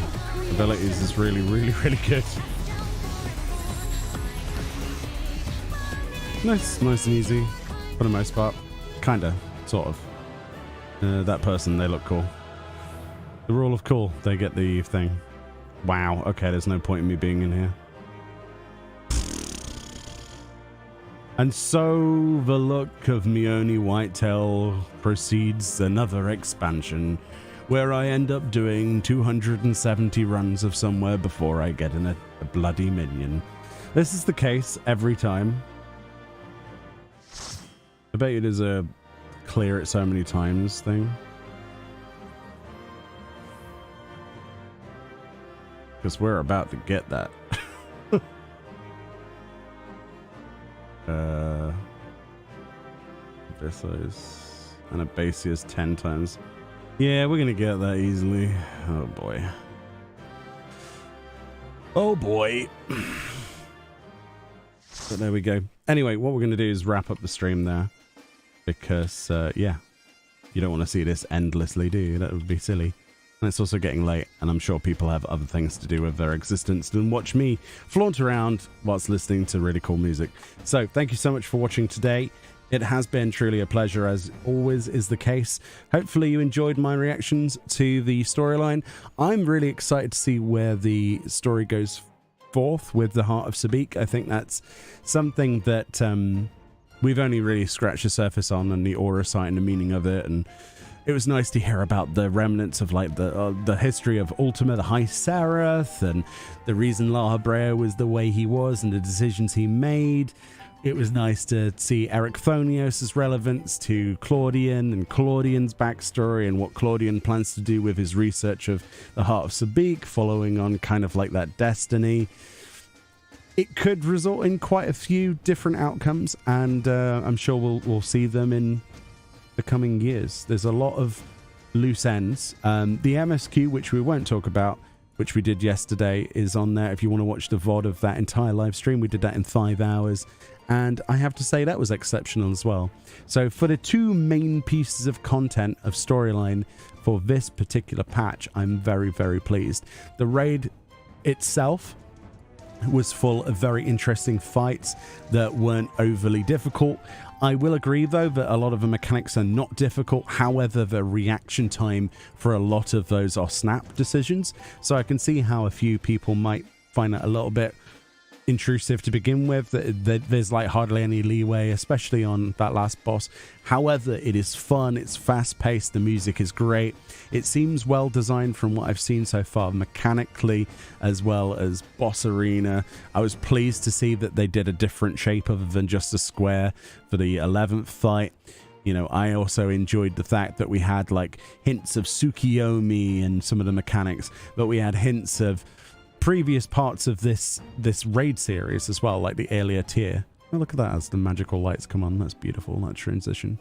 A: abilities is really, really, really good. Nice and easy for the most part. Kinda, sort of. That person, they look cool. The rule of cool, they get the thing. Wow, okay, there's no point in me being in here. And so the look of Meoni Whitetail proceeds another expansion, where I end up doing 270 runs of somewhere before I get in a bloody minion. This is the case every time. I bet you there's a clear it so many times thing. Because we're about to get that. Versus Anabasius 10 times. Yeah, we're gonna get that easily. Oh boy. Oh boy. But there we go. Anyway, what we're gonna do is wrap up the stream there. Because, yeah, you don't want to see this endlessly, do you? That would be silly. And it's also getting late, and I'm sure people have other things to do with their existence than watch me flaunt around whilst listening to really cool music. So, thank you so much for watching today. It has been truly a pleasure, as always is the case. Hopefully you enjoyed my reactions to the storyline. I'm really excited to see where the story goes forth with the Heart of Sabik. I think that's something that we've only really scratched the surface on, and the aura site and the meaning of it. And it was nice to hear about the remnants of like the history of Ultima, the High Seraph, and the reason La Habrea was the way he was and the decisions he made. It was nice to see Eric Thonios' relevance to Claudian and Claudian's backstory and what Claudian plans to do with his research of the Heart of Sabik, following on kind of like that destiny. It could result in quite a few different outcomes, and I'm sure we'll see them in the coming years. There's a lot of loose ends. The MSQ, which we won't talk about, which we did yesterday, is on there. If you want to watch the VOD of that entire live stream, we did that in 5 hours. And I have to say that was exceptional as well. So for the two main pieces of content of storyline for this particular patch, I'm very, very pleased. The raid itself was full of very interesting fights that weren't overly difficult. I will agree, though, that a lot of the mechanics are not difficult. However, the reaction time for a lot of those are snap decisions. So I can see how a few people might find that a little bit intrusive to begin with. There's like hardly any leeway, especially on that last boss. However, it is fun. It's fast-paced. The music is great. It seems well designed from what I've seen so far, mechanically as well as boss arena. I was pleased to see that they did a different shape other than just a square for the 11th fight. You know, I also enjoyed the fact that we had like hints of Tsukiyomi and some of the mechanics, but we had hints of previous parts of this raid series as well, like the earlier tier. Oh, look at that as the magical lights come on. That's beautiful, that transition.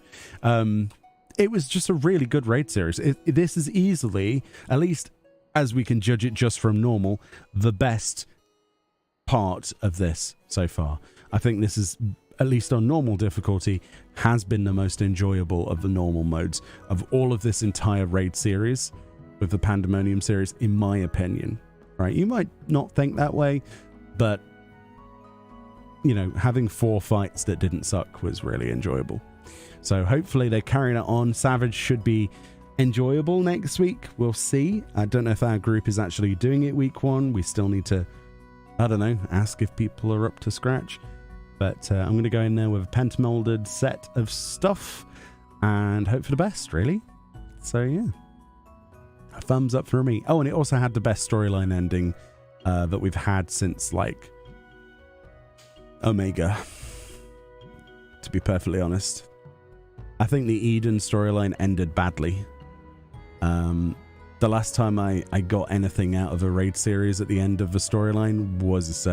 A: It was just a really good raid series. This is easily, at least as we can judge it just from normal, the best part of this so far. I think this is, at least on normal difficulty, has been the most enjoyable of the normal modes of all of this entire raid series with the Pandæmonium series, in my opinion. Right, you might not think that way, but you know, having 4 fights that didn't suck was really enjoyable. So hopefully they carry it on. Savage should be enjoyable next week. We'll see. I don't know if our group is actually doing it week 1. We still need to, I don't know, ask if people are up to scratch. But I'm going to go in there with a pentamolded set of stuff and hope for the best, really. So yeah. A thumbs up for me. Oh, and it also had the best storyline ending that we've had since, like, Omega. To be perfectly honest. I think the Eden storyline ended badly. The last time I got anything out of a raid series at the end of the storyline was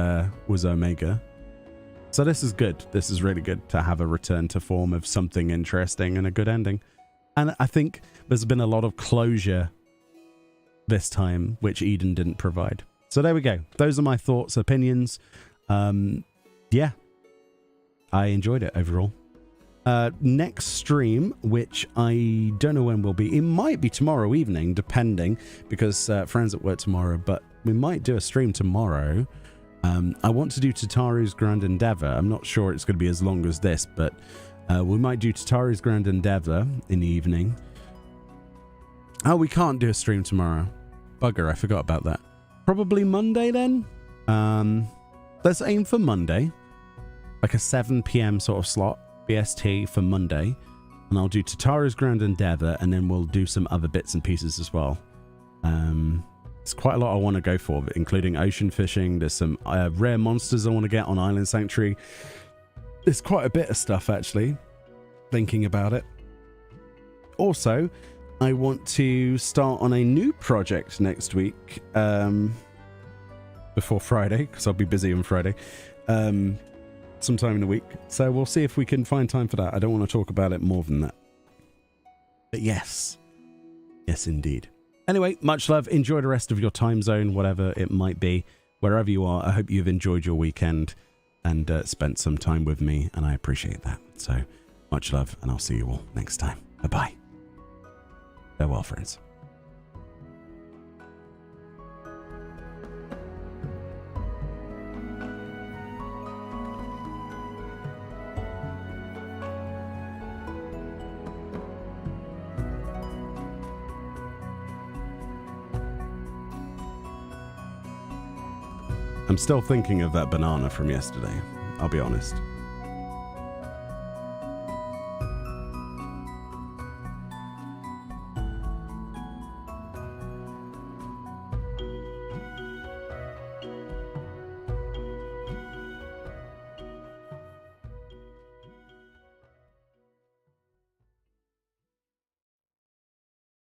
A: Omega. So this is good. This is really good to have a return to form of something interesting and a good ending. And I think there's been a lot of closure this time, which Eden didn't provide. So there we go. Those are my thoughts, opinions. Yeah, I enjoyed it overall. Next stream, which I don't know when will be. It might be tomorrow evening, depending, because Fran's at work tomorrow, but we might do a stream tomorrow. I want to do Tataru's Grand Endeavor. I'm not sure it's going to be as long as this, but we might do Tataru's Grand Endeavor in the evening. Oh, we can't do a stream tomorrow. Bugger, I forgot about that. Probably Monday then? Let's aim for Monday. Like a 7 p.m. sort of slot, BST for Monday. And I'll do Tataru's Grand Endeavor, and then we'll do some other bits and pieces as well. There's quite a lot I want to go for, including ocean fishing. There's some rare monsters I want to get on Island Sanctuary. There's quite a bit of stuff, actually, thinking about it. Also, I want to start on a new project next week, before Friday, because I'll be busy on Friday, sometime in the week. So we'll see if we can find time for that. I don't want to talk about it more than that. But yes. Yes, indeed. Anyway, much love. Enjoy the rest of your time zone, whatever it might be. Wherever you are, I hope you've enjoyed your weekend and spent some time with me, and I appreciate that. So much love, and I'll see you all next time. Bye-bye. Farewell, friends. I'm still thinking of that banana from yesterday, I'll be honest.